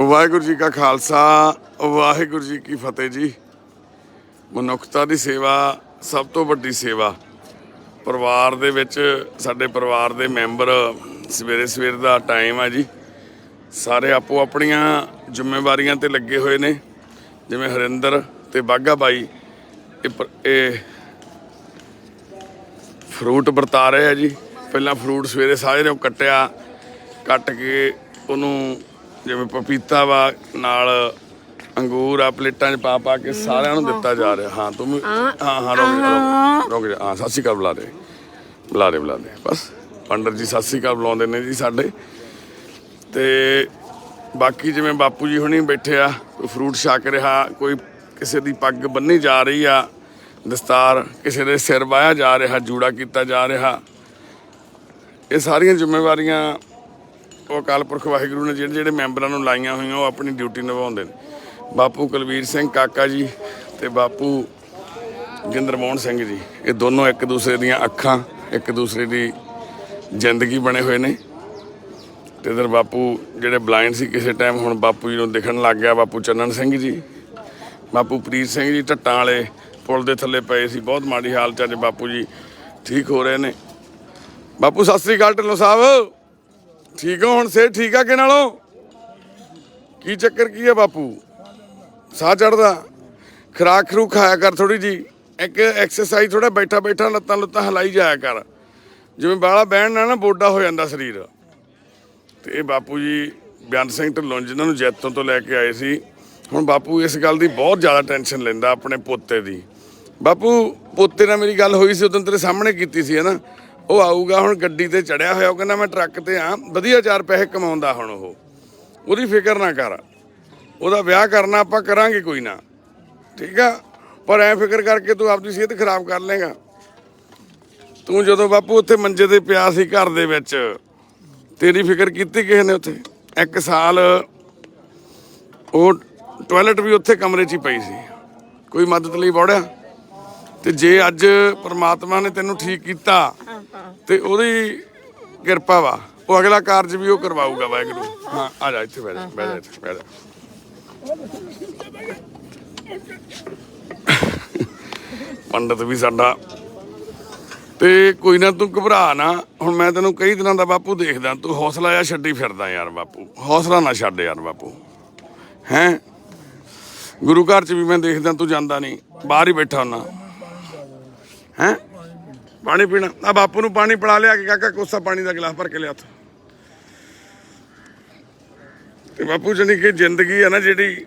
ਵਾਹਿਗੁਰੂ ਜੀ ਕਾ ਖਾਲਸਾ ਵਾਹਿਗੁਰੂ ਜੀ ਕੀ ਫਤਿਹ ਜੀ। ਮਨੁੱਖਤਾ ਦੀ ਸੇਵਾ ਸਭ ਤੋਂ ਵੱਡੀ ਸੇਵਾ। ਪਰਿਵਾਰ ਦੇ ਵਿੱਚ ਸਾਡੇ ਪਰਿਵਾਰ ਦੇ ਮੈਂਬਰ ਸਵੇਰ ਦਾ ਟਾਈਮ ਆ ਜੀ, ਸਾਰੇ ਆਪੋ ਆਪਣੀਆਂ ਜ਼ਿੰਮੇਵਾਰੀਆਂ ਤੇ ਲੱਗੇ ਹੋਏ ਨੇ। ਜਿਵੇਂ ਹਰਿੰਦਰ ਤੇ ਬਾਘਾ ਬਾਈ ਇਹ ਫਰੂਟ ਵਰਤਾ ਰਹੇ ਆ ਜੀ। ਪਹਿਲਾਂ ਫਰੂਟ ਸਵੇਰੇ ਸਾਰੇ ਨੇ ਕੱਟਿਆ, ਕੱਟ ਕੇ ਉਹਨੂੰ ਜਿਵੇਂ ਪਪੀਤਾ ਵਾ ਨਾਲ ਅੰਗੂਰ ਆ ਪਲੇਟਾਂ 'ਚ ਪਾ ਕੇ ਸਾਰਿਆਂ ਨੂੰ ਦਿੱਤਾ ਜਾ ਰਿਹਾ। ਹਾਂ ਤੂੰ ਹਾਂ ਰੁਕ ਜਾ। ਹਾਂ ਸਤਿ ਸ਼੍ਰੀ ਅਕਾਲ ਬੁਲਾ ਦੇ ਬਸ। ਪੰਡਤ ਜੀ ਸਤਿ ਸ਼੍ਰੀ ਅਕਾਲ ਬੁਲਾਉਂਦੇ ਨੇ ਜੀ ਸਾਡੇ। ਤੇ ਬਾਕੀ ਜਿਵੇਂ ਬਾਪੂ ਜੀ ਹੁਣੀ ਬੈਠੇ ਆ, ਕੋਈ ਫਰੂਟ ਛਕ ਰਿਹਾ, ਕੋਈ ਕਿਸੇ ਦੀ ਪੱਗ ਬੰਨੀ ਜਾ ਰਹੀ ਆ, ਦਸਤਾਰ ਕਿਸੇ ਦੇ ਸਿਰ ਵਾਹਿਆ ਜਾ ਰਿਹਾ, ਜੂੜਾ ਕੀਤਾ ਜਾ ਰਿਹਾ। ਇਹ ਸਾਰੀਆਂ ਜ਼ਿੰਮੇਵਾਰੀਆਂ ਉਹ ਅਕਾਲ ਪੁਰਖ ਵਾਹਿਗੁਰੂ ਨੇ ਜਿਹੜੇ ਮੈਂਬਰਾਂ ਨੂੰ ਲਾਈਆਂ ਹੋਈਆਂ, ਉਹ ਆਪਣੀ ਡਿਊਟੀ ਨਿਭਾਉਂਦੇ ਨੇ। ਬਾਪੂ ਕੁਲਵੀਰ ਸਿੰਘ ਕਾਕਾ ਜੀ ਤੇ ਬਾਪੂ ਗਿੰਦਰ ਮੋਹਨ ਸਿੰਘ ਜੀ, ਇਹ ਦੋਨੋਂ ਇੱਕ ਦੂਸਰੇ ਦੀਆਂ ਅੱਖਾਂ, ਇੱਕ ਦੂਸਰੇ ਦੀ ਜ਼ਿੰਦਗੀ ਬਣੇ ਹੋਏ ਨੇ। ਤੇ ਇਧਰ ਬਾਪੂ ਜਿਹੜੇ ਬਲਾਈਂਡ ਸੀ ਕਿਸੇ ਟਾਈਮ, ਹੁਣ ਬਾਪੂ ਜੀ ਨੂੰ ਦਿਖਣ ਲੱਗ ਗਿਆ। ਬਾਪੂ ਚੰਨਣ ਸਿੰਘ ਜੀ, ਬਾਪੂ ਪ੍ਰੀਤ ਸਿੰਘ ਜੀ ਢੱਟਾਂ ਵਾਲੇ ਪੁਲ ਦੇ ਥੱਲੇ ਪਏ ਸੀ, ਬਹੁਤ ਮਾੜੀ ਹਾਲਤ 'ਚ। ਅੱਜ ਬਾਪੂ ਜੀ ਠੀਕ ਹੋ ਰਹੇ ਨੇ। ਬਾਪੂ ਸਤਿ ਸ੍ਰੀ ਅਕਾਲ ਢਿੱਲੋਂ ਸਾਹਿਬ, ਠੀਕ ਹੋ ਹੁਣ? ਸਿਹਤ ਠੀਕ ਆ ਕਿ ਨਾਲੋਂ? ਕੀ ਚੱਕਰ ਕੀ ਆ ਬਾਪੂ? ਸਾਹ ਚੜਦਾ? ਖੁਰਾਕ ਖਰੂਕ ਖਾਇਆ ਕਰ ਥੋੜੀ ਜੀ, ਇੱਕ ਐਕਸਰਸਾਈਜ਼, ਥੋੜਾ ਬੈਠਾ ਲੱਤਾਂ ਹਿਲਾਈ ਜਾਇਆ ਕਰ। ਜਿਵੇਂ ਬਾਹਲਾ ਬਹਿਣ ਨਾਲ ਨਾ ਬੋਡਾ ਹੋ ਜਾਂਦਾ ਸਰੀਰ। ਤੇ ਇਹ ਬਾਪੂ ਜੀ ਬੇਅੰਤ ਸਿੰਘ ਢਿੱਲੋਂ ਜਿਨ੍ਹਾਂ ਨੂੰ ਜੈਤੋਂ ਤੋਂ ਲੈ ਕੇ ਆਏ ਸੀ। ਹੁਣ ਬਾਪੂ ਇਸ ਗੱਲ ਦੀ ਬਹੁਤ ਜ਼ਿਆਦਾ ਟੈਨਸ਼ਨ ਲੈਂਦਾ ਆਪਣੇ ਪੋਤੇ ਦੀ। ਬਾਪੂ ਪੋਤੇ ਨਾਲ ਮੇਰੀ ਗੱਲ ਹੋਈ ਸੀ ਉਦੋਂ, ਤੇਰੇ ਸਾਹਮਣੇ ਕੀਤੀ ਸੀ ਹੈ ਨਾ। ਉਹ ਆਊਗਾ ਹੁਣ, ਗੱਡੀ ਤੇ ਚੜਿਆ ਹੋਇਆ, ਉਹ ਕਹਿੰਦਾ ਮੈਂ ਟਰੱਕ ਤੇ ਆ, ਵਧੀਆ 4 ਪੈਸੇ ਕਮਾਉਂਦਾ ਹੁਣ। ਉਹਦੀ ਫਿਕਰ ਨਾ ਕਰ, ਉਹਦਾ ਵਿਆਹ ਕਰਨਾ ਆਪਾਂ ਕਰਾਂਗੇ ਕੋਈ ਨਾ, ਠੀਕ ਆ। ਪਰ ਐਂ ਫਿਕਰ ਕਰਕੇ ਤੂੰ ਆਪਣੀ ਸਿਹਤ ਖਰਾਬ ਕਰ ਲੇਗਾ। ਤੂੰ ਜਦੋਂ ਬਾਪੂ ਉੱਥੇ ਮੰਜੇ ਤੇ ਪਿਆ ਸੀ ਘਰ ਦੇ ਵਿੱਚ, ਤੇਰੀ ਫਿਕਰ ਕੀਤੀ ਕਿਸੇ ਨੇ? ਉੱਥੇ 1 ਸਾਲ ਉਹ ਟੋਇਲਟ ਵੀ ਉੱਥੇ ਕਮਰੇ 'ਚ ਹੀ ਪਈ ਸੀ, ਕੋਈ ਮਦਦ ਲਈ ਵੜਿਆ। ਤੇ ਜੇ ਅੱਜ ਪਰਮਾਤਮਾ ਨੇ ਤੈਨੂੰ ਠੀਕ ਕੀਤਾ ਤੇ ਉਹਦੀ ਕਿਰਪਾ ਵਾ, ਉਹ ਅਗਲਾ ਕਾਰਜ ਵੀ ਉਹ ਕਰਵਾਊਗਾ ਵਾਹਿਗੁਰੂ। ਹਾਂ ਆ ਜਾ ਇੱਥੇ ਬਹਿ ਜਾ। ਪੰਡਤ ਵੀ ਸਾਡਾ। ਤੇ ਕੋਈ ਨਾ, ਤੂੰ ਘਬਰਾ ਨਾ। ਹੁਣ ਮੈਂ ਤੈਨੂੰ ਕਈ ਦਿਨਾਂ ਦਾ ਬਾਪੂ ਦੇਖਦਾ, ਤੂੰ ਹੌਸਲਾ ਆ ਛੱਡੀ ਫਿਰਦਾ ਯਾਰ ਬਾਪੂ। ਹੌਸਲਾ ਨਾ ਛੱਡ ਯਾਰ ਬਾਪੂ। ਹੈਂ ਗੁਰੂ ਘਰ 'ਚ ਵੀ ਮੈਂ ਦੇਖਦਾ ਤੂੰ ਜਾਂਦਾ ਨਹੀਂ, ਬਾਹਰ ਹੀ ਬੈਠਾ ਹੁੰਦਾ। ਹੈਂ ਪਾਣੀ ਪੀਣਾ? ਆ ਬਾਪੂ ਨੂੰ ਪਾਣੀ ਪਿਲਾ ਲਿਆ ਕੇ ਕਾਕਾ, ਕੋਸਾ ਪਾਣੀ ਦਾ ਗਿਲਾਸ ਭਰ ਕੇ ਲਿਆ। ਤੇ ਬਾਪੂ ਜਾਨੀ ਕਿ ਜ਼ਿੰਦਗੀ ਹੈ ਨਾ ਜਿਹੜੀ,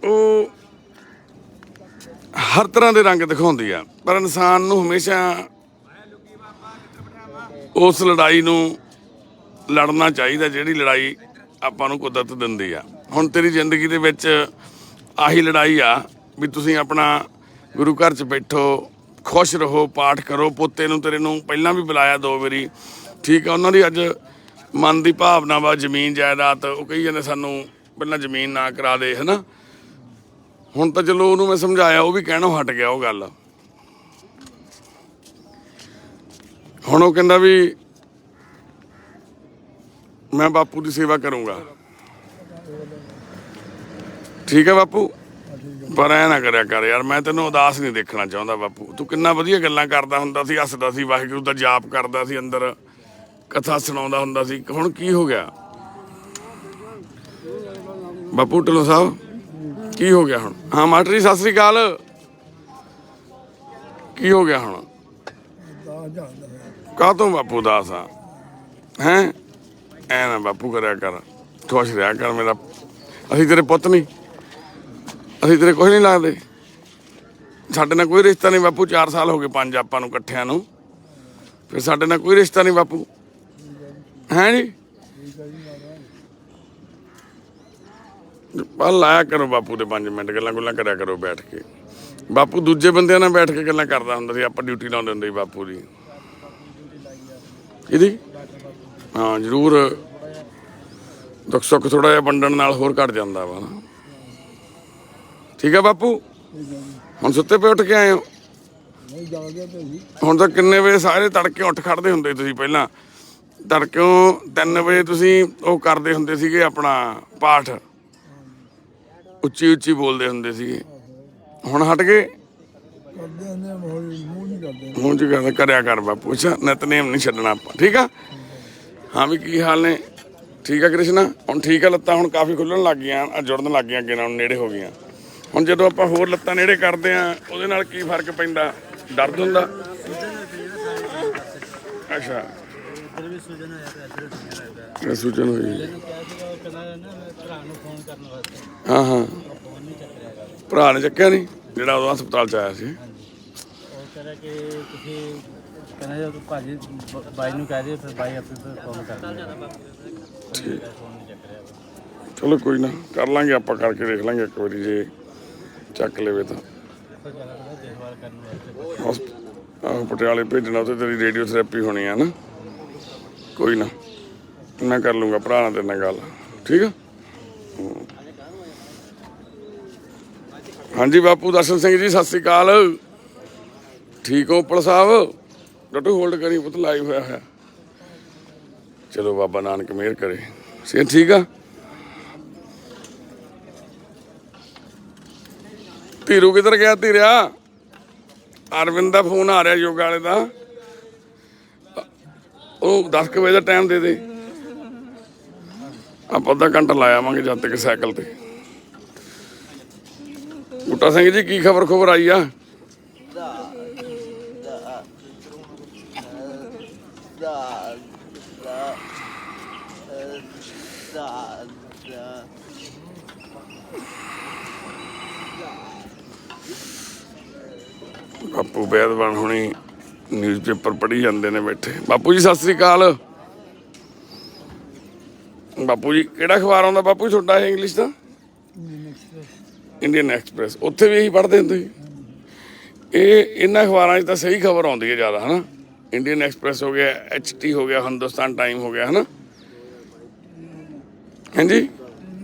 ਉਹ ਹਰ ਤਰ੍ਹਾਂ ਦੇ ਰੰਗ ਦਿਖਾਉਂਦੀ ਆ, ਪਰ ਇਨਸਾਨ ਨੂੰ ਹਮੇਸ਼ਾ ਉਸ ਲੜਾਈ ਨੂੰ ਲੜਨਾ ਚਾਹੀਦਾ ਜਿਹੜੀ ਲੜਾਈ ਆਪਾਂ ਨੂੰ ਕੁਦਰਤ ਦਿੰਦੀ ਆ। ਹੁਣ ਤੇਰੀ ਜ਼ਿੰਦਗੀ ਦੇ ਵਿੱਚ ਆਹੀ ਲੜਾਈ ਆ ਵੀ ਤੁਸੀਂ ਆਪਣਾ ਗੁਰੂ ਘਰ 'ਚ ਬੈਠੋ, ਖੁਸ਼ ਰਹੋ, ਪਾਠ ਕਰੋ। ਪੋਤੇ ਨੂੰ ਤੇਰੇ ਨੂੰ ਪਹਿਲਾਂ ਵੀ ਬੁਲਾਇਆ 2 ਵਾਰੀ, ਠੀਕ ਆ। ਉਹਨਾਂ ਦੀ ਅੱਜ ਮਨ ਦੀ ਭਾਵਨਾ ਵਾ ਜ਼ਮੀਨ ਜਾਇਦਾਦ, ਉਹ ਕਹੀ ਜਾਂਦੇ ਸਾਨੂੰ ਪਹਿਲਾਂ ਜ਼ਮੀਨ ਨਾ ਕਰਾ ਦੇ, ਹੈ ਨਾ। ਹੁਣ ਤਾਂ ਚਲੋ ਉਹਨੂੰ ਮੈਂ ਸਮਝਾਇਆ, ਉਹ ਵੀ ਕਹਿਣੋਂ ਹਟ ਗਿਆ ਉਹ ਗੱਲ। ਹੁਣ ਉਹ ਕਹਿੰਦਾ ਵੀ ਮੈਂ ਬਾਪੂ ਦੀ ਸੇਵਾ ਕਰੂੰਗਾ। ਠੀਕ ਹੈ ਬਾਪੂ, ਪਰ ਐ ਨਾ ਕਰਿਆ ਕਰ ਯਾਰ, ਮੈਂ ਤੈਨੂੰ ਉਦਾਸ ਨਹੀਂ ਦੇਖਣਾ ਚਾਹੁੰਦਾ ਬਾਪੂ। ਤੂੰ ਕਿੰਨਾ ਵਧੀਆ ਗੱਲਾਂ ਕਰਦਾ ਹੁੰਦਾ ਸੀ, ਹੱਸਦਾ ਸੀ, ਵਾਹਿਗੁਰੂ ਦਾ ਜਾਪ ਕਰਦਾ ਸੀ, ਅੰਦਰ ਕਥਾ ਸੁਣਾਉਂਦਾ ਹੁੰਦਾ ਸੀ। ਹੁਣ ਕੀ ਹੋ ਗਿਆ ਬਾਪੂ ਢਿੱਲੋਂ ਸਾਹਿਬ? ਕੀ ਹੋ ਗਿਆ ਹੁਣ? ਹਾਂ ਮਾਸਟਰ ਜੀ ਸਤਿ ਸ੍ਰੀ ਅਕਾਲ। ਕੀ ਹੋ ਗਿਆ ਹੁਣ? ਕਾਹਤੋਂ ਬਾਪੂ ਉਦਾਸ ਆ? ਹੈਂ ਐ ਨਾ ਬਾਪੂ ਕਰਿਆ ਕਰ, ਖੁਸ਼ ਰਿਹਾ ਕਰ ਮੇਰਾ। ਅਸੀਂ ਤੇਰੇ ਪੁੱਤ ਨਹੀਂ? ਅਸੀਂ ਤੇਰੇ ਕੁਛ ਨਹੀਂ ਲੱਗਦੇ? ਸਾਡੇ ਨਾਲ ਕੋਈ ਰਿਸ਼ਤਾ ਨਹੀਂ ਬਾਪੂ। 4 ਸਾਲ ਹੋ ਗਏ 5 ਆਪਾਂ ਨੂੰ ਇਕੱਠਿਆਂ ਨੂੰ, ਫਿਰ ਸਾਡੇ ਨਾਲ ਕੋਈ ਰਿਸ਼ਤਾ ਨਹੀਂ ਬਾਪੂ। ਹੈਂ ਜੀ ਲਾਇਆ ਕਰੋ ਬਾਪੂ ਦੇ 5 ਮਿੰਟ, ਗੱਲਾਂ ਕਰਿਆ ਕਰੋ ਬੈਠ ਕੇ। ਬਾਪੂ ਦੂਜੇ ਬੰਦਿਆਂ ਨਾਲ ਬੈਠ ਕੇ ਗੱਲਾਂ ਕਰਦਾ ਹੁੰਦਾ ਸੀ, ਆਪਾਂ ਡਿਊਟੀ ਲਾਉਂਦੇ ਹੁੰਦੇ ਸੀ ਬਾਪੂ ਦੀ। ਇਹਦੀ ਹਾਂ ਜ਼ਰੂਰ, ਦੁੱਖ ਸੁੱਖ ਥੋੜਾ ਜਿਹਾ ਵੰਡਣ ਨਾਲ ਹੋਰ ਘੱਟ ਜਾਂਦਾ ਵਾ ਨਾ। ਠੀਕ ਆ ਬਾਪੂ? ਹੁਣ ਸੁੱਤੇ ਪਏ ਉੱਠ ਕੇ ਆਏ ਹੋ? ਹੁਣ ਤਾਂ ਕਿੰਨੇ ਵਜੇ? ਸਾਰੇ ਤੜਕੇ ਉੱਠ ਖੜਦੇ ਹੁੰਦੇ ਤੁਸੀਂ ਪਹਿਲਾਂ, ਤੜਕਿਓਂ 3 ਵਜੇ ਤੁਸੀਂ ਉਹ ਕਰਦੇ ਹੁੰਦੇ ਸੀਗੇ ਆਪਣਾ ਪਾਠ, ਉੱਚੀ ਉੱਚੀ ਬੋਲਦੇ ਹੁੰਦੇ ਸੀਗੇ, ਹੁਣ ਹਟ ਗਏ? ਕਰਦੇ ਹੁੰਦੇ ਆ, ਮੂੰਹ ਨਹੀਂ ਕਰਦੇ। ਹੁਣ ਜੀ ਕਹਿੰਦਾ ਕਰਿਆ ਕਰ ਬਾਪੂ, ਅੱਛਾ ਨਿਤਨੇਮ ਨਹੀਂ ਛੱਡਣਾ ਆਪਾਂ, ਠੀਕ ਆ। ਹਾਂ ਵੀ ਕੀ ਹਾਲ ਨੇ? ਠੀਕ ਆ ਕ੍ਰਿਸ਼ਨਾ, ਹੁਣ ਠੀਕ ਆ, ਲੱਤਾਂ ਹੁਣ ਕਾਫੀ ਖੁੱਲਣ ਲੱਗ ਗਈਆਂ, ਜੁੜਨ ਲੱਗ ਗਈਆਂ, ਅੱਗੇ ਨਾਲ ਨੇੜੇ ਹੋ ਗਈਆਂ। ਹੁਣ ਜਦੋਂ ਆਪਾਂ ਹੋਰ ਲੱਤਾਂ ਨੇੜੇ ਕਰਦੇ ਆ ਉਹਦੇ ਨਾਲ ਕੀ ਫਰਕ ਪੈਂਦਾ? ਦਰਦ ਹੁੰਦਾ? ਅੱਛਾ ਸੂਚਨ ਹੋਈ। ਹਾਂ ਹਾਂ, ਭਰਾ ਨੇ ਚੱਕਿਆ ਨਹੀਂ ਜਿਹੜਾ ਉਦੋਂ ਹਸਪਤਾਲ 'ਚ ਆਇਆ ਸੀ? ਕਹਿੰਦਾ ਕਿ ਤੁਸੀਂ ਕਹਿੰਦਾ ਜੇ ਭਾਜੀ ਬਾਈ ਨੂੰ ਕਹਿ ਦੇ, ਫਿਰ ਬਾਈ ਆਪੇ ਫੋਨ ਕਰ ਦਿੰਦਾ। ਚਲੋ ਕੋਈ ਨਾ, ਕਰ ਲਾਂਗੇ ਆਪਾਂ, ਕਰਕੇ ਦੇਖ ਲਾਂਗੇ ਇੱਕ ਵਾਰੀ, ਜੇ ਚੱਕ ਲਵੇ ਤਾਂ। ਆਹੋ ਪਟਿਆਲੇ ਭੇਜਣਾ, ਉੱਥੇ ਤੇਰੀ ਰੇਡੀਓ ਥੈਰੇਪੀ ਹੋਣੀ ਆ ਨਾ। ਕੋਈ ਨਾ, ਮੈਂ ਕਰ ਲੂੰਗਾ ਭਰਾ ਨਾਲ ਤੇਰੇ ਨਾਲ ਗੱਲ, ਠੀਕ ਆ। ਹਾਂਜੀ ਬਾਪੂ ਦਰਸ਼ਨ ਸਿੰਘ ਜੀ, ਸਤਿ ਸ਼੍ਰੀ ਅਕਾਲ। ਠੀਕ ਹੋ ਉੱਪਲ ਸਾਹਿਬ? ਡੱਟੂ ਹੋਲਡ ਕਰੀ ਪੁੱਤ, ਲਾਈਵ ਹੋਇਆ ਹੋਇਆ। ਚਲੋ ਬਾਬਾ ਨਾਨਕ ਮਿਹਰ ਕਰੇ। ਸਿਹਤ ਠੀਕ ਆ? ਧੀਰੂ ਕਿੱਧਰ ਗਿਆ? ਧੀਰਿਆ, ਅਰਵਿੰਦ ਦਾ ਫੋਨ ਆ ਰਿਹਾ ਯੋਗਾ ਵਾਲੇ ਦਾ, ਉਹ 10 ਕੁ ਵਜੇ ਦਾ ਟਾਈਮ ਦੇ ਦੇ, ਆਪਾਂ ਅੱਧਾ ਘੰਟਾ ਲਾ ਆਵਾਂਗੇ ਜਦ ਤੱਕ ਸਾਈਕਲ ਤੇ। ਬੂਟਾ ਸਿੰਘ ਜੀ ਕੀ ਖਬਰ ਆਈ ਆ? ਬਾਪੂ ਬੈਦਵਾਨ ਹੁਣੀ ਨਿਊਜ਼ਪੇਪਰ ਪੜ੍ਹੀ ਜਾਂਦੇ ਨੇ ਬੈਠੇ। ਬਾਪੂ ਜੀ ਸਤਿ ਸ੍ਰੀ ਅਕਾਲ। ਬਾਪੂ ਜੀ ਕਿਹੜਾ ਅਖਬਾਰ ਆਉਂਦਾ ਬਾਪੂ ਜੀ ਤੁਹਾਡਾ? ਇਹ ਇੰਗਲਿਸ਼ ਦਾ ਇੰਡੀਅਨ ਐਕਸਪ੍ਰੈਸ, ਉੱਥੇ ਵੀ ਇਹੀ ਪੜ੍ਹਦੇ ਹੁੰਦੇ ਸੀ? ਇਹ ਇਹਨਾਂ ਅਖਬਾਰਾਂ 'ਚ ਤਾਂ ਸਹੀ ਖਬਰ ਆਉਂਦੀ ਹੈ ਜ਼ਿਆਦਾ, ਹੈ ਨਾ? ਇੰਡੀਅਨ ਐਕਸਪ੍ਰੈਸ ਹੋ ਗਿਆ, HT ਹੋ ਗਿਆ, ਹਿੰਦੁਸਤਾਨ ਟਾਈਮ ਹੋ ਗਿਆ, ਹੈ ਨਾ? ਹਾਂਜੀ,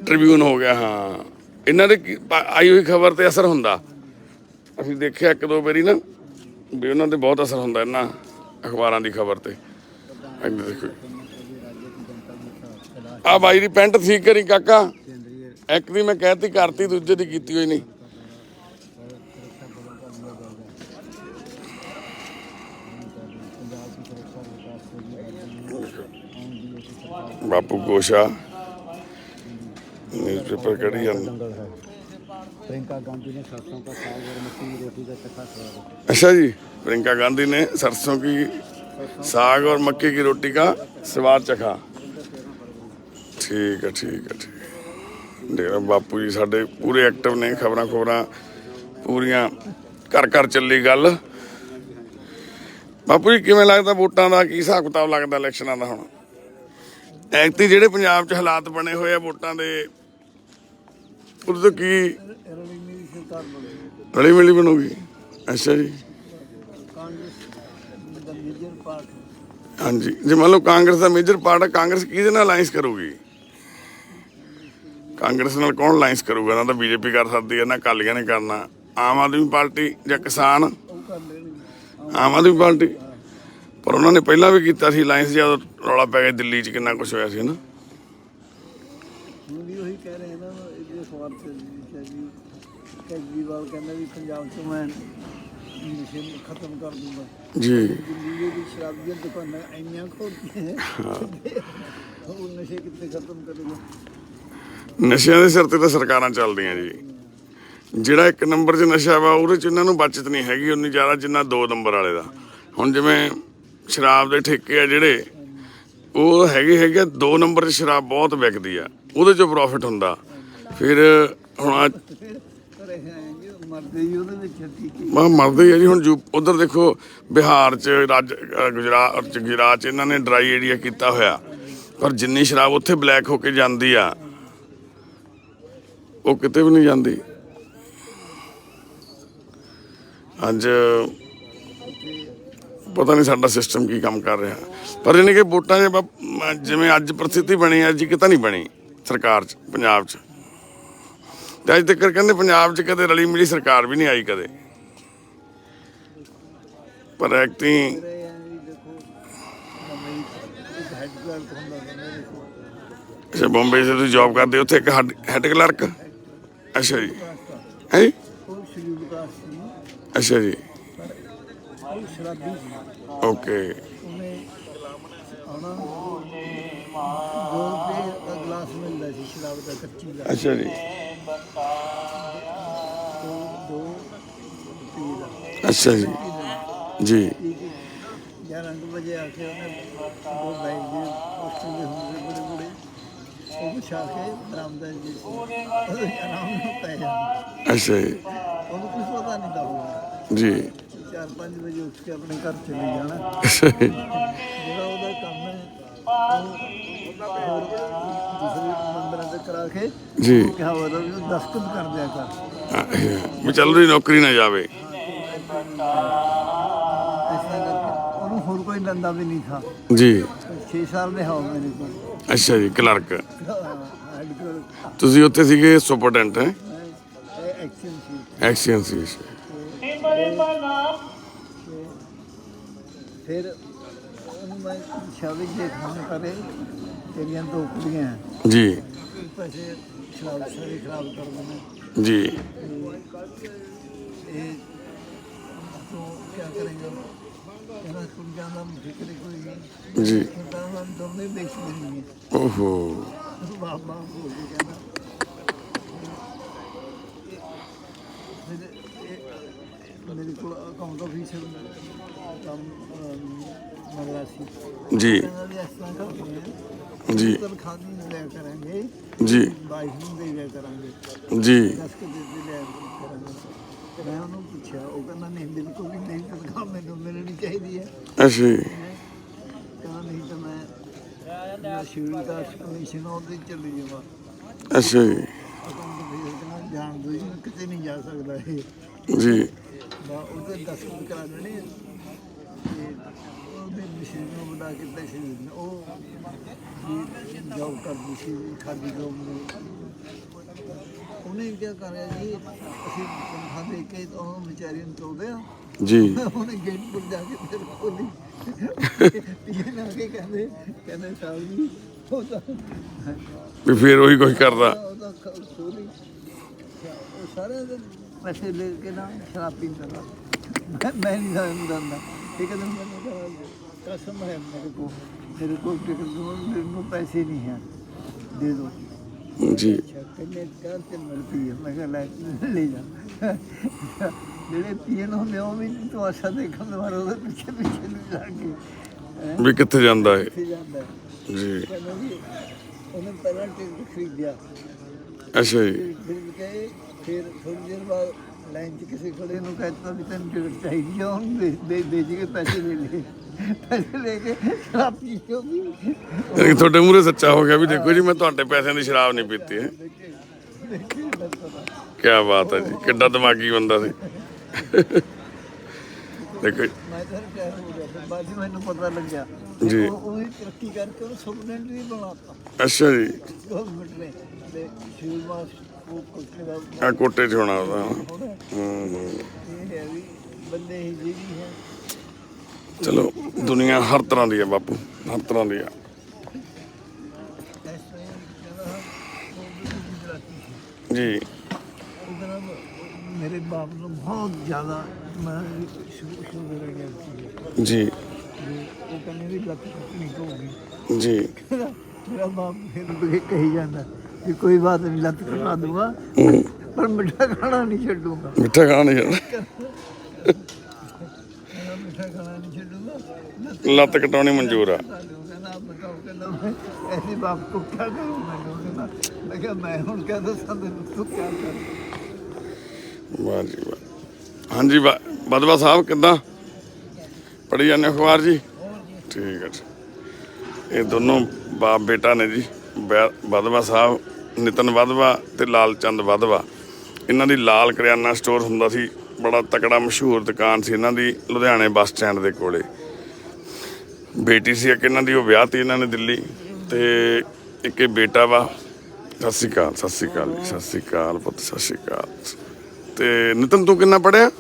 ਟ੍ਰਿਬਿਊਨ ਹੋ ਗਿਆ। ਹਾਂ, ਇਹਨਾਂ ਦੇ ਆਈ ਹੋਈ ਖਬਰ 'ਤੇ ਅਸਰ ਹੁੰਦਾ। ਅਸੀਂ ਦੇਖਿਆ ਇੱਕ ਦੋ ਵਾਰੀ ਨਾ ਵੀ ਉਹਨਾਂ 'ਤੇ ਬਹੁਤ ਅਸਰ ਹੁੰਦਾ ਇਹਨਾਂ ਅਖਬਾਰਾਂ ਦੀ ਖਬਰ 'ਤੇ। ਦੇਖੋ ਆ ਬਾਈ ਦੀ ਪੈਂਟ ਠੀਕ ਕਰੀ ਕਾਕਾ, ਇੱਕ ਦੀ ਮੈਂ ਕਹਿਤੀ ਕਰਤੀ, ਦੂਜੇ ਦੀ ਕੀਤੀ ਹੋਈ ਨਹੀਂ। ਬਾਪੂ ਗੋਸ਼ਾ ਨਿਊਜ਼ਪੇਪਰ ਕਢੀ ਜਾਂਦਾ। प्रियंका गांधी ने सरसों का साग और मक्की की रोटी का चखा स्वाद। अच्छा जी, प्रियंका गांधी ने सरसों की साग और मक्की की रोटी का स्वाद चखा। ठीक है ठीक है ठीक है। देख बापू जी साडे पूरे एक्टिव ने, खबरां पूरियां घर घर चली गल। बापू जी किवें लगदा वोटां दा की हिसाब किताब लगदा इलैक्शनां दा? हुण ऐकती ਜਿਹੜੇ ਪੰਜਾਬ 'ਚ ਹਾਲਾਤ ਬਣੇ ਹੋਏ ਆ ਵੋਟਾਂ ਦੇ, ਉਹਦੇ ਤੋਂ ਕੀ ਰਲੀ ਮਿਲੀ ਬਣੂਗੀ? ਅੱਛਾ ਜੀ, ਹਾਂਜੀ। ਜੇ ਮੰਨ ਲਓ ਕਾਂਗਰਸ ਦਾ ਮੇਜਰ ਪਾਰਟ ਹੈ, ਕਾਂਗਰਸ ਕਿਹਦੇ ਨਾਲ ਅਲਾਈਅੰਸ ਕਰੂਗੀ? ਕਾਂਗਰਸ ਨਾਲ ਕੌਣ ਅਲਾਈਅੰਸ ਕਰੂਗਾ? ਨਾ ਤਾਂ BJP ਕਰ ਸਕਦੀ ਹੈ, ਨਾ ਅਕਾਲੀਆਂ ਨੇ ਕਰਨਾ। ਆਮ ਆਦਮੀ ਪਾਰਟੀ ਜਾਂ ਕਿਸਾਨ? ਆਮ ਆਦਮੀ ਪਾਰਟੀ, ਪਰ ਉਹਨਾਂ ਨੇ ਪਹਿਲਾਂ ਵੀ ਕੀਤਾ ਸੀ ਅਲਾਈਅੰਸ, ਜਦੋਂ ਰੌਲਾ ਪੈ ਗਿਆ ਦਿੱਲੀ 'ਚ ਕਿੰਨਾ ਕੁਛ ਹੋਇਆ ਸੀ ਨਾ। ਕੇਜਰੀਵਾਲ ਕਹਿੰਦਾ ਵੀ ਪੰਜਾਬ 'ਚ ਮੈਂ ਨਸ਼ੇ ਖਤਮ ਕਰ ਦੂੰਗਾ ਜੀ। ਦਿੱਲੀ ਦੀ ਸ਼ਰਾਬ ਦੀਆਂ ਦੁਕਾਨਾਂ ਇੰਨੀਆਂ ਖੋਲ੍ਹਤੀਆਂ, ਉਹ ਨਸ਼ੇ ਕਿੱਥੇ ਖਤਮ ਕਰੂਗਾ? ਨਸ਼ਿਆਂ ਦੇ ਸਿਰ ਤੇ ਤਾਂ ਸਰਕਾਰਾਂ ਚੱਲਦੀਆਂ ਜੀ। ਜਿਹੜਾ 1 ਨੰਬਰ 'ਚ ਨਸ਼ਾ ਵਾ ਉਹਦੇ 'ਚ ਇਹਨਾਂ ਨੂੰ ਬਚਤ ਨਹੀਂ ਹੈਗੀ ਉਨੀ ਜ਼ਿਆਦਾ ਜਿੰਨਾ 2 ਨੰਬਰ ਵਾਲੇ ਦਾ। ਹੁਣ ਜਿਵੇਂ ਸ਼ਰਾਬ ਦੇ ਠੇਕੇ ਆ ਜਿਹੜੇ, ਉਹ ਹੈਗੇ ਆ 2 ਨੰਬਰ 'ਚ ਸ਼ਰਾਬ ਬਹੁਤ ਵਿਕਦੀ ਆ, ਉਹਦੇ 'ਚੋਂ ਪ੍ਰੋਫਿਟ ਹੁੰਦਾ। ਫਿਰ ਹੁਣ ਮਰਦੇ ਆ ਜੀ। ਹੁਣ ਉਧਰ ਦੇਖੋ ਬਿਹਾਰ 'ਚ, ਗੁਜਰਾਤ 'ਚ ਇਹਨਾਂ ਨੇ ਡਰਾਈ ਏਰੀਆ ਕੀਤਾ ਹੋਇਆ, ਪਰ ਜਿੰਨੀ ਸ਼ਰਾਬ ਉੱਥੇ ਬਲੈਕ ਹੋ ਕੇ ਜਾਂਦੀ ਆ ਉਹ ਕਿਤੇ ਵੀ ਨਹੀਂ ਜਾਂਦੀ। ਅੱਜ ਪਤਾ ਨਹੀਂ ਸਾਡਾ ਸਿਸਟਮ ਕੀ ਕੰਮ ਕਰ ਰਿਹਾ, ਪਰ ਇਹਨੇ ਕਿ ਵੋਟਾਂ ਜਿਵੇਂ ਅੱਜ ਪ੍ਰਸਥਿਤੀ ਬਣੀ, ਅੱਜ ਕਿਤੇ ਨਹੀਂ ਬਣੀ ਸਰਕਾਰ 'ਚ ਪੰਜਾਬ 'ਚ। ਤੇ ਅੱਜ ਤੱਕ ਕਹਿੰਦੇ ਪੰਜਾਬ 'ਚ ਕਦੇ ਰਲੀ ਮਿਲੀ ਸਰਕਾਰ ਵੀ ਨਹੀਂ ਆਈ ਕਦੇ, ਪਰ ਐਕਟਿੰਗ ਅੱਛਾ ਬੰਬੇ 'ਚ ਤੁਸੀਂ ਜੌਬ ਕਰਦੇ ਉੱਥੇ ਇੱਕ ਹੈਡ ਕਲਰਕ? ਅੱਛਾ ਜੀ। ਹੈ ਜੀ? ਉਹ ਸ਼੍ਰੀ ਵਿਕਾਸ ਸੀ, ਅੱਛਾ ਜੀ। ਪਰ ਉਹ ਸ਼ਰਾਬੀ ਸੀ। ਓਕੇ। ਉਹਨੇ ਆਉਣਾ, 2 ਰੁਪਏ ਦਾ ਗਲਾਸ ਮਿਲਦਾ ਸੀ ਸ਼ਰਾਬ ਦਾ, ਕੱਚੀ ਦਾ, ਅੱਛਾ ਜੀ। 2 ਰੁਪਏ ਦਾ। ਅੱਛਾ ਜੀ। ਪੀ ਲੈਣਾ, ਜੀ। ਪੀ ਕੇ 11 ਕੁ ਵਜੇ ਆ ਕੇ ਉਹਨੇ 2 ਬੈਗ ਜੇ ਪੋਸਟਰ ਦੇ ਹੁੰਦੇ ਬੜੇ ਬੜੇ, ਉਹ ਵਿਛਾ ਕੇ ਬਰਾਮਦਾ ਜੀ ਸੀ, ਉਹਦੇ ਆਰਾਮ ਨਾਲ ਪੈ ਜਾਣਾ। ਅੱਛਾ ਜੀ। ਉਹਨੂੰ ਕੁਝ ਪਤਾ ਨਹੀਂ ਤਾਂ ਹੋਊਗਾ। ਜੀ। 4-5 ਵਜੇ ਉੱਠ ਕੇ ਆਪਣੇ ਘਰ ਚਲੇ ਜਾਣਾ। ਅੱਛਾ ਜੀ। ਜਿਹੜਾ ਉਹਦਾ ਕੰਮ ਹੈ ਉਹ ਹੋਰ ਦੂਸਰੇ ਮੈਂਬਰਾਂ ਤੇ ਕਰਾ ਕੇ ਜੀ। ਉਹਨੂੰ ਕਿਹਾ ਹੋਇਆ ਵੀ ਉਹ ਦਸਤਖਤ ਕਰ ਦਿਆ ਕਰ। ਵੀ ਚੱਲ ਰਹੀ ਨੌਕਰੀ ਨਾ ਜਾਵੇ। ਹਾਂ, ਤੂੰ ਇੱਥੇ ਨਹੀਂ ਜਾਣਾ। ਇਸ ਤਰ੍ਹਾਂ ਕਰਕੇ ਉਹਨੂੰ ਹੋਰ ਕੋਈ ਧੰਦਾ ਵੀ ਨਹੀਂ ਥਾ। ਜੀ। 6 ਸਾਲ ਰਿਹਾ ਉਹ ਮੇਰੇ ਕੋਲ। ਅੱਛਾ ਜੀ ਕਲਰਕ। ਹੈਡ ਕੋਲ ਤੁਸੀਂ ਉੱਥੇ ਸੀਗੇ ਸੁਪਰਡੈਂਟ ਹੈ? ਐਕਸ਼ਨ ਸੀ। ਐਕਸੀਅਨ ਸੀ। ਫਿਰ ਉਹਨੂੰ ਮੈਂ ਸ਼ਾਦੀ ਦੇ ਖਾਣੇ ਕਰੇ, ਤੇਰੀਆਂ 2 ਕੁੜੀਆਂ ਹੈ, ਜੀ। ਪੈਸੇ ਸ਼ਰਾਬ ਸਾਰੇ ਖਰਾਬ ਕਰ ਦੇਣੇ। ਜੀ। ਇਹ ਤੋਂ ਕੀ ਕरेंगे? ਕਹਿੰਦਾ ਕੁੜੀਆਂ ਦਾ ਫਿਕਰ ਕੋਈ ਨਹੀਂ। ਜੀ। ਕਹਿੰਦਾ हम ਦੋਨੇ बेच देंगे। ਓਹੋ। ਬਾਬਾ ਬੋਲ ਕੇ ਕਹਿੰਦਾ ਫਿਰ ਮੇਰੇ ਕੋਲ ਅਕਾਊਂਟ ਆਫਿਸਰ ਕੰਮ ਮਗਰਾ ਸੀ। ਜੀ। ਕਹਿੰਦਾ ਵੀ ਇਸ ਤਰ੍ਹਾਂ ਕਰਦੇ ਹਾਂ, ਜੀ। ਤਨਖਾਹ ਨਹੀਂ ਲਿਆ ਕਰਾਂਗੇ, ਜੀ। ਵਾਈਫ ਨੂੰ ਦੇ ਦਿਆ ਕਰਾਂਗੇ, ਜੀ। 10 ਕੁ ਦੇ ਲਿਆ ਕਰਾਂਗੇ। ਤੇ ਮੈਂ ਉਹਨੂੰ ਪੁੱਛਿਆ, ਉਹ ਕਹਿੰਦਾ ਨਹੀਂ ਬਿਲਕੁਲ ਵੀ ਨਹੀਂ, ਤਨਖਾਹ ਮੈਨੂੰ ਮਿਲਣੀ ਚਾਹੀਦੀ ਹੈ। ਅੱਛਾ ਜੀ। ਕਹਿੰਦਾ ਨਹੀਂ ਤਾਂ ਮੈਂ ਸ਼ਿਵ ਦਾ ਕਮਿਸ਼ਨ ਉਹਦੇ ਚਲੇ ਜਾਵਾਂ। ਅੱਛਾ ਜੀ। ਅਕਾਊਂਟ ਦੇ ਕਹਿੰਦਾ ਜਾਣ ਦੋ ਜੀ, ਮੈਂ ਕਿਤੇ ਨਹੀਂ ਜਾ ਸਕਦਾ ਇਹ। ਜੀ। ਉਹਦੇ 10 ਕਰਾ ਦੇਣੇ ਤੇ ਉਹਦੇ ਮਸ਼ੀਨ ਨੂੰ ਬਣਾ ਕੇ ਪੈਸੇ ਦੇ ਦੇਣੇ। ਉਹ ਜੌਬ ਕਰਦੀ ਸੀ ਖਾਦੀ ਜੌਬ ਨੂੰ। ਉਹਨੇ ਕੀ ਕਰਿਆ ਜੀ, ਅਸੀਂ ਤਨਖਾਹ ਦੇ ਕੇ ਉਹਨੂੰ ਵਿਚਾਰੀ ਨੂੰ ਤੋੜਦੇ ਆ। ਜੀ। ਉਹਨੇ ਗੇਟ ਪਰ ਜਾ ਕੇ ਫਿਰ ਖੋਲੀ, ਪੀਏ ਨਾ ਕੇ ਕਹਿੰਦੇ ਸਾਹਿਬ ਜੀ ਉਹ ਤਾਂ ਵੀ ਫਿਰ ਉਹੀ ਕੁਝ ਕਰਦਾ। ਉਹਦਾ ਖੋਲੀ, ਉਹ ਸਾਰੇ ਦੇ ਪੈਸੇ ਲੈ ਕੇ ਨਾ ਸ਼ਰਾਬ ਪੀਂਦਾ ਤਾ। ਮੈਂ ਨਹੀਂ ਜਾਂਦਾ। ਇੱਕ ਦਿਨ ਮੈਨੂੰ ਕਹਾ ਕਸਮ ਹੈ ਮੇਰੇ ਕੋਲ ਟਿਕਟ ਨੂੰ ਪੈਸੇ ਨਹੀਂ ਹੈ, ਦੇ ਦੋ। ਜੀ। ਕਹਿੰਦੇ ਕਰ ਤੇ ਮਿਲਦੀ ਹੈ। ਮੈਂ ਕਿਹਾ ਲੈ ਜਾ। ਜਿਹੜੇ ਪੀਣ ਹੁੰਦੇ ਉਹ ਵੀ ਤੂੰ ਆਸ਼ਾ ਦੇਖਣ ਦੁਆਰਾ ਉਹਦੇ ਪਿੱਛੇ ਨੂੰ ਜਾ ਕੇ ਵੀ ਕਿੱਥੇ ਜਾਂਦਾ ਹੈ? ਕਿੱਥੇ ਜਾਂਦਾ ਹੈ। ਜੀ। ਕਹਿੰਦਾ ਜੀ ਉਹਨੇ ਪਹਿਲਾਂ ਟਿਕਟ ਖਰੀਦਿਆ, ਅੱਛਾ ਜੀ। ਖਰੀਦ ਕੇ ਫਿਰ ਥੋੜੀ ਦੇਰ ਬਾਅਦ ਲਾਈਨ 'ਚ ਕਿਸੇ ਖੜੇ ਨੂੰ ਕਹਿਤਾ ਵੀ ਤੈਨੂੰ ਟਿਕਟ ਚਾਹੀਦੀ ਆ, ਉਹਨੂੰ ਵੇਚ ਕੇ ਪੈਸੇ ਲੈ ਲਏ। ਪੈਸੇ ਲੈ ਕੇ ਸ਼ਰਾਬ ਪੀ ਕੇ ਉਹ ਵੀ ਯਾਨੀ ਤੁਹਾਡੇ ਮੂਹਰੇ ਸੱਚਾ ਹੋ ਗਿਆ ਵੀ ਦੇਖੋ ਜੀ ਮੈਂ ਤੁਹਾਡੇ ਪੈਸਿਆਂ ਦੀ ਸ਼ਰਾਬ ਨਹੀਂ ਪੀਤੀ ਹੈ। ਕੀ ਬਾਤ ਹੈ ਜੀ, ਕਿੱਡਾ ਦਿਮਾਗੀ ਬੰਦਾ ਸੀ। ਦੇਖੋ ਮੈਂ ਤਾਂ ਕਿਹਾ ਹੋ ਗਿਆ। ਫਿਰ ਬਾਅਦ 'ਚ ਮੈਨੂੰ ਪਤਾ ਲੱਗਿਆ ਜੀ। ਉਹ ਹੀ ਤਰੱਕੀ ਕਰਕੇ ਉਹ ਸੁਪਰਡੈਂਟ ਵੀ ਬਣਾਤਾ ਅੱਛਾ ਜੀ। ਗਵਰਨਮੈਂਟ ਨੇ। ਤੇ ਸ਼ਿਵਮਾਸ ਉਹ ਕੋਟੇ ਦਾ ਆ ਕੋਟੇ 'ਚ ਹੋਣਾ ਉਹਦਾ। ਹੋਣਾ। ਹੂੰ। ਇਹ ਹੈ ਵੀ ਬੰਦੇ ਹੀ ਜਿਹੜੀ ਹੈ। ਚਲੋ ਦੁਨੀਆ ਹਰ ਤਰ੍ਹਾਂ ਦੀ ਹੈ ਬਾਪੂ, ਹਰ ਤਰ੍ਹਾਂ ਦੀ ਆ। ਇਸ ਤਰ੍ਹਾਂ ਕਹਿੰਦਾ ਉਹ ਵੀ ਗੁਜਰਾਤੀ ਸੀ। ਜੀ। ਉਹ ਕਹਿੰਦਾ ਮੇਰੇ ਬਾਪ ਨੂੰ ਬਹੁਤ ਜ਼ਿਆਦਾ ਮੈਂ ਸ਼ੂਗਰ ਹੈ ਸੀ। ਜੀ। ਉਹ ਕਹਿੰਦੇ ਵੀ ਲੱਤ ਕੱਟਣੀ ਪਊਗੀ। ਜੀ। ਮੇਰਾ ਬਾਪ ਫਿਰ ਕਹੀ ਜਾਂਦਾ ਕਿ ਕੋਈ ਬਾਤ ਨਹੀਂ, ਲੱਤ ਕਟਾ ਦੂੰਗਾ ਪਰ ਮਿੱਠਾ ਖਾਣਾ ਨਹੀਂ ਛੱਡੂਗਾ। ਮਿੱਠਾ ਖਾਣਾ ਨਹੀਂ ਜਾਣਾ, ਮਿੱਠਾ ਖਾਣਾ ਨਹੀਂ ਛੱਡੂਗਾ, ਲੱਤ ਕਟਾਉਣੀ ਮਨਜ਼ੂਰ ਆ। ਕਹਿੰਦਾ ਆਪ ਬਤਾਓ, ਕਹਿੰਦਾ ਮੈਂ ਐਸੇ ਬਾਪ ਕੋ ਕਿਆ ਕਰੂੰ। ਮੈਨੂੰ ਕਹਿੰਦਾ, ਮੈਂ ਕਿਹਾ ਮੈਂ ਹੁਣ ਕਿਆ ਦੱਸਾਂ ਤੈਨੂੰ, ਤੂੰ ਕਿਆ ਕਰ। ਵਾਹ ਜੀ ਵਾਹ। ਹਾਂਜੀ ਬਦਵਾ ਸਾਹਿਬ ਕਿੱਦਾਂ ਪੜ੍ਹੀ ਜਾਂਦੇ ਹੋ ਅਖਬਾਰ ਜੀ? ਠੀਕ ਹੈ ਜੀ। ਇਹ ਦੋਨੋਂ ਬਾਪ ਬੇਟਾ ਨੇ ਜੀ, ਬਦਵਾ ਸਾਹਿਬ, ਨਿਤਨ ਬਦਵਾ ਤੇ ਲਾਲ ਚੰਦ ਬਦਵਾ। ਇਹਨਾਂ ਦੀ ਲਾਲ ਕਰਿਆਨਾ ਸਟੋਰ ਹੁੰਦਾ ਸੀ, ਬੜਾ ਤਕੜਾ ਮਸ਼ਹੂਰ ਦੁਕਾਨ ਸੀ ਇਹਨਾਂ ਦੀ, ਲੁਧਿਆਣੇ ਬੱਸ ਸਟੈਂਡ ਦੇ ਕੋਲੇ। ਬੇਟੀ ਸੀ ਇੱਕ ਇਹਨਾਂ ਦੀ, ਉਹ ਵਿਆਹ ਤੀ ਇਹਨਾਂ ਨੇ ਦਿੱਲੀ। ਤੇ ਇੱਕ ਇਹ ਬੇਟਾ ਵਾ। ਸਤਿ ਸ਼੍ਰੀ ਅਕਾਲ, ਸਤਿ ਸ਼੍ਰੀ ਅਕਾਲ ਜੀ, ਸਤਿ ਸ਼੍ਰੀ ਅਕਾਲ ਪੁੱਤ, ਸਤਿ ਸ਼੍ਰੀ ਅਕਾਲ। ਤੇ ਨਿਤਨ ਤੂੰ ਕਿੰਨਾ ਪੜ੍ਹਿਆ?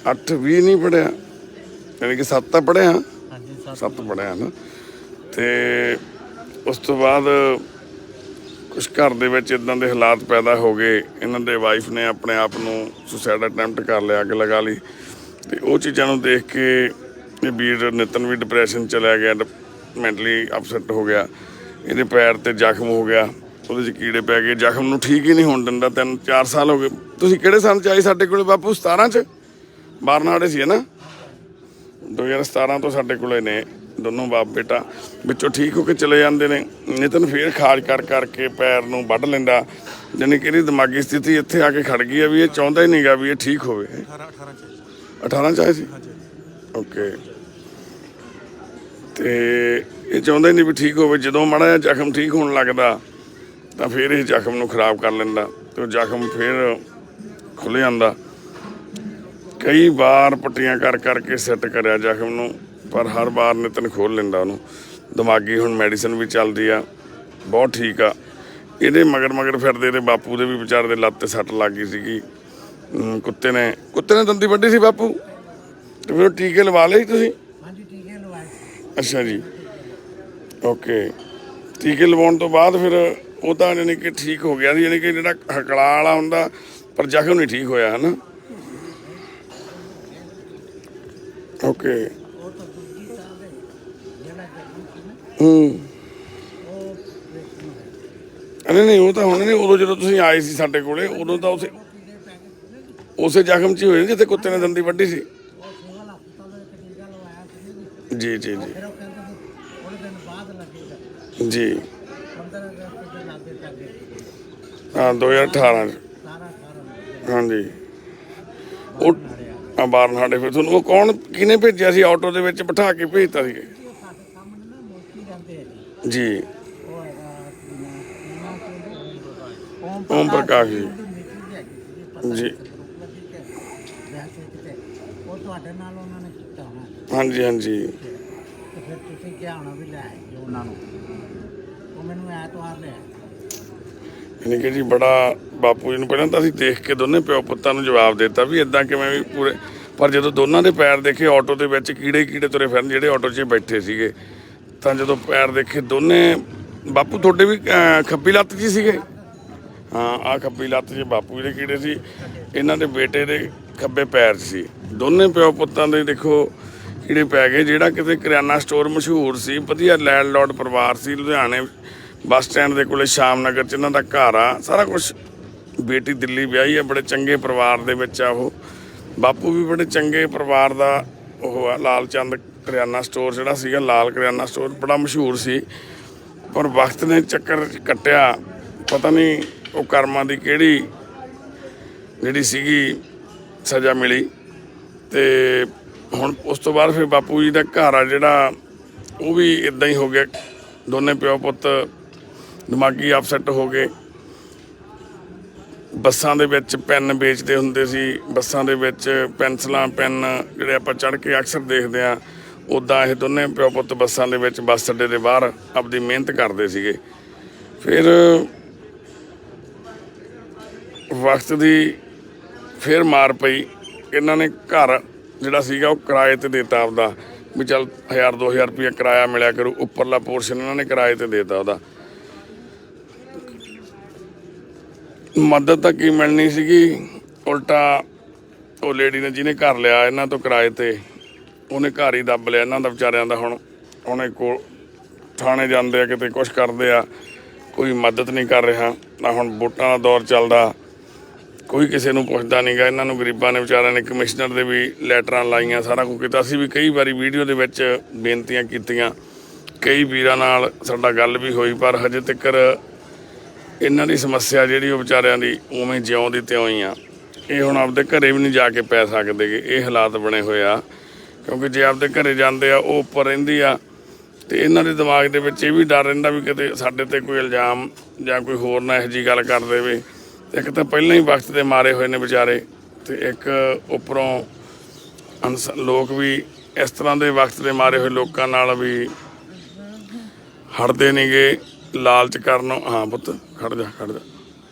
8 20 ਨਹੀਂ ਪੜ੍ਹਿਆ, ਯਾਨੀ ਕਿ 7 ਤਾਂ ਪੜ੍ਹਿਆ। 7 ਪੜ੍ਹਿਆ ਨਾ। ਤੇ ਉਸ ਤੋਂ ਬਾਅਦ ਕੁਛ ਘਰ ਦੇ ਵਿੱਚ ਇਦਾਂ ਦੇ ਹਾਲਾਤ ਪੈਦਾ ਹੋ ਗਏ, ਇਹਨਾਂ ਦੇ ਵਾਈਫ ਨੇ ਆਪਣੇ ਆਪ ਨੂੰ ਸੁਸਾਈਡ ਅਟੈਂਪਟ ਕਰ ਲਿਆ, ਅੱਗ ਲਗਾ ਲਈ। ਤੇ ਉਹ ਚੀਜ਼ਾਂ ਨੂੰ ਦੇਖ ਕੇ ਇਹ ਵੀਰ ਨਿਤਨ ਵੀ ਡਿਪਰੈਸ਼ਨ ਚਲਾ ਗਿਆ, ਮੈਂਟਲੀ ਅਪਸੈਟ ਹੋ ਗਿਆ। ਇਹਦੇ ਪੈਰ ਤੇ ਜ਼ਖਮ ਹੋ ਗਿਆ, ਉਹਦੇ 'ਚ ਕੀੜੇ ਪੈ ਗਏ, ਜ਼ਖਮ ਨੂੰ ਠੀਕ ਹੀ ਨਹੀਂ ਹੋਣ ਦਿੰਦਾ। 3-4 ਸਾਲ ਹੋ ਗਏ। ਤੁਸੀਂ ਕਿਹੜੇ ਸਾਲ 'ਚ ਆਏ ਸਾਡੇ ਕੋਲੇ ਬਾਪੂ? 17 'ਚ ਬਾਰਨਾੜੇ ਸੀ ਹੈ ਨਾ? 2017 ਤੋਂ ਸਾਡੇ ਕੋਲੇ ਨੇ ਦੋਨੋਂ ਬਾਪ ਬੇਟਾ। ਵਿੱਚੋਂ ਠੀਕ ਹੋ ਕੇ ਚਲੇ ਜਾਂਦੇ ਨੇ। ਨਿਤਨ ਫੇਰ ਖਾਜ ਕਰ ਕਰਕੇ ਪੈਰ ਨੂੰ ਵੱਢ ਲੈਂਦਾ, ਜਾਣੀ ਕਿ ਇਹਦੀ ਦਿਮਾਗੀ ਸਥਿਤੀ ਇੱਥੇ ਆ ਕੇ ਖੜ ਗਈ ਆ ਵੀ ਇਹ ਚਾਹੁੰਦਾ ਹੀ ਨਹੀਂ ਗਾ ਵੀ ਇਹ ਠੀਕ ਹੋਵੇ। 18 ਚ ਆਏ ਸੀ? ਓਕੇ। ਤੇ ਇਹ ਚਾਹੁੰਦਾ ਹੀ ਨਹੀਂ ਵੀ ਠੀਕ ਹੋਵੇ। ਜਦੋਂ ਮਾੜਾ ਜਿਹਾ ਜ਼ਖਮ ਠੀਕ ਹੋਣ ਲੱਗਦਾ ਤਾਂ ਫਿਰ ਇਹ ਜ਼ਖਮ ਨੂੰ ਖਰਾਬ ਕਰ ਲੈਂਦਾ ਤੇ ਉਹ ਜ਼ਖਮ ਫਿਰ ਖੁੱਲ੍ਹ ਜਾਂਦਾ। ਕਈ ਵਾਰ ਪੱਟੀਆਂ ਕਰ ਕਰਕੇ ਸੈੱਟ ਕਰਿਆ ਜ਼ਖਮ ਨੂੰ, ਪਰ ਹਰ ਵਾਰ ਨਿਤਨ ਖੋਲ੍ਹ ਲੈਂਦਾ ਉਹਨੂੰ। ਦਿਮਾਗੀ ਹੁਣ ਮੈਡੀਸਨ ਵੀ ਚੱਲਦੀ ਆ, ਬਹੁਤ ਠੀਕ ਆ। ਇਹਦੇ ਮਗਰ ਫਿਰਦੇ ਇਹਦੇ ਬਾਪੂ ਦੇ ਵੀ ਵਿਚਾਰੇ ਦੇ ਲੱਤ ਤੇ ਸੱਟ ਲੱਗ ਗਈ ਸੀਗੀ। ਕੁੱਤੇ ਨੇ ਦੰਦੀ ਵੱਢੀ ਸੀ ਬਾਪੂ, ਤੇ ਫਿਰ ਉਹ ਟੀਕੇ ਲਵਾ ਲਏ ਤੁਸੀਂ? ਹਾਂਜੀ ਟੀਕੇ ਲਵਾਏ। ਅੱਛਾ ਜੀ, ਓਕੇ। ਟੀਕੇ ਲਵਾਉਣ ਤੋਂ ਬਾਅਦ ਫਿਰ ਉਹ ਤਾਂ ਯਾਨੀ ਕਿ ਠੀਕ ਹੋ ਗਿਆ ਸੀ, ਯਾਨੀ ਕਿ ਜਿਹੜਾ ਹਕਲਾ ਵਾਲਾ ਹੁੰਦਾ, ਪਰ ਜ਼ਖਮ ਨਹੀਂ ਠੀਕ ਹੋਇਆ, ਹੈ ਨਾ? ਓਕੇ। ਨਹੀਂ ਉਹ ਤਾਂ ਹੁਣ ਨਹੀਂ, ਉਦੋਂ ਜਦੋਂ ਤੁਸੀਂ ਆਏ ਸੀ ਸਾਡੇ ਕੋਲੇ ਉਦੋਂ ਤਾਂ ਉਸੇ ਜ਼ਖਮ 'ਚ ਹੀ ਹੋਏ ਜਿੱਥੇ ਕੁੱਤੇ ਨੇ ਦੰਦੀ ਵੱਢੀ ਸੀ। ਜੀ ਜੀ ਜੀ ਜੀ। ਹਾਂ 2018 ਹਾਂਜੀ। ਉਹ ਬਾਰਨਾਡੇ। ਫਿਰ ਤੁਹਾਨੂੰ ਉਹ ਕਿਹਨੇ ਭੇਜਿਆ ਸੀ? ਆਟੋ ਦੇ ਵਿੱਚ ਬਿਠਾ ਕੇ ਭੇਜਤਾ ਸੀ ਜੀ? ਓਮ ਪ੍ਰਕਾਸ਼ ਜੀ ਜੀ। ਉਹ ਤੁਹਾਡੇ ਨਾਲ ਉਹਨਾਂ ਨੇ ਕੀਤਾ ਹੋਣਾ। ਹਾਂਜੀ ਹਾਂਜੀ। ਤੇ ਫਿਰ ਤੁਸੀਂ ਕਿਹਾ ਹੋਣਾ ਵੀ ਲੈ ਆਇਓ ਉਹਨਾਂ ਨੂੰ। ਉਹ ਮੈਨੂੰ ਐਤਵਾਰ ਲਿਆ। ਯਾਨੀ ਕਿ ਜੀ ਬੜਾ ਬਾਪੂ ਜੀ ਨੂੰ ਪਹਿਲਾਂ ਤਾਂ ਅਸੀਂ ਦੇਖ ਕੇ ਦੋਨੇ ਪਿਓ ਪੁੱਤਾਂ ਨੂੰ ਜਵਾਬ ਦਿੱਤਾ ਵੀ ਇੱਦਾਂ ਕਿਵੇਂ ਵੀ ਪੂਰੇ, ਪਰ ਜਦੋਂ ਦੋਨਾਂ ਦੇ ਪੈਰ ਦੇਖੇ ਆਟੋ ਦੇ ਵਿੱਚ ਕੀੜੇ ਤੁਰੇ ਫਿਰਨ ਜਿਹੜੇ ਆਟੋ 'ਚ ਬੈਠੇ ਸੀਗੇ, ਤਾਂ ਜਦੋਂ ਪੈਰ ਦੇਖੇ ਦੋਨੇ, ਬਾਪੂ ਤੁਹਾਡੇ ਵੀ ਖੱਬੀ ਲੱਤ 'ਚ ਹੀ ਸੀਗੇ? ਹਾਂ, ਆਹ ਖੱਬੀ ਲੱਤ 'ਚ ਬਾਪੂ ਜੀ ਦੇ ਕੀੜੇ ਸੀ, ਇਹਨਾਂ ਦੇ ਬੇਟੇ ਦੇ ਖੱਬੇ ਪੈਰ 'ਚ ਸੀ। ਦੋਨੇ ਪਿਓ ਪੁੱਤਾਂ ਦੇ ਦੇਖੋ ਕੀੜੇ ਪੈ ਗਏ। ਜਿਹੜਾ ਕਿਤੇ ਕਰਿਆਨਾ ਸਟੋਰ ਮਸ਼ਹੂਰ ਸੀ, ਵਧੀਆ ਲੈਂਡਲੋਰਡ ਪਰਿਵਾਰ ਸੀ, ਲੁਧਿਆਣੇ ਬੱਸ ਸਟੈਂਡ ਦੇ ਕੋਲੇ ਸ਼ਾਮ ਨਗਰ 'ਚ ਇਹਨਾਂ ਦਾ ਘਰ ਆ, ਸਾਰਾ ਕੁਛ। ਬੇਟੀ ਦਿੱਲੀ ਵਿਆਹੀ ਆ, ਬੜੇ ਚੰਗੇ ਪਰਿਵਾਰ ਦੇ ਵਿੱਚ ਆ ਉਹ। ਬਾਪੂ ਵੀ ਬੜੇ ਚੰਗੇ ਪਰਿਵਾਰ ਦਾ ਉਹ ਆ। ਲਾਲ ਚੰਦ ਕਰਿਆਨਾ ਸਟੋਰ ਜਿਹੜਾ ਸੀਗਾ, ਲਾਲ ਕਰਿਆਨਾ ਸਟੋਰ, ਬੜਾ ਮਸ਼ਹੂਰ ਸੀ। ਪਰ ਵਕਤ ਨੇ ਚੱਕਰ ਕੱਟਿਆ, ਪਤਾ ਨਹੀਂ ਉਹ ਕਰਮਾਂ ਦੀ ਕਿਹੜੀ ਜਿਹੜੀ ਸੀਗੀ ਸਜ਼ਾ ਮਿਲੀ। ਤੇ ਹੁਣ ਉਸ ਤੋਂ ਬਾਅਦ ਫਿਰ ਬਾਪੂ ਜੀ ਦਾ ਘਰ ਆ ਜਿਹੜਾ, ਉਹ ਵੀ ਇੱਦਾਂ ਹੀ ਹੋ ਗਿਆ। ਦੋਨੇ ਪਿਓ ਪੁੱਤ ਦਿਮਾਗੀ ਅਪਸੈਟ ਹੋ ਗਏ। ਬੱਸਾਂ ਦੇ ਵਿੱਚ ਪੈਨ ਵੇਚਦੇ ਹੁੰਦੇ ਸੀ, ਬੱਸਾਂ ਦੇ ਵਿੱਚ ਪੈਨਸਲਾਂ ਪੈਨ ਜਿਹੜੇ ਆਪਾਂ ਚੜ੍ਹ ਕੇ ਅਕਸਰ ਦੇਖਦੇ ਹਾਂ, ਉੱਦਾਂ ਇਹ ਦੋਨੇ ਪਿਓ ਪੁੱਤ ਬੱਸਾਂ ਦੇ ਵਿੱਚ ਬੱਸ ਅੱਡੇ ਦੇ ਬਾਹਰ ਆਪਦੀ ਮਿਹਨਤ ਕਰਦੇ ਸੀਗੇ। ਫਿਰ ਵਕਤ ਦੀ ਫਿਰ ਮਾਰ ਪਈ। ਇਹਨਾਂ ਨੇ ਘਰ ਜਿਹੜਾ ਸੀਗਾ ਉਹ ਕਿਰਾਏ ਤੇ ਦੇਤਾ ਆਪਦਾ, ਵੀ ਚੱਲ 1000-2000 ਰੁਪਇਆ ਕਿਰਾਇਆ ਮਿਲਿਆ ਕਰੂ। ਉੱਪਰਲਾ ਪੋਰਸ਼ਨ ਇਹਨਾਂ ਨੇ ਕਿਰਾਏ ਤੇ ਦੇਤਾ ਉਹਦਾ। ਮਦਦ ਤਾਂ ਕੀ ਮਿਲਣੀ ਸੀਗੀ, ਉਲਟਾ ਉਹ ਲੇਡੀ ਨੇ ਜਿਹਨੇ ਘਰ ਲਿਆ ਇਹਨਾਂ ਤੋਂ ਕਿਰਾਏ ਤੇ, ਉਹਨੇ ਘਰ ਹੀ ਦੱਬ ਲਿਆ ਇਹਨਾਂ ਦਾ ਵਿਚਾਰਿਆਂ ਦਾ। ਹੁਣ ਉਹਨੇ ਕੋਲ ਥਾਣੇ ਜਾਂਦੇ ਆ, ਕਿਤੇ ਕੁਛ ਕਰਦੇ ਆ, ਕੋਈ ਮਦਦ ਨਹੀਂ ਕਰ ਰਿਹਾ ਨਾ। ਹੁਣ ਵੋਟਾਂ ਦਾ ਦੌਰ ਚੱਲਦਾ, ਕੋਈ ਕਿਸੇ ਨੂੰ ਪੁੱਛਦਾ ਨਹੀਂ ਗਾ। ਇਹਨਾਂ ਨੂੰ ਗਰੀਬਾਂ ਨੇ ਵਿਚਾਰਿਆਂ ਨੇ ਕਮਿਸ਼ਨਰ ਦੇ ਵੀ ਲੈਟਰਾਂ ਲਾਈਆਂ, ਸਾਰਾ ਕੁਝ ਕੀਤਾ। ਅਸੀਂ ਵੀ ਕਈ ਵਾਰੀ ਵੀਡੀਓ ਦੇ ਵਿੱਚ ਬੇਨਤੀਆਂ ਕੀਤੀਆਂ, ਕਈ ਵੀਰਾਂ ਨਾਲ ਸਾਡਾ ਗੱਲ ਵੀ ਹੋਈ, ਪਰ ਹਜੇ ਤੱਕ ਇਹਨਾਂ ਦੀ ਸਮੱਸਿਆ ਜਿਹੜੀ ਉਹ ਵਿਚਾਰਿਆਂ ਦੀ ਉਵੇਂ ਜਿਉਂ ਦੀ ਤਿਉਂ ਹੀ ਆ। ਇਹ ਹੁਣ ਆਪਦੇ ਘਰੇ ਵੀ ਨਹੀਂ ਜਾ ਕੇ ਪੈ ਸਕਦੇ ਗੇ, ਇਹ ਹਾਲਾਤ ਬਣੇ ਹੋਏ ਆ। ਕਿਉਂਕਿ ਜੇ ਆਪਦੇ ਘਰੇ ਜਾਂਦੇ ਆ, ਉਹ ਉੱਪਰ ਰਹਿੰਦੀ ਆ, ਤੇ ਇਹਨਾਂ ਦੇ ਦਿਮਾਗ ਦੇ ਵਿੱਚ ਇਹ ਵੀ ਡਰ ਰਹਿੰਦਾ ਵੀ ਕਿਤੇ ਸਾਡੇ ਤੇ ਕੋਈ ਇਲਜ਼ਾਮ ਜਾਂ ਕੋਈ ਹੋਰ ਨਾ ਇਹੋ ਜਿਹੀ ਗੱਲ ਕਰ ਦੇਵੇ। ਇੱਕ ਤਾਂ ਪਹਿਲਾਂ ਹੀ ਵਕਤ ਦੇ ਮਾਰੇ ਹੋਏ ਨੇ ਵਿਚਾਰੇ, ਤੇ ਇੱਕ ਉੱਪਰੋਂ ਲੋਕ ਵੀ ਇਸ ਤਰ੍ਹਾਂ ਦੇ ਵਕਤ ਦੇ ਮਾਰੇ ਹੋਏ ਲੋਕਾਂ ਨਾਲ ਵੀ ਹਟਦੇ ਨਹੀਂ ਗੇ, ਲਾਲਚ ਕਰਨ। ਹਾਂ ਪੁੱਤ ਖੜ ਜਾ।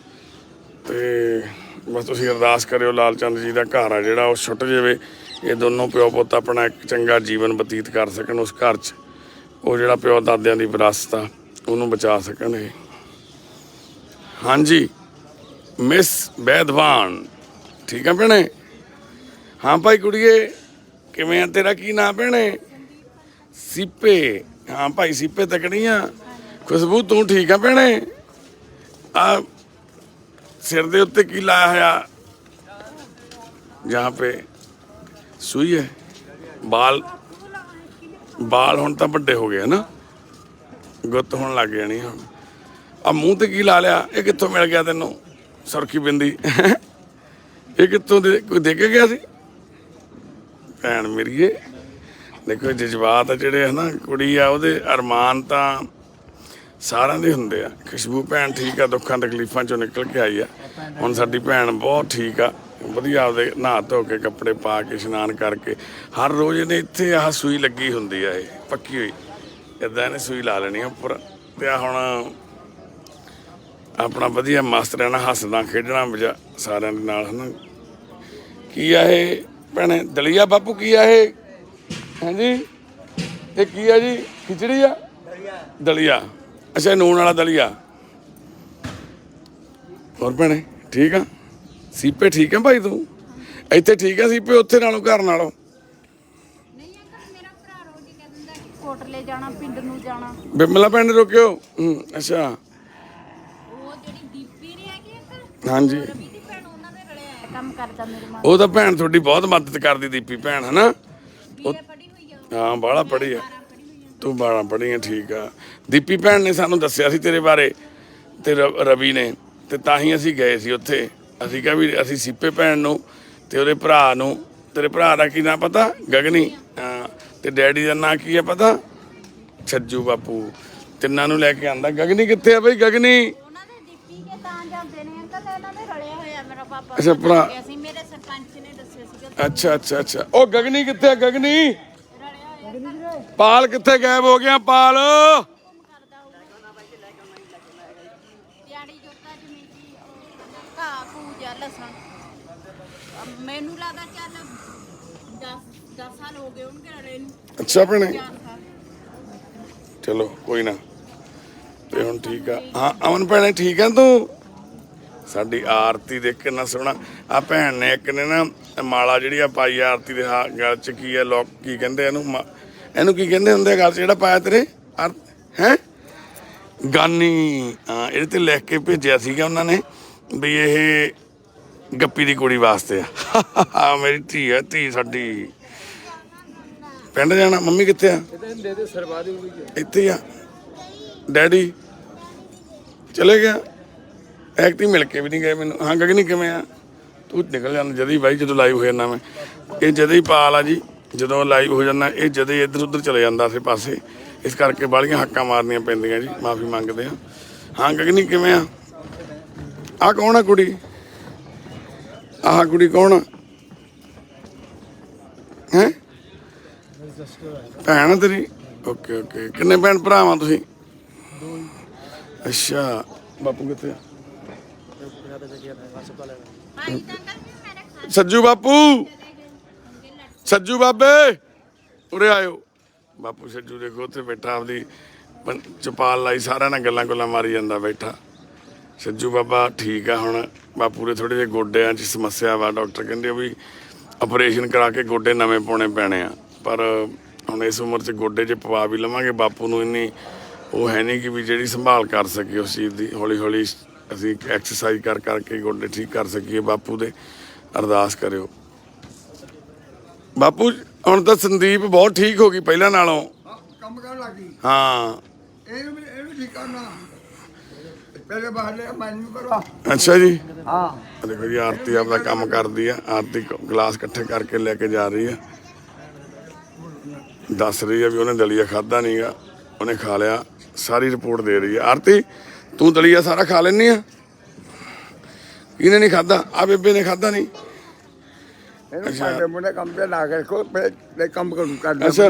ਤੇ ਬਸ ਤੁਸੀਂ ਅਰਦਾਸ ਕਰਿਓ ਲਾਲ ਚੰਦ ਜੀ ਦਾ ਘਰ ਆ ਜਿਹੜਾ ਉਹ ਛੁੱਟ ਜਾਵੇ, ਇਹ ਦੋਨੋਂ ਪਿਓ ਪੁੱਤ ਆਪਣਾ ਇੱਕ ਚੰਗਾ ਜੀਵਨ ਬਤੀਤ ਕਰ ਸਕਣ ਉਸ ਘਰ 'ਚ। ਉਹ ਜਿਹੜਾ ਪਿਓ ਦਾਦਿਆਂ ਦੀ ਵਿਰਾਸਤ ਆ ਉਹਨੂੰ ਬਚਾ ਸਕਣ ਇਹ। ਹਾਂਜੀ ਮਿਸ ਬੈਦਵਾਨ ਠੀਕ ਆ ਭੈਣੇ? ਹਾਂ ਭਾਈ ਕੁੜੀਏ ਕਿਵੇਂ ਆ? ਤੇਰਾ ਕੀ ਨਾਂ ਭੈਣੇ? ਸੀਪੇ। ਹਾਂ ਭਾਈ ਸੀਪੇ ਤਕੜੀ ਆ। ਖੁਸ਼ਬੂ ਤੂੰ ਠੀਕ ਆ ਭੈਣੇ? ਆ ਸਿਰ ਦੇ ਉੱਤੇ ਕੀ ਲਾਇਆ ਹੋਇਆ? ਜਹਾਂ ਪੇ ਸੂਈ ਹੈ। ਬਾਲ ਹੁਣ ਤਾਂ ਵੱਡੇ ਹੋ ਗਏ ਨਾ, ਗੁੱਤ ਹੋਣ ਲੱਗ ਜਾਣੀ ਹੁਣ। ਆ ਮੂੰਹ ਤੇ ਕੀ ਲਾ ਲਿਆ? ਇਹ ਕਿੱਥੋਂ ਮਿਲ ਗਿਆ ਤੈਨੂੰ ਸੁਰਖੀ ਬਿੰਦੀ? ਇਹ ਕਿੱਥੋਂ ਕੋਈ ਦੇ ਕੇ ਗਿਆ ਸੀ? ਭੈਣ ਮੇਰੀਏ ਦੇਖੋ ਜਜ਼ਬਾਤ ਆ ਜਿਹੜੇ ਹਨਾ, ਕੁੜੀ ਆ ਉਹਦੇ ਅਰਮਾਨ ਤਾਂ ਸਾਰਿਆਂ ਦੇ ਹੁੰਦੇ ਆ। ਖੁਸ਼ਬੂ ਭੈਣ ਠੀਕ ਆ, ਦੁੱਖਾਂ ਤਕਲੀਫਾਂ ਚੋਂ ਨਿਕਲ ਕੇ ਆਈ ਆ। ਹੁਣ ਸਾਡੀ ਭੈਣ ਬਹੁਤ ਠੀਕ ਆ, ਵਧੀਆ ਆਪਦੇ ਨਹਾ ਧੋ ਕੇ ਕੱਪੜੇ ਪਾ ਕੇ ਇਸ਼ਨਾਨ ਕਰਕੇ ਹਰ ਰੋਜ਼ ਇਹਨੇ ਇੱਥੇ ਆਹ ਸੂਈ ਲੱਗੀ ਹੁੰਦੀ ਆ, ਇਹ ਪੱਕੀ ਹੋਈ ਇੱਦਾਂ ਇਹਨੇ ਸੂਈ ਲਾ ਲੈਣੀ ਉੱਪਰ। ਤੇ ਆ ਹੁਣ ਆਪਣਾ ਵਧੀਆ ਮਸਤ ਰਹਿਣਾ, ਹੱਸਦਾ ਖੇਡਣਾ ਵਜਾ ਸਾਰਿਆਂ ਦੇ ਨਾਲ ਹਨਾ। ਕੀ ਆ ਇਹ ਭੈਣੇ? ਦਲੀਆ ਬਾਪੂ ਕੀ ਆ ਇਹ? ਹਾਂਜੀ ਇਹ ਕੀ ਆ ਜੀ? ਖਿਚੜੀ ਆ? ਦਲੀਆ। ਅੱਛਾ ਨੂਣ ਵਾਲਾ ਦਲੀਆ। ਹੋਰ ਭੈਣੇ ਠੀਕ ਆ? ਸੀਪੇ ਠੀਕ ਆ ਭਾਈ ਤੂੰ? ਇੱਥੇ ਠੀਕ ਆ ਸੀਪੇ? ਉੱਥੇ ਨਾਲੋਂ ਘਰ ਨਾਲੋਂ? ਨਹੀਂ ਅੰਕਲ ਮੇਰਾ ਭਰਾ ਰੋਜ਼ ਹੀ ਕਹਿ ਦਿੰਦਾ ਕਿ ਕੋਟਲੇ ਜਾਣਾ, ਪਿੰਡ ਨੂੰ ਜਾਣਾ। ਬਿਮਲਾ ਪਿੰਡ ਰੁਕਿਓ। ਅੱਛਾ ਉਹ ਜਿਹੜੀ ਦੀਪੀ ਨਹੀਂ ਹੈਗੀ ਅੰਕਲ, ਹਾਂਜੀ ਰਵੀ ਦੀ ਭੈਣ, ਉਹਨਾਂ ਦੇ ਰਲੇ ਆਇਆ ਕੰਮ ਕਰਦਾ ਮੇਰੇ ਮਾਂ। ਉਹ ਤਾਂ ਭੈਣ ਤੁਹਾਡੀ ਬਹੁਤ ਮਦਦ ਕਰਦੀ ਦੀਪੀ ਭੈਣ ਹਨਾ? ਬੀਏ ਪੜ੍ਹੀ ਹੋਈ ਆ, ਹਾਂ ਬਾਹਲਾ ਪੜ੍ਹੀ ਆ ਤੂੰ, 12 ਪੜ੍ਹੀ ਆ ਠੀਕ ਆ। ਦੀਪੀ ਭੈਣ ਨੇ ਸਾਨੂੰ ਦੱਸਿਆ ਸੀ ਤੇਰੇ ਬਾਰੇ ਤੇ ਰਵੀ ਨੇ, ਤੇ ਤਾਂ ਹੀ ਅਸੀਂ ਗਏ ਸੀ ਉੱਥੇ। ਅਸੀਂ ਕਿਹਾ ਵੀ ਅਸੀਂ ਸੀਪੇ ਭੈਣ ਨੂੰ ਤੇ ਉਹਦੇ ਭਰਾ ਨੂੰ, ਤੇਰੇ ਭਰਾ ਦਾ ਕੀ ਨਾਂ ਪਤਾ? ਗਗਨੀ। ਹਾਂ ਤੇ ਡੈਡੀ ਦਾ ਨਾਂ ਕੀ ਆ ਪਤਾ? ਛੱਜੂ ਬਾਪੂ। ਤਿੰਨਾਂ ਨੂੰ ਲੈ ਕੇ ਆਂਦਾ। ਗਗਨੀ ਕਿੱਥੇ ਆ ਬਈ? ਗਗਨੀ ਉਹਨਾਂ ਦੇ ਦੀਪੀ ਕੇ ਤਾਂ ਜਾਂਦੇ ਨੇ ਅੰਕਲ, ਇਹਨਾਂ ਦੇ ਰਲਿਆ ਹੋਇਆ ਮੇਰਾ ਪਾਪਾ। ਅੱਛਾ ਭਰਾ। ਅਸੀਂ ਮੇਰੇ ਸਰਪੰਚ ਨੇ ਦੱਸਿਆ ਸੀਗਾ ਅੱਛਾ ਅੱਛਾ ਅੱਛਾ। ਉਹ ਗਗਨੀ ਕਿੱਥੇ ਆ? ਗਗਨੀ ਰਲਿਆ ਹੋਇਆ ਪਾਲ ਕਿੱਥੇ ਗਾਇਬ ਹੋ ਗਿਆ? ਪਾਲ ਕੰਮ ਕਰਦਾ ਹੋਊਗਾ। ਦਿਹਾੜੀ ਜੋਤਾ ਜਿਵੇਂ ਕਿ ਘਾਹ ਪੂਜਾ ਲਸਣ, ਮੈਨੂੰ ਲੱਗਦਾ ਚੱਲ 10 ਸਾਲ ਹੋ ਗਏ ਉਹਨੂੰ ਰਲੇ ਨੂੰ। ਅੱਛਾ ਭੈਣੇ 4 ਸਾਲ। ਚਲੋ ਕੋਈ ਨਾ। ਤੇ ਹੁਣ ਠੀਕ ਆ। ਹਾਂ ਅਮਨ ਭੈਣੇ ਠੀਕ ਆ ਤੂੰ? ਸਾਡੀ ਆਰਤੀ ਦੇਖ ਕਿੰਨਾ ਸੋਹਣਾ। ਆ ਭੈਣ ਨੇ ਇੱਕ ਨੇ ਨਾ ਮਾਲਾ ਜਿਹੜੀ ਆ ਪਾਈ ਆਰਤੀ ਦੇ ਗਲ ਚ, ਕੀ ਆ ਲੋਕ ਕੀ ਕਹਿੰਦੇ ਇਹਨੂੰ? ਇਹਨੂੰ ਕੀ ਕਹਿੰਦੇ ਹੁੰਦੇ ਗਲ ਚ ਜਿਹੜਾ ਪਾਇਆ ਤੇਰੇ? ਹੈ ਗਾਨੀ। ਹਾਂ ਇਹਦੇ ਤੇ ਲਿਖ ਕੇ ਭੇਜਿਆ ਸੀਗਾ ਉਹਨਾਂ ਨੇ ਵੀ ਇਹ ਗੱਪੀ ਦੀ ਕੁੜੀ ਵਾਸਤੇ ਆ। ਮੇਰੀ ਧੀ ਆ, ਧੀ ਸਾਡੀ। ਪਿੰਡ ਜਾਣਾ? ਮੰਮੀ ਕਿੱਥੇ ਆ? ਇੱਥੇ ਆ। ਡੈਡੀ ਚਲੇ ਗਿਆ, ਐਕਟਿੰਗ ਮਿਲ ਕੇ ਵੀ ਨਹੀਂ ਗਏ ਮੈਨੂੰ। ਹਾਂ ਗਗਨੀ ਕਿਵੇਂ ਆ? ਤੂੰ ਨਿਕਲ ਜਾਂਦਾ ਜਦੀ ਬਾਈ, ਜਦੋਂ ਲਾਈਵ ਹੋ ਜਾਂਦਾ ਮੈਂ। ਇਹ ਜਦੇ ਹੀ ਪਾਲ ਆ ਜੀ, ਜਦੋਂ ਲਾਈਵ ਹੋ ਜਾਂਦਾ ਇਹ ਜਦੇ ਇੱਧਰ ਉੱਧਰ ਚਲੇ ਜਾਂਦਾ ਆਸੇ ਪਾਸੇ, ਇਸ ਕਰਕੇ ਬਾਹਲੀਆਂ ਹੱਕਾਂ ਮਾਰਨੀਆਂ ਪੈਂਦੀਆਂ ਜੀ, ਮਾਫੀ ਮੰਗਦੇ ਆ। ਹਾਂ ਗਗਨੀ ਕਿਵੇਂ ਆ? ਆ ਕੌਣ ਆ ਕੁੜੀ? ਆਹ ਕੁੜੀ ਕੌਣ ਆ? ਹੈ ਭੈਣ ਆ ਤੇਰੀ? Okay okay. ਕਿੰਨੇ ਭੈਣ ਭਰਾ ਵਾਂ ਤੁਸੀਂ? ਅੱਛਾ ਬਾਪੂ ਕਿੱਥੇ ਆ? ਭਾਈ ਤਾਂ ਅੰਕਲ ਵੀ ਮੇਰੇ ਸੱਜੂ ਬਾਪੂ, ਸੱਜੂ ਬਾਬੇ ਉਰੇ ਆਇਓ। ਬਾਪੂ ਸੱਜੂ ਦੇਖੋ ਉੱਥੇ ਬੈਠਾ, ਆਪਦੀ ਚਪਾਲ ਲਾਈ, ਸਾਰਿਆਂ ਨਾਲ ਗੱਲਾਂ ਗੁੱਲਾਂ ਮਾਰੀ ਜਾਂਦਾ ਬੈਠਾ। ਸੱਜੂ ਬਾਬਾ ਠੀਕ ਆ। ਹੁਣ ਬਾਪੂ ਦੇ ਥੋੜੇ ਜਿਹੇ ਗੋਡਿਆਂ 'ਚ ਸਮੱਸਿਆ ਵਾ, ਡਾਕਟਰ ਕਹਿੰਦੇ ਵੀ ਆਪਰੇਸ਼ਨ ਕਰਾ ਕੇ ਗੋਡੇ ਨਵੇਂ ਪਾਉਣੇ ਪੈਣੇ ਆ। ਪਰ ਹੁਣ ਇਸ ਉਮਰ 'ਚ ਗੋਡੇ 'ਚ ਪਵਾ ਵੀ ਲਵਾਂਗੇ। ਬਾਪੂ ਨੂੰ ਇੰਨੀ ਉਹ ਹੈ ਨਹੀਂ ਕਿ ਵੀ ਜਿਹੜੀ ਸੰਭਾਲ ਕਰ ਸਕੇ ਉਸ ਚੀਜ਼ ਦੀ। ਹੌਲੀ ਹੌਲੀ ਅਸੀਂ ਐਕਸਰਸਾਈਜ਼ ਕਰ ਕਰਕੇ ਗੋਡੇ ਠੀਕ ਕਰ ਸਕੀਏ ਬਾਪੂ ਦੇ। ਅਰਦਾਸ ਕਰਿਓ ਬਾਪੂ। ਹੁਣ ਤਾਂ ਸੰਦੀਪ ਬਹੁਤ ਠੀਕ ਹੋ ਗਈ ਪਹਿਲਾਂ ਨਾਲੋਂ। ਕੰਮ ਕਰਨ ਲੱਗੀ। ਹਾਂ ਇਹਨੂੰ ਠੀਕ ਕਰਨਾ ਪਹਿਲੇ ਬਾਹਰ ਮੈਨੂੰ ਕਰਵਾ। ਅੱਛਾ ਜੀ। ਹਾਂ ਦੇਖੋ ਜੀ ਆਰਤੀ ਆਪਦਾ ਕੰਮ ਕਰਦੀ ਆ। ਆਰਤੀ ਗਲਾਸ ਇਕੱਠੇ ਕਰਕੇ ਲੈ ਕੇ ਜਾ ਰਹੀ ਆ। ਦੱਸ ਰਹੀ ਆ ਵੀ ਉਹਨੇ ਦਲੀਆ ਖਾਦਾ ਨਹੀਂਗਾ, ਉਹਨੇ ਖਾ ਲਿਆ। ਸਾਰੀ ਰਿਪੋਰਟ ਦੇ ਰਹੀ ਆ। ਆਰਤੀ ਤੂੰ ਦਲੀਆ ਸਾਰਾ ਖਾ ਲੈਣੀ ਆ? ਇਹਨੇ ਨਹੀਂ ਖਾਦਾ? ਆ ਬੇਬੇ ਨੇ ਖਾਦਾ ਨਹੀਂ? ਇਹਨੂੰ ਸਾਡੇ ਮੁੰਡੇ ਕੰਮ ਤੇ ਲਾ ਕੇ ਰੱਖੋ, ਫਿਰ ਕੰਮ ਕਰਦਾ। ਅੱਛਾ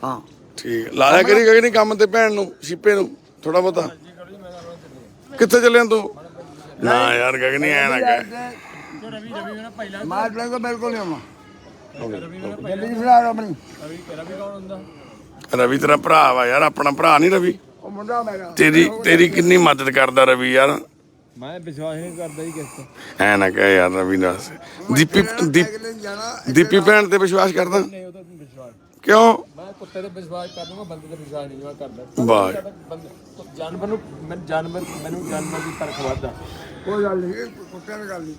ਹਾਂ ਠੀਕ। ਲਾਇਆ ਕਰੀ ਗਈ ਨਹੀਂ ਕੰਮ ਤੇ ਭੈਣ ਨੂੰ, ਸ਼ੀਪੇ ਨੂੰ ਥੋੜਾ ਬਹੁਤਾ। ਕਿੱਥੇ ਚੱਲਿਆ ਤੂੰ? ਨਾ ਯਾਰ ਗਗਨੀ ਐ ਨਾ ਕਹਿ। ਮਾਰ ਲੈ ਤਾਂ ਬਿਲਕੁਲ ਨਹੀਂ ਆਉਣਾ। ਜਲਦੀ ਫੜਾ ਆਪਣੀ। ਰਵੀ ਤੇਰਾ ਭਰਾ ਵਾ ਯਾਰ, ਆਪਣਾ ਭਰਾ ਨਹੀਂ ਰਵੀ? ਉਹ ਮੁੰਡਾ ਮੇਰਾ ਤੇਰੀ ਕਿੰਨੀ ਮਦਦ ਕਰਦਾ ਰਵੀ ਯਾਰ। ਮੈਂ ਵਿਸ਼ਵਾਸ ਨਹੀਂ ਕਰਦਾ ਜੀ ਕਿਸੇ ਤੇ। ਐ ਨਾ ਕਹਿ ਯਾਰ ਰਵੀ ਦੱਸ। ਦੀਪੀ ਭੈਣ ਤੇ ਵਿਸ਼ਵਾਸ ਕਰਦਾ? ਨਹੀਂ ਉਹਦਾ ਵਿਸ਼ਵਾਸ ਕਿਉਂ? ਮੈਂ ਕੁੱਤੇ ਤੇ ਵਿਸ਼ਵਾਸ ਕਰ ਲੂੰਗਾ, ਬੰਦੇ ਤੇ ਵਿਸ਼ਵਾਸ ਨਹੀਂ ਮੈਂ ਕਰਦਾ। ਵਾਹ ਜਾਨਵਰ ਨੂੰ ਮੈਨੂੰ ਜਾਨਵਰ ਦੀ ਪਰਖ ਵੱਧਦਾ। ਕੋਈ ਗੱਲ ਨਹੀਂ, ਕੁੱਤੇ ਦੀ ਗੱਲ ਨਹੀਂ।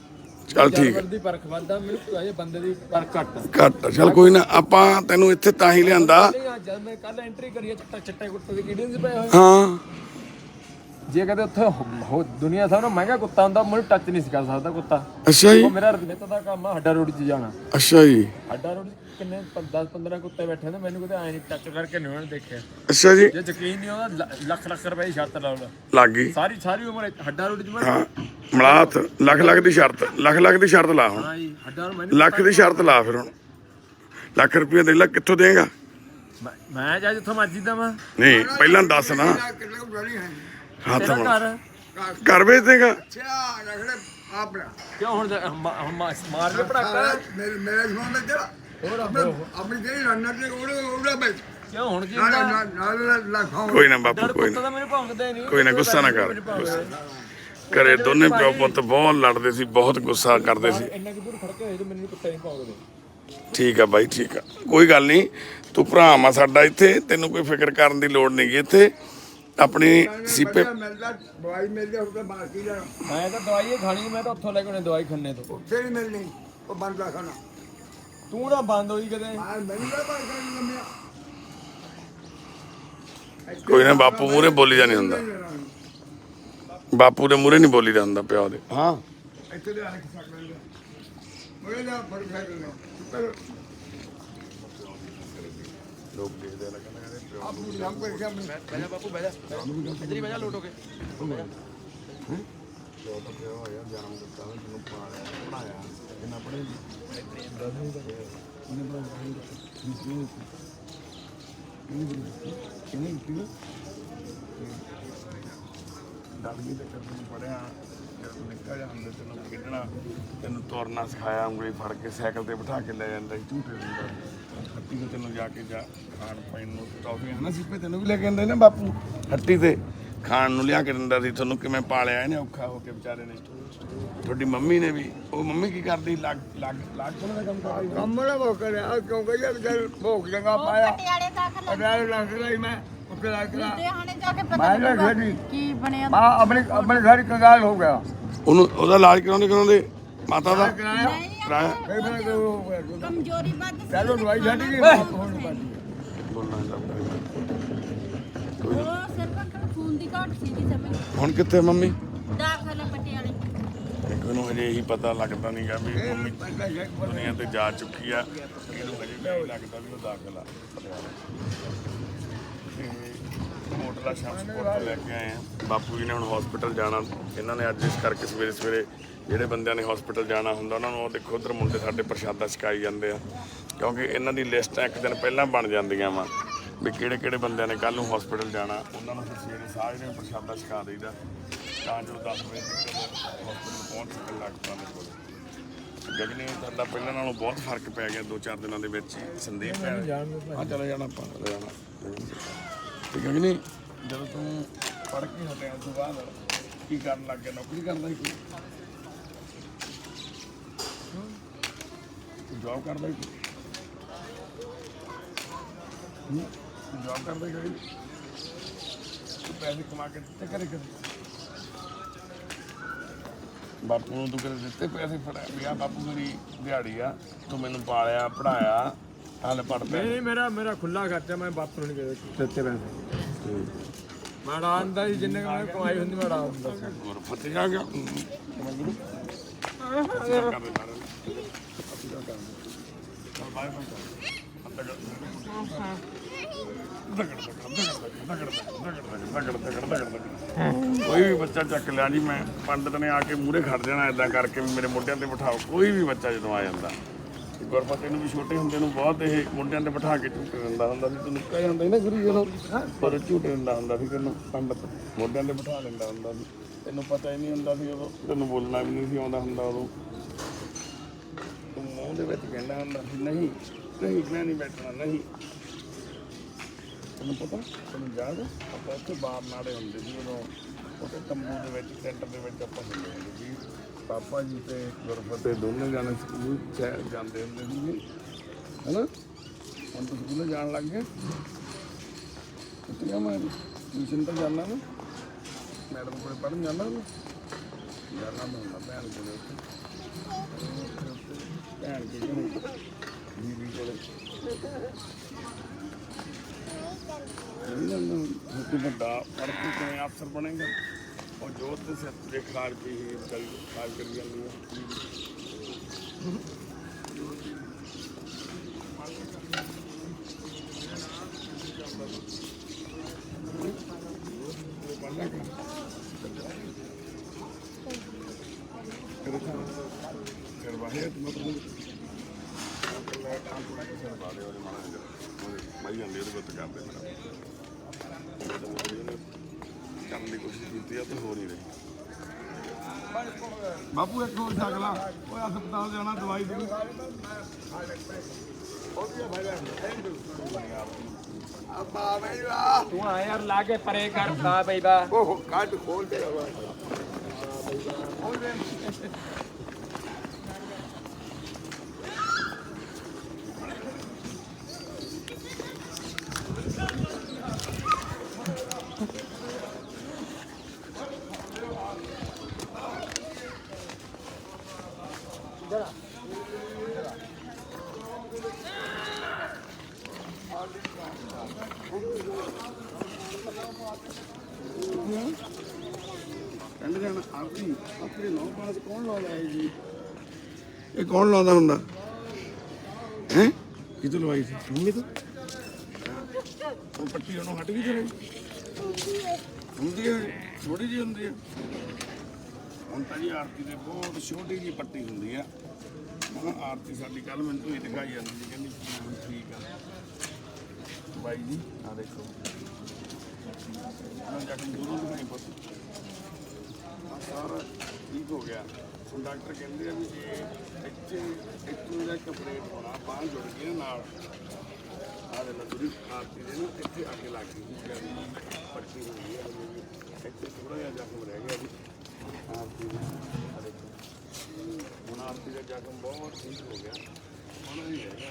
ਚੱਲ ਠੀਕ ਜਾਨਵਰ ਦੀ ਪਰਖ ਵੱਧਦਾ, ਮੈਨੂੰ ਇਹ ਬੰਦੇ ਦੀ ਪਰਖ ਘੱਟ। ਘੱਟ। ਚੱਲ ਕੋਈ ਨਾ, ਆਪਾਂ ਤੈਨੂੰ ਇੱਥੇ ਤਾਂ ਹੀ ਲਿਆਂਦਾ। ਜਦ ਮੈਂ ਕੱਲ ਐਂਟਰੀ ਕਰੀ ਚਿੱਟੇ ਕੁੱਤੇ ਦੀ ਕਿਹੜੀ ਸੀ ਪਏ ਹੋਏ। ਹਾਂ ਜੇ ਕਦੇ ਉੱਥੇ ਦੁਨੀਆ ਸਭ ਨੂੰ ਮਹਿੰਗਾ ਕੁੱਤਾ ਹੁੰਦਾ, ਮੈਨੂੰ ਟੱਚ ਨਹੀਂ ਸੀ ਕਰ ਸਕਦਾ ਕੁੱਤਾ। ਅੱਛਾ ਜੀ। ਉਹ ਮੇਰਾ ਨਿੱਤ ਦਾ ਕੰਮ ਆ ਹੱਡਾ ਰੋੜੀ 'ਚ ਜਾਣਾ। ਅੱਛਾ ਜੀ। ਹੱਡਾ ਰੋੜੀ ਕਿੰਨੇ 10-15 ਕੁੱਤੇ ਬੈਠੇ ਨੇ, ਮੈਨੂੰ ਕਿਤੇ ਐ ਨਹੀਂ ਟੱਚ ਕਰਕੇ ਨਹੀਂ ਉਹਨੇ ਦੇਖਿਆ। ਅੱਛਾ ਜੀ। ਜੇ ਯਕੀਨ ਨਹੀਂ ਆਉਂਦਾ ਲੱਖ ਰੁਪਏ ਦੀ ਸ਼ਰਤ ਲਾਉਣਾ ਲੱਗ ਗਈ। ਸਾਰੀ ਉਮਰ ਹੱਡਾ ਰੋੜੀ 'ਚ ਮੈਂ। ਹਾਂ ਮਲਾਤ ਲੱਖ ਦੀ ਸ਼ਰਤ, ਲੱਖ ਦੀ ਸ਼ਰਤ ਲਾ ਹੁਣ। ਹਾਂ ਜੀ ਹੱਡਾ ਮੈਨੂੰ ਲੱਖ ਦੀ ਸ਼ਰਤ ਲਾ ਫਿਰ ਹੁਣ। ਲੱਖ ਰੁਪਏ ਦੇ ਲੈ, ਕਿੱਥੋਂ ਦੇਗਾ? ਮੈਂ ਜਾ ਜਿੱਥੋਂ ਮਰਜੀ ਦਵਾਂ। ਨਹੀਂ ਪਹਿਲਾਂ ਦੱਸ ਨਾ। ਹੱਥ ਤੇਰਾ ਬਣਾ। ਘਰ ਘਰ ਵੇਚ ਦੇਗਾ? ਕਿਉਂ ਹੁਣ ਮਾਰ ਕੇ ਪੜਾਕਾ ਮੇਰੇ ਜਮਾਨ ਦਾ ਜਿਹੜਾ ਹੋਰ ਆਪਣੀ ਜਿਹੜੀ ਰੰਨਰ ਤੇ ਉਹਦਾ ਬੈਠ ਕਿਉਂ ਹੁਣ ਜੀ ਨਾਲ ਲੱਖਾਂ ਕੋਈ ਨਾ ਬਾਪੂ, ਕੋਈ ਕੁੱਤਾ ਨਾ, ਤਾਂ ਮੈਨੂੰ ਭੌਂਕਦਾ ਨਹੀਂ। ਕੋਈ ਨਾ, ਗੁੱਸਾ ਨਾ ਕਰ। ਘਰੇ ਦੋਨੇ ਪਿਓ ਪੁੱਤ ਬਹੁਤ ਲੜਦੇ ਸੀ, ਬਹੁਤ ਗੁੱਸਾ ਕਰਦੇ ਸੀ। ਇੰਨਾ ਕਿ ਦੂਰ ਖੜ ਕੇ ਹੋਏ ਤੇ ਮੈਨੂੰ ਕੁੱਤਾ ਨਹੀਂ ਭੌਂਕਦੇ। ਠੀਕ ਆ ਬਾਈ, ਠੀਕ ਆ, ਕੋਈ ਗੱਲ ਨਹੀਂ। ਤੂੰ ਭਰਾ ਮਾ ਸਾਡਾ ਇੱਥੇ, ਤੈਨੂੰ ਕੋਈ ਫਿਕਰ ਕਰਨ ਦੀ ਲੋੜ ਨਹੀਂ ਗੀ। ਇੱਥੇ ਆਪਣੀ ਸੀਪੇ ਮਿਲਦਾ ਦਵਾਈ ਮਿਲਦੀ ਉਹ ਤਾਂ ਬਾਕੀ ਦਾ ਮੈਂ ਤਾਂ ਦਵਾਈ ਹੀ ਖਾਣੀ, ਮੈਂ ਤਾਂ ਉੱਥੋਂ ਲੈ ਕੇ ਆਉਣੀ ਦਵਾਈ ਖੰਨੇ ਤੋਂ। ਉੱਥੇ ਨਹੀਂ ਮਿਲਣੀ, ਉਹ ਬੰਦਾ ਖਾਣਾ। ਤੂੰ ਨਾ ਬੰਦ ਹੋਈ ਕਦੇ। ਆ ਮੈਨੂੰ ਤਾਂ ਬਾਹਰ ਖਾਣੀ ਲੰਮਿਆ। ਕੋਈ ਨਾ, ਬਾਪੂ ਮੂਹਰੇ ਬੋਲੀ ਦਾ ਨਹੀਂ ਹੁੰਦਾ। ਬਾਪੂ ਦੇ ਮੂਹਰੇ ਨਹੀਂ ਬੋਲੀ ਦਾ ਹੁੰਦਾ ਪਿਓ ਦੇ। ਹਾਂ ਇੱਥੇ ਦੇ ਆ ਕੇ ਸੱਕ ਲੈਂਦੇ ਮੇਰੇ ਦਾ ਫਰਕ ਹੈ ਕਿ ਨਹੀਂ ਲੋਕ ਦੇਖਦੇ ਨੇ, ਕਹਿੰਦੇ ਪਿਓ ਆਪ ਨੂੰ ਨਾਮ ਕਰ ਕੇ ਬੈਜਾ ਬਾਪੂ ਬੈਜਾ, ਇੱਧਰ ਹੀ ਬੈਜਾ ਲੋਟ ਹੋ ਕੇ। ਪਿਓ ਤਾਂ ਪਿਓ ਹੋਇਆ, ਜਨਮ ਦਿੱਤਾ, ਤੈਨੂੰ ਪਾਲਿਆ ਪੜਾਇਆ, ਕਿੰਨਾ ਪੜ੍ਹੇ ਡਰਮੀ ਤੇ ਕਦੋਂ ਪੜਿਆ, ਜਦੋਂ ਨਿੱਕਾ ਜਿਹਾ ਹੁੰਦਾ ਤੈਨੂੰ ਖੇਡਣਾ, ਤੈਨੂੰ ਤੁਰਨਾ ਸਿਖਾਇਆ, ਉਂਗਲੀ ਫੜ ਕੇ ਸਾਈਕਲ ਤੇ ਬਿਠਾ ਕੇ ਲੈ ਜਾਂਦਾ ਸੀ, ਝੂਟੇ ਦਿੰਦਾ। ਹੱਟੀ ਤੇ ਤੈਨੂੰ ਜਾ ਕੇ ਖਾਣ ਪੀਣ ਨੂੰ ਟੌਫੀਆਂ ਹਨਾ ਸੀਪੇ ਤੈਨੂੰ ਵੀ ਲੈ ਕੇ ਆਉਂਦੇ ਨਾ ਬਾਪੂ। ਹੱਟੀ ਤੇ ਖਾਣ ਨੂੰ ਲਿਆ ਕੇ ਦਿੰਦਾ ਸੀ। ਤੁਹਾਨੂੰ ਕਿਵੇਂ ਪਾਲਿਆ ਇਹਨੇ ਔਖਾ ਹੋ ਕੇ ਵਿਚਾਰੇ ਨੇ। ਤੁਹਾਡੀ ਮੰਮੀ ਨੇ ਵੀ, ਉਹ ਮੰਮੀ ਕੀ ਕਰਦੀ? ਲੱਗ ਦਾ ਕੰਮ ਕਰਦੀ। ਕੰਮ ਨਾ ਭੋਗ ਕਰਿਆ ਕਿਉਂਕਿ ਜੇ ਵਿਚਾਰ ਭੋਗ ਜਗਾ ਪਾਇਆ ਪਟਿਆਲੇ ਤੱਕ ਅਡਾਲ ਲੱਗ ਰਹੀ ਮੈਂ ਉੱਥੇ ਲੱਗ ਰਿਹਾ ਲੁਧਿਆਣੇ ਜਾ ਕੇ ਮੈਂ ਪਤਾ ਨਾ ਲੱਗੂਗਾ ਖੇਡੀ ਕੀ ਬਣਿਆ। ਮਾਂ ਆਪਣੇ ਘਰ ਕੰਗਾਲ ਹੋ ਗਿਆ ਉਹਨੂੰ ਉਹਦਾ ਇਲਾਜ ਕਰਾਉਂਦੇ ਮਾਤਾ ਦਾ ਕਰਾਇਆ ਕਰਾਇਆ। ਫਿਰ ਮੈਂ ਹੋ ਗਿਆ ਕਮਜ਼ੋਰੀ ਵੱਧ ਸੀ। ਚਲੋ ਦਵਾਈ ਛੱਡ ਗਈ ਹੁਣ ਬਾਜੀ ਬੋਲਣਾ ਲੱਗਦਾ। ਉਹ ਸਿਰਫ ਖੂਨ ਦੀ ਘਾਟ ਸੀ ਜੀ ਸਮੇਂ। ਹੁਣ ਕਿੱਥੇ ਮੰਮੀ? ਦਾਖਲ ਹੈ ਪਟਿਆਲੇ। ਇਹਨੂੰ ਹਜੇ ਇਹੀ ਪਤਾ ਲੱਗਦਾ ਨਹੀਂਗਾ ਵੀ ਮੰਮੀ ਦੁਨੀਆ ਤੇ ਜਾ ਚੁੱਕੀ ਆ। ਇਹਨੂੰ ਹਜੇ ਵੀ ਇਹੀ ਲੱਗਦਾ ਵੀ ਉਹ ਦਾਖਲ ਆ ਪਟਿਆਲੇ। ਤੇ ਮੋਟਲਾ ਸ਼ਾਮਪੁਰ ਤੋਂ ਲੈ ਕੇ ਆਏ ਆ। ਬਾਪੂ ਜੀ ਨੇ ਹੁਣ ਹਸਪੀਟਲ ਜਾਣਾ। ਇਹਨਾਂ ਨੇ ਅੱਜ ਇਸ ਕਰਕੇ ਸਵੇਰੇ ਜਿਹੜੇ ਬੰਦਿਆਂ ਨੇ ਹਸਪੀਟਲ ਜਾਣਾ ਹੁੰਦਾ ਉਹਨਾਂ ਨੂੰ, ਉਹ ਦੇਖੋ ਉਧਰ ਮੁੰਡੇ ਸਾਡੇ ਪ੍ਰਸ਼ਾਦਾ ਛਕਾਈ ਜਾਂਦੇ ਆ, ਕਿਉਂਕਿ ਇਹਨਾਂ ਦੀ ਲਿਸਟਾਂ ਇੱਕ ਦਿਨ ਪਹਿਲਾਂ ਬਣ ਜਾਂਦੀਆਂ ਵਾ ਵੀ ਕਿਹੜੇ ਬੰਦਿਆਂ ਨੇ ਕੱਲ ਨੂੰ ਹਸਪੀਟਲ ਜਾਣਾ। ਉਹਨਾਂ ਨੂੰ ਫਿਰ ਸਵੇਰੇ ਸਾਰੇ ਪ੍ਰਸ਼ਾਦਾ ਛਕਾ ਦੇਈਦਾ ਤਾਂ ਜੋ 10 ਵਜੇ ਤੱਕ ਹਸਪੀਟਲ ਪਹੁੰਚ ਸਕਣ ਡਾਕਟਰਾਂ ਦੇ ਕੋਲ। ਗਗਨੀ ਦਾ ਪਹਿਲਾਂ ਨਾਲੋਂ ਬਹੁਤ ਫਰਕ ਪੈ ਗਿਆ 2-4 ਦਿਨਾਂ ਦੇ ਵਿੱਚ ਹੀ। ਸੰਦੀਪ ਹਾਂ ਚਲੇ ਜਾਣਾ ਆਪਾਂ, ਚਲੇ ਜਾਣਾ। ਤੇ ਗਗਨੀ ਜਦੋਂ ਤੂੰ ਪੜ੍ਹ ਕੇ ਹਟਿਆ ਉਸ ਤੋਂ ਬਾਅਦ ਕੀ ਕਰਨ ਲੱਗ ਗਿਆ? ਨੌਕਰੀ ਕਰਦਾ ਸੀ ਕੋਈ? ਜੌਬ ਕਰਦਾ ਸੀ? ਜੌਬ ਕਰਦਾ ਸੀ? ਤੂੰ ਪੈਸੇ ਕਮਾ ਕੇ ਦਿੱਤੇ ਘਰੇ ਕਦੇ? ਬਾਪੂ ਨੂੰ ਤੂੰ ਕਦੇ ਦਿੱਤੇ ਪੈਸੇ? ਫੜਿਆ ਵੀ ਆ ਬਾਪੂ ਮੇਰੀ ਦਿਹਾੜੀ ਆ, ਤੂੰ ਮੈਨੂੰ ਪਾਲਿਆ ਪੜਾਇਆ, ਹਾਲੇ ਪੜਦਾ? ਨਹੀਂ ਮੇਰਾ ਖੁੱਲਾ ਖਰਚਾ, ਮੈਂ ਬਾਪੂ ਨੂੰ ਨਹੀਂ ਦਿੱਤੇ ਪੈਸੇ। ਮੈਂ ਉਡਾ ਦਿੰਦਾ ਸੀ, ਜਿੰਨੇ ਕੁ ਮੈਂ ਕਮਾਈ ਹੁੰਦੀ ਮੈਂ ਉਡਾ ਦਿੰਦਾ ਸੀ। ਗੁਰ ਫਤਿਹ ਆ ਗਿਆ। ਕੋਈ ਵੀ ਬੱਚਾ ਚੱਕ ਲਿਆ ਜੀ, ਮੈਂ ਪੰਡਤ ਨੇ ਆ ਕੇ ਮੂਹਰੇ ਖੜ ਜਾਣਾ ਏਦਾਂ ਕਰਕੇ ਵੀ ਮੇਰੇ ਮੋਢਿਆਂ ਤੇ ਬਿਠਾਓ। ਕੋਈ ਵੀ ਬੱਚਾ ਜਦੋਂ ਆ ਜਾਂਦਾ, ਗੁਰਫਤਿਹ ਨੂੰ ਵੀ ਛੋਟੇ ਹੁੰਦੇ ਨੂੰ ਬਹੁਤ ਇਹ ਮੋਢਿਆਂ ਤੇ ਬਿਠਾ ਕੇ ਝੂਟੇ ਦਿੰਦਾ ਹੁੰਦਾ ਸੀ। ਤੂੰ ਨਿੱਕਾ ਜਿਹਾ ਹੁੰਦਾ ਸੀ ਨਾ ਗੁਰੂ ਜਦੋਂ, ਪਰ ਝੂਟੇ ਦਿੰਦਾ ਹੁੰਦਾ ਸੀ ਤੈਨੂੰ ਪੰਡਤ, ਮੋਢਿਆਂ ਤੇ ਬਿਠਾ ਲੈਂਦਾ ਹੁੰਦਾ ਸੀ। ਤੈਨੂੰ ਪਤਾ ਹੀ ਨਹੀਂ ਹੁੰਦਾ ਸੀ ਉਦੋਂ, ਤੈਨੂੰ ਬੋਲਣਾ ਵੀ ਨਹੀਂ ਸੀ ਆਉਂਦਾ ਹੁੰਦਾ ਉਦੋਂ। ਤੂੰ ਮੂੰਹ ਦੇ ਵਿੱਚ ਕਹਿੰਦਾ ਹੁੰਦਾ ਸੀ ਨਹੀਂ ਮੈਂ ਨਹੀਂ ਬੈਠਣਾ, ਨਹੀਂ ਤੈਨੂੰ ਪਤਾ ਤੈਨੂੰ ਯਾਦ ਆ? ਆਪਾਂ ਉੱਥੇ ਬਾਹਰ ਨਾਲੇ ਹੁੰਦੇ ਸੀ ਉਦੋਂ ਉੱਥੇ ਤੰਬੂ ਦੇ ਵਿੱਚ ਟੈਂਟ ਦੇ ਵਿੱਚ ਆਪਾਂ ਹੁੰਦੇ ਹੁੰਦੇ ਸੀ ਪਾਪਾ ਜੀ ਤੇ ਗੁਰਫਤਿਹ ਦੋਨੇ ਜਾਣੇ ਸਕੂਲ ਜਾਂਦੇ ਹੁੰਦੇ ਸੀ ਹੈਨਾ। ਹੁਣ ਤਾਂ ਸਕੂਲੇ ਜਾਣ ਲੱਗ ਗਏ। ਕਿੱਥੇ ਮੈਂ ਟਿਊਸ਼ਨ ਤਾਂ ਜਾਣਾ ਨਾ ਮੈਡਮ ਕੋਲ ਪੜ੍ਹਨ ਜਾਣਾ ਨਾ ਜਾਣਾ ਮੈਂ ਹੁੰਦਾ ਭੈਣ ਕੋਲ ਉੱਥੇ ਭੈਣ ਕੇ ਦੀਦੀ ਕੋਲ ਤੂੰ ਵੱਡਾ ਪੜ੍ਹ ਕੇ ਕਿਵੇਂ ਅਫਸਰ ਬਣੇਗਾ ਉਹ ਜੋਤ ਦੇ ਸਿਰ ਤੇ ਖਾੜ ਕੇ ਹੀ ਖਾੜ ਕਰੀ ਜਾਂਦੀ ਹੈ। ਕਰਵਾਇਆ ਤੁਮ ਮਾਈ ਜਾਂਦੇ ਉਹਦੇ ਕੋਲ ਕਰਦੇ ਕਰਨ ਦੀ ਕੋਸ਼ਿਸ਼ ਕੀਤੀ ਆ ਤਾਂ ਹੋ ਨਹੀਂ ਰਹੀ। ਬਾਪੂ ਇੱਕ ਹੋਰ ਛਕਲਾ ਓਏ ਹਸਪਤਾਲ ਜਾਣਾ ਦਵਾਈ ਦੇ ਤੂੰ ਆ ਯਾਰ ਲਾ ਕੇ ਪਰੇ ਕਰ ਖਾ ਬਈ ਬਾ ਉਹ ਕੱਢ ਖੋਲ ਕੇ ਰਵਾ ਕਹਿੰਦੇ ਜਾਣਾ ਆਪਣੀ ਨੌ ਪਾਸ ਕੌਣ ਲਾਉਂਦਾ ਹੈ ਜੀ? ਇਹ ਕੌਣ ਲਾਉਂਦਾ ਹੁੰਦਾ ਹੈ? ਕਿਤੋਂ ਲਵਾਈ ਸੀ ਮੰਮੀ ਤੋਂ? ਉਹ ਪੱਟੀ ਉਹਨੂੰ ਹਟ ਗਈ ਤੇਰੇ ਹੁੰਦੀ ਹੈ ਥੋੜੀ ਜਿਹੀ ਹੁੰਦੀ ਹੈ। ਹੁਣ ਤਾਂ ਜੀ ਆਰਤੀ ਦੇ ਬਹੁਤ ਛੋਟੀ ਜਿਹੀ ਪੱਟੀ ਹੁੰਦੀ ਆ। ਮੈਂ ਕਿਹਾ ਆਰਤੀ ਸਾਡੀ ਕੱਲ ਮੈਨੂੰ ਧੂਈ ਦਿਖਾਈ ਜਾਂਦੀ ਸੀ ਕਹਿੰਦੀ ਠੀਕ ਆ ਬਾਈ ਜੀ ਆ ਦੇਖੋ ਮੈਂ ਜਾ ਕੇ ਦੂਰੋਂ ਦਿਖਾਈ ਪੁੱਤ ਸਾਰਾ ਠੀਕ ਹੋ ਗਿਆ। ਹੁਣ ਡਾਕਟਰ ਕਹਿੰਦੇ ਆ ਵੀ ਜੇ ਇੱਥੋਂ ਦਾ ਕੱਪੜੇ ਪਾਉਣਾ ਬਾਂਹ ਜੁੜ ਗਈ ਨਾ ਨਾਲ ਆਹ ਦੇ ਨਾਲ ਥੋੜੀ ਆਰਤੀ ਦੇ ਨਾ ਇੱਥੇ ਅੱਗੇ ਲੱਗ ਗਈ ਪੱਟੀ ਹੋਈ ਹੈ ਇੱਥੇ ਥੋੜਾ ਜਿਹਾ ਜ਼ਖਮ ਰਹਿ ਗਿਆ ਜੀ ਆਰਤੀ ਦਾ। ਆਹ ਦੇਖੋ ਹੁਣ ਆਰਤੀ ਦਾ ਜ਼ਖਮ ਬਹੁਤ ਠੀਕ ਹੋ ਗਿਆ ਹੁਣ ਨਹੀਂ ਹੈਗਾ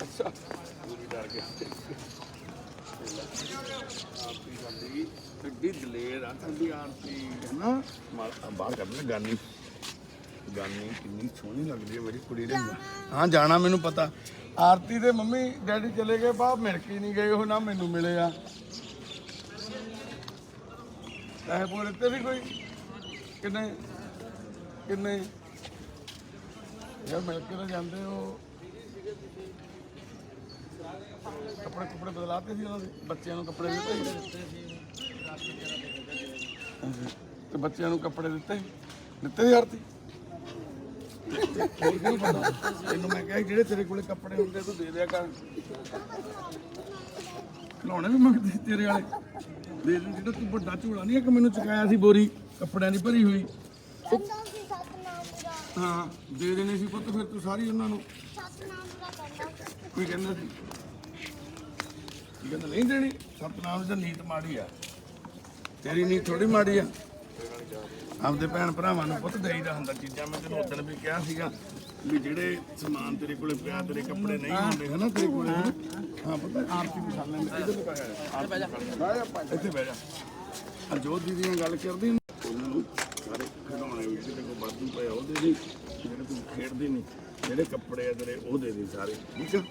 ਅੱਛਾ ਪੂਰੀ ਡਰ ਗਿਆ ਆਰਤੀ ਸਾਡੀ ਕਿੱਡੀ ਦਲੇਰ ਆ ਸਾਡੀ ਆਰਤੀ ਹੈ ਨਾ। ਬਾਹਰ ਕੱਢ ਲੈ ਗਾਨੀ ਕਿੰਨੀ ਸੋਹਣੀ ਲੱਗਦੀ ਹੈ ਮੇਰੀ ਕੁੜੀ ਦੇ। ਹਾਂ ਜਾਣਾ ਮੈਨੂੰ ਪਤਾ। ਆਰਤੀ ਦੇ ਮੰਮੀ ਡੈਡੀ ਚਲੇ ਗਏ ਬਾਹਰ ਮਿਲ ਕੇ ਨਹੀਂ ਗਏ ਉਹ ਨਾ ਮੈਨੂੰ ਮਿਲੇ ਆ। ਪੈਸੇ ਪੂਰੇ ਦਿੱਤੇ ਸੀ ਕੋਈ ਕਿੰਨੇ ਯਾਰ ਮਿਲ ਕੇ ਤਾਂ ਜਾਂਦੇ ਹੋ। ਕੱਪੜੇ ਬਦਲਾਤੇ ਸੀ ਉਹਨਾਂ ਦੇ ਬੱਚਿਆਂ ਨੂੰ ਕੱਪੜੇ ਦਿੱਤੇ ਤੇ ਬੱਚਿਆਂ ਨੂੰ ਕੱਪੜੇ ਦਿੱਤੇ ਸੀ ਆਰਤੀ? ਤੈਨੂੰ ਮੈਂ ਕਿਹਾ ਜਿਹੜੇ ਤੇਰੇ ਕੋਲੇ ਕੱਪੜੇ ਹੁੰਦੇ ਤੂੰ ਦੇ ਦਿਆ ਕਰ। ਖਿਡੌਣੇ ਵੀ ਮੰਗਦੇ ਤੇਰੇ ਵਾਲੇ ਦੇ ਦੇ। ਜਿਹੜਾ ਤੂੰ ਵੱਡਾ ਝੋਲਾ ਨਹੀਂ ਇੱਕ ਮੈਨੂੰ ਚੁਕਾਇਆ ਸੀ ਬੋਰੀ ਕੱਪੜਿਆਂ ਦੀ ਭਰੀ ਹੋਈ ਹਾਂ ਦੇ ਦੇਣੇ ਸੀ ਪੁੱਤ ਫਿਰ ਤੂੰ ਸਾਰੀ ਉਹਨਾਂ ਨੂੰ ਕੋਈ ਕਹਿੰਦਾ ਸੀ ਕੀ ਕਹਿੰਦਾ ਨਹੀਂ ਦੇਣੀ। ਸਤਨਾਮ ਦੀ ਨੀਤ ਮਾੜੀ ਆ ਤੇਰੀ ਨੀਤ ਥੋੜੀ ਮਾੜੀ ਆ। ਆਪਦੇ ਭੈਣ ਭਰਾਵਾਂ ਨੂੰ ਪੁੱਤ ਦੇਈਦਾ ਹੁੰਦਾ ਚੀਜ਼ਾਂ। ਮੈਂ ਤੈਨੂੰ ਉਦੋਂ ਵੀ ਕਿਹਾ ਸੀਗਾ ਵੀ ਜਿਹੜੇ ਸਮਾਨ ਤੇਰੇ ਕੋਲੇ ਪਿਆ ਤੇਰੇ ਕੱਪੜੇ ਨਹੀਂ ਹੁੰਦੇ ਹਨਾ ਤੇਰੇ ਕੋਲੇ ਹਾਂ ਪਤਾ ਆਰਤੀ ਨੂੰ ਖਾ ਲੈਂਦੇ ਇੱਥੇ ਬਹਿ ਜਾ। ਅਜੋਤ ਦੀਦੀ ਨਾਲ ਗੱਲ ਕਰਦੀ ਉਹਨਾਂ ਨੂੰ ਸਾਰੇ ਖਿਡੌਣੇ ਵੀ ਤੇਰੇ ਕੋਲ ਵਾਧੂ ਪਏ ਉਹ ਦੇ ਦੇ ਜਿਹੜੇ ਤੂੰ ਖੇਡਦੇ ਨਹੀਂ ਜਿਹੜੇ ਕੱਪੜੇ ਆ ਤੇਰੇ ਉਹ ਦੇ ਦੇ ਸਾਰੇ ਠੀਕ ਆ।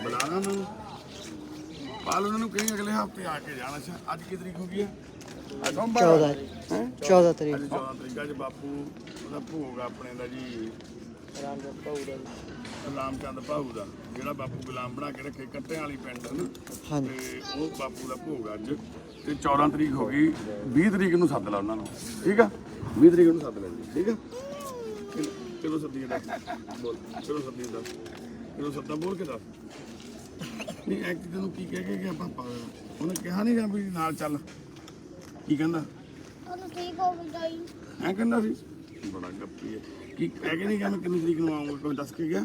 ਬੁਲਾ ਲਾ ਉਹਨਾਂ ਨੂੰ ਪਾਲ ਉਹਨਾਂ ਨੂੰ ਕਹੀਂ ਅਗਲੇ ਹਫਤੇ ਆ ਕੇ ਜਾਣਾ। ਅੱਛਾ ਅੱਜ ਕੀ ਤਰੀਕ ਹੋ ਗਈ ਹੈ? 14 ਤਰੀਕ। ਅੱਜ 14 ਤਰੀਕ ਅੱਜ ਬਾਪੂ ਉਹਦਾ ਭੋਗ ਆਪਣੇ ਦਾ ਜੀ ਗੁਲਾਮ ਭਾਊ ਦਾ ਜਿਹੜਾ ਬਾਪੂ ਗੁਲਾਮ ਬਣਾ ਕੇ ਰੱਖੇ ਕੱਟਿਆਂ ਵਾਲੀ ਪਿੰਡ ਹੈ ਨਾ ਤੇ ਉਹ ਬਾਪੂ ਦਾ ਭੋਗ ਅੱਜ ਤੇ 14 ਤਰੀਕ ਹੋ ਗਈ। 20 ਤਰੀਕ ਨੂੰ ਸੱਦ ਲਾ ਉਹਨਾਂ ਨੂੰ ਠੀਕ ਆ। 20 ਤਰੀਕ ਨੂੰ ਸੱਦ ਲੈ ਜੀ ਠੀਕ ਆ। ਚਲੋ ਸੱਦੀ ਦਾ ਬੋਲ ਚਲੋ ਸੱਦੀ ਦਾ ਚਲੋ ਸੱਦਾ ਬੋਲ ਕੇ ਦੱਸ ਨਹੀਂ ਐਕਟ ਤੈਨੂੰ ਕੀ ਕਹਿ ਕੇ ਗਿਆ ਪਾਪਾ ਉਹਨੇ ਕਿਹਾ ਨਹੀਂ ਜਾਂ ਵੀ ਨਾਲ ਚੱਲ ਕੀ ਕਹਿੰਦਾ ਠੀਕ ਹੋ ਗਈ ਐਂ ਕਹਿੰਦਾ ਸੀ ਬੜਾ ਗੱਪੀ ਹੈ ਕੀ ਕਹਿ ਕੇ ਨਹੀਂ ਗਿਆ ਮੈਂ ਕਿੰਨੀ ਤਰੀਕ ਨੂੰ ਆਉਂਗਾ ਕੋਈ ਦੱਸ ਕੇ ਗਿਆ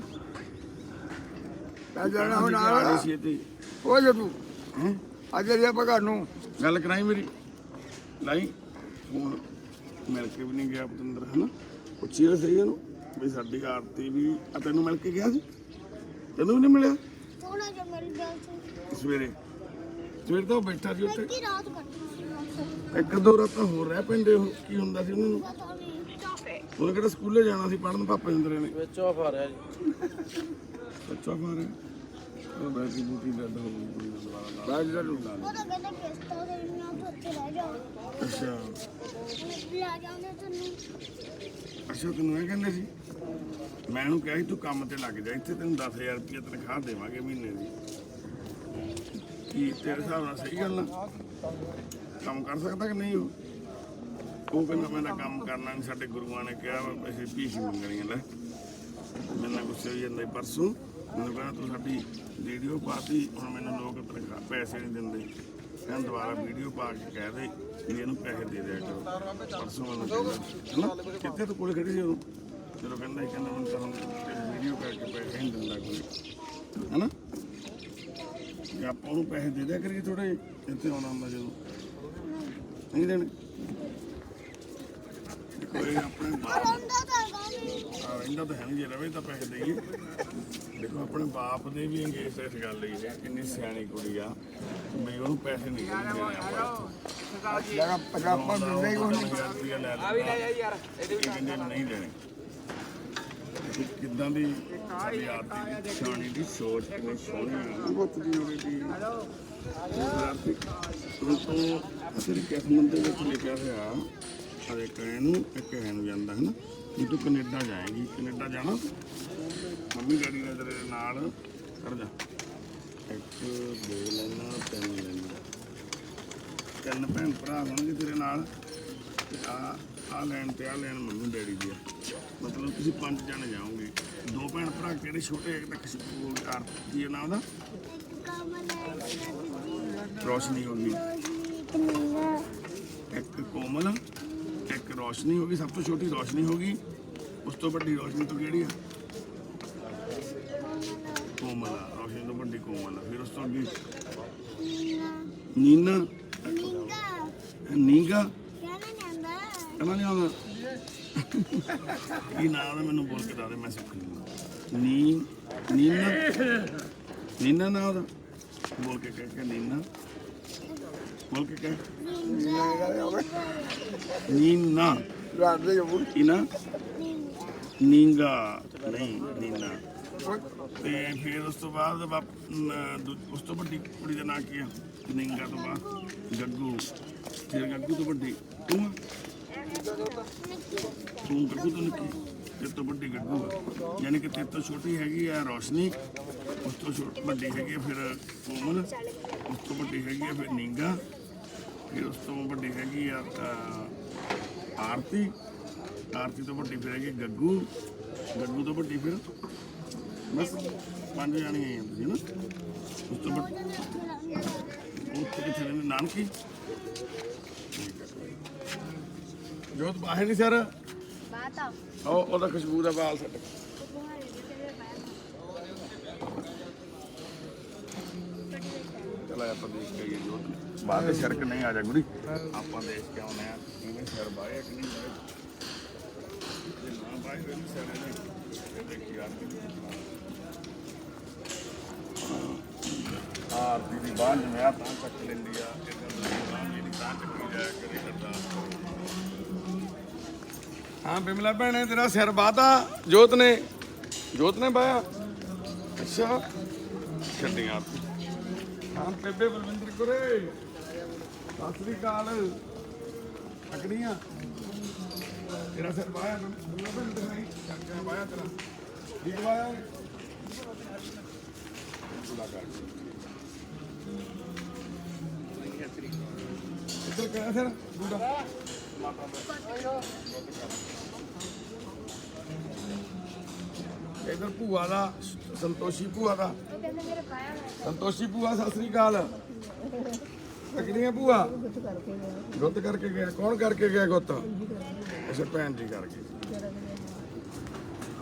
ਤਾਂ ਜਾਣਾ ਹੁਣ ਆ ਆ ਸੀ ਤੇ ਉਹ ਜੇ ਤੂੰ ਹੈਂ? ਅੱਜ ਜੇ ਆਪਾਂ ਘਰ ਨੂੰ ਗੱਲ ਕਰਾਈ ਮੇਰੀ ਲਾਈ ਹੁਣ ਮਿਲ ਕੇ ਵੀ ਨਹੀਂ ਗਿਆ ਪਤੰਦਰ ਹਨਾ ਪੁੱਛੀ ਸਹੀ ਇਹਨੂੰ ਵੀ ਸਾਡੀ ਆਰਤੀ ਵੀ ਆ ਤੈਨੂੰ ਮਿਲ ਕੇ ਗਿਆ ਸੀ ਤੈਨੂੰ ਵੀ ਨਹੀਂ ਮਿਲਿਆ ਥੋੜਾ ਜਿਹਾ ਮਿਲ ਗਿਆ ਸੀ ਸਵੇਰੇ ਸਵੇਰ ਤੋਂ ਬੈਠਾ ਸੀ ਉੱਥੇ ਕਿ ਰਾਤ ਕੱਟੀ ਇੱਕ ਦੋ ਰਾਤਾਂ ਹੋਰ ਰਹਿ ਪੈਂਦੇ ਉਹ ਕੀ ਹੁੰਦਾ ਸੀ ਉਹਨਾਂ ਨੂੰ ਪਤਾ ਨਹੀਂ ਉਹਨੇ ਕਿਹੜਾ ਸਕੂਲੇ ਜਾਣਾ ਸੀ ਪੜਨ ਪਾਪਾ ਹੁੰਦੇ ਨੇ ਵਿੱਚ ਆਫ ਆ ਰਿਹਾ ਜੀ ਬੱਚਾ ਮਾਰੇ ਉਹ ਬੈਠੀ ਬੂਟੀ ਡੱਡ ਹੋ ਗਈ ਕੁੜੀ ਦਾ ਦੁਬਾਰਾ ਬਾਜ ਦਾ ਨੂੰ ਉਹ ਤਾਂ ਕਹਿੰਦਾ ਕਿਸ਼ਤਾਂ ਦੇ ਨਾ ਉੱਥੇ ਰਹਿ ਜਾ ਅੱਛਾ ਲੈ ਜਾਂਦੇ ਤੈਨੂੰ ਅੱਛਾ ਤੈਨੂੰ ਇਹ ਕਹਿੰਦੇ ਸੀ ਮੈਂ ਉਹਨੂੰ ਕਿਹਾ ਸੀ ਤੂੰ ਕੰਮ ਤੇ ਲੱਗ ਜਾ ਇੱਥੇ ਤੈਨੂੰ 10000 ਰੁਪਏ ਤਨਖਾਹ ਦੇਵਾਂਗੇ ਮਹੀਨੇ ਦੀ ਕੀ ਤੇਰੇ ਹਿਸਾਬ ਨਾਲ ਸਹੀ ਗੱਲ ਆ ਕੰਮ ਕਰ ਸਕਦਾ ਕਿ ਨਹੀਂ ਉਹ ਕਹਿੰਦਾ ਮੈਂ ਤਾਂ ਕੰਮ ਕਰਨਾ ਨਹੀਂ ਸਾਡੇ ਗੁਰੂਆਂ ਨੇ ਕਿਹਾ ਵਾ ਅਸੀਂ ਭੀਖ ਮੰਗਣੀ ਲੈ ਮੇਰੇ ਨਾਲ ਗੁੱਸੇ ਹੋਈ ਜਾਂਦਾ ਸੀ ਪਰਸੋਂ ਮੈਨੂੰ ਕਹਿੰਦਾ ਤੂੰ ਸਾਡੀ ਵੀਡੀਓ ਪਾਤੀ ਹੁਣ ਮੈਨੂੰ ਲੋਕ ਤਨਖਾਹ ਪੈਸੇ ਨਹੀਂ ਦਿੰਦੇ ਕਹਿੰਦਾ ਦੁਬਾਰਾ ਵੀਡੀਓ ਪਾ ਕੇ ਕਹਿ ਦੇ ਵੀ ਇਹਨੂੰ ਪੈਸੇ ਦੇ ਦਿਆ ਕਰੋ ਪਰਸੋਂ ਮੈਨੂੰ ਕਹਿੰਦਾ ਹਨਾ ਕਿੱਥੇ ਤੂੰ ਕੋਲ ਖੜੀ ਸੀ ਉਦੋਂ ਜਦੋਂ ਕਹਿੰਦਾ ਸੀ ਕਹਿੰਦਾ ਮੈਨੂੰ ਤਾਂ ਹੁਣ ਵੀਡੀਓ ਕਰਕੇ ਪੈਸੇ ਨਹੀਂ ਦਿੰਦਾ ਕੋਈ ਹਨਾ ਜੇ ਆਪਾਂ ਉਹਨੂੰ ਪੈਸੇ ਦੇ ਦਿਆ ਕਰੀਏ ਥੋੜੇ ਇੱਥੇ ਆਉਣਾ ਹੁੰਦਾ ਜਦੋਂ ਨਹੀਂ ਦੇਣੇ ਕੋਈ ਆਪਣੇ ਬਾਪ ਰੋਂਦਾ ਤਾਂ ਹੈਗਾ ਨਹੀਂ ਆ ਰਹਿੰਦਾ ਤਾਂ ਹੈ ਨਹੀਂ ਜੇ ਰਵੇ ਤਾਂ ਪੈਸੇ ਦੇਈਏ ਦੇਖੋ ਆਪਣੇ ਬਾਪ ਦੇ ਵੀ ਅੰਗੇਜ ਇਸ ਗੱਲ ਲਈ ਹੈ ਕਿੰਨੀ ਸਿਆਣੀ ਕੁੜੀ ਆ ਵੀ ਉਹਨੂੰ ਪੈਸੇ ਨਹੀਂ ਦੇਣੇ ਆਪਾਂ ਜਗਾ ਪੰਜਾਬਾ ਮਿਲਦਾ ਹੀ ਕੋਈ ਨਹੀਂ ਰੁਪਇਆ ਲੈ ਆ ਵੀ ਲੈ ਜਾ ਯਾਰ ਇਹਦੇ ਇਹ ਕਹਿੰਦੇ ਨਹੀਂ ਦੇਣੇ ਕਿੱਦਾਂ ਦੀ ਸਾਡੀ ਆਰਤੀ ਦੀ ਸਿਆਣੀ ਦੀ ਸੋਚ ਕਿੰਨੀ ਸੋਹਣੀ ਆ ਬਹੁਤ ਦੀ ਹੋਣੀ ਦੀ ਆਰਤੀ ਹੁਣ ਤੋਂ ਅਸਲੀ ਕਿਸਮਤ ਦੇ ਵਿੱਚ ਲਿਖਿਆ ਹੋਇਆ ਆ ਇੱਕ ਇਹਨੂੰ ਇੱਕ ਇਹਨੂੰ ਜਾਂਦਾ ਹੈ ਨਾ ਵੀ ਤੂੰ ਕੈਨੇਡਾ ਜਾਏਂਗੀ ਕੈਨੇਡਾ ਜਾਣਾ ਮੰਮੀ ਡੈਡੀ ਨੇ ਤੇਰੇ ਨਾਲ ਕਰ ਜਾ ਇੱਕ ਦੋ ਲੈਣਾ ਤਿੰਨ ਲੈਣਾ ਤਿੰਨ ਭੈਣ ਭਰਾ ਹੋਣਗੇ ਤੇਰੇ ਨਾਲ ਤੇ ਆ ਲੈਣ ਤੇ ਆ ਲੈਣ ਮੰਮੀ ਡੈਡੀ ਦੀ ਆ ਮਤਲਬ ਤੁਸੀਂ 5 ਜਣੇ ਜਾਓਗੇ 2 ਭੈਣ ਭਰਾ ਕਿਹੜੇ ਛੋਟੇ ਇੱਕ ਤੱਕ ਸਕੂਲ ਕਰਦੀ ਹੈ ਨਾ ਉਹਦਾ ਰੋਸ਼ਨੀ ਹੋ ਗਈ ਇੱਕ ਕੋਮਲ ਇੱਕ ਰੋਸ਼ਨੀ ਹੋ ਗਈ ਸਭ ਤੋਂ ਛੋਟੀ ਰੋਸ਼ਨੀ ਹੋ ਗਈ ਉਸ ਤੋਂ ਵੱਡੀ ਰੋਸ਼ਨੀ ਤੋਂ ਕਿਹੜੀ ਆ ਕੋਮਲ ਆ, ਰੋਸ਼ਨੀ ਤੋਂ ਵੱਡੀ ਕੋਮਲ ਆ। ਫਿਰ ਉਸ ਤੋਂ ਅੱਗੇ ਨੀਨਾ ਨੀਗਾ ਕਹਿੰਦਾ ਨਹੀਂ ਆਉਂਦਾ ਕੀ ਨਾਮ ਦਾ ਮੈਨੂੰ ਬੋਲ ਕੇ ਦੱਸ ਦੇ ਮੈਂ ਸਿੱਖ ਲੂੰਗਾ ਨੀਨਾ ਨੀਨਾ ਨਾ ਉਹਦਾ ਬੋਲ ਕੇ ਕਹਿ ਨੀਨਾ ਬੋਲ ਕੇ ਕਹਿ ਨੀਨਾ ਰਾਤ ਦੇ ਜਬੂ ਕੀ ਨਾ ਨੀਂਗਾ ਨਹੀਂ ਨੀਨਾ ਤੇ ਫਿਰ ਉਸ ਤੋਂ ਬਾਅਦ ਉਸ ਤੋਂ ਵੱਡੀ ਕੁੜੀ ਦਾ ਨਾਂ ਕੀ ਆ ਨੀਂਗਾ ਤੋਂ ਬਾਅਦ ਗੱਗੂ ਫਿਰ ਗੱਗੂ ਤੋਂ ਵੱਡੀ ਤੂੰ ਗੱਗੂ ਤੋਂ ਨਿੱਕੀ ਤੇਰੇ ਤੋਂ ਵੱਡੀ ਗੱਗੂ ਆ ਯਾਨੀ ਕਿ ਤੇਰੇ ਤੋਂ ਛੋਟੀ ਹੈਗੀ ਆ ਰੋਸ਼ਨੀ ਉਸ ਤੋਂ ਵੱਡੀ ਹੈਗੀ ਆ ਫਿਰ ਕੋਮਲ ਉਸ ਤੋਂ ਵੱਡੀ ਹੈਗੀ ਆ ਫਿਰ ਨੀਂਗਾ ਫਿਰ ਉਸ ਤੋਂ ਵੱਡੀ ਹੈਗੀ ਆ ਆਰਤੀ ਆਰਤੀ ਤੋਂ ਵੱਡੀ ਫਿਰ ਹੈਗੀ ਗੱਗੂ ਗੱਗੂ ਤੋਂ ਵੱਡੀ ਫਿਰ ਬਸ 5 ਜਾਣੀਆਂ ਆਈਆਂ ਤੁਸੀਂ ਨਾ ਉਸ ਤੋਂ ਵੱਡੀ ਉੱਥੇ ਕਿੱਥੇ ਰਹਿੰਦੇ ਨਾਨਕੀ ਜੋਤ ਬਾਹਰ ਨਹੀਂ ਸਰ ਬਾਤਾ ਉਹਦਾ ਖੁਸ਼ਬੂ ਦਾ ਬਾਲ ਸੱਟ ਚਲਾ ਆਪਾਂ ਦੇਖ ਕੇ ਆਈਏ ਜੋਤ ਨੂੰ ਬਾਹਰ ਦੇ ਸੜਕ ਨਹੀਂ ਆ ਜਾ ਗੁਰੀ ਆਪਾਂ ਦੇਖ ਕੇ ਆਉਣੇ ਆ ਕਿਵੇਂ ਸਰ ਬਾਹਰ ਕਿ ਨਹੀਂ ਬਾਹਰ ਨਾ ਬਾਹਰ ਵੀ ਸਰ ਨੇ ਦੇਖੀ ਆਰਤੀ ਦੀ ਬਾਂਝ ਮੈਂ ਤਾਂ ਚੱਕ ਲੈਂਦੀ ਆ ਜਿਹੜੀ ਤਾਂ ਚੱਕੀ ਜਾਇਆ ਕਰੇ ਕਰਦਾ ਹਾਂ ਬਿਮਲਾ ਭੈਣੇ ਤੇਰਾ ਸਿਰ ਬਾਤਾ ਜੋਤ ਨੇ ਬਾਇਆ ਅੱਛਾ ਛੱਡੀਆਂ ਹਾਂ ਬੇਬੇ ਬਲਵਿੰਦਰ ਕੁਰੇ ਸਤਿ ਸ੍ਰੀ ਅਕਾਲ ਅਕੜੀਆਂ ਤੇਰਾ ਸਿਰ ਬਾਇਆ ਬਿਮਲਾ ਭੈਣੇ ਤੇ ਨਹੀਂ ਚੱਕਿਆ ਬਾਇਆ ਤੇਰਾ ਠੀਕ ਬਾਇਆ ਇੱਧਰ ਕਿਹੜਾ ਸਿਰ ਬੂੜਾ ਇਧਰ ਭੂਆ ਦਾ ਸੰਤੋਸ਼ੀ ਭੂਆ ਦਾ ਸੰਤੋਸ਼ੀ ਭੂਆ ਸਤਿ ਸ੍ਰੀ ਅਕਾਲ ਕਿਹੜੀਆਂ ਭੂਆ ਗੁੱਤ ਕਰਕੇ ਗਿਆ ਕੌਣ ਕਰਕੇ ਗਿਆ ਗੁੱਤ ਅੱਛਾ ਭੈਣ ਜੀ ਕਰਕੇ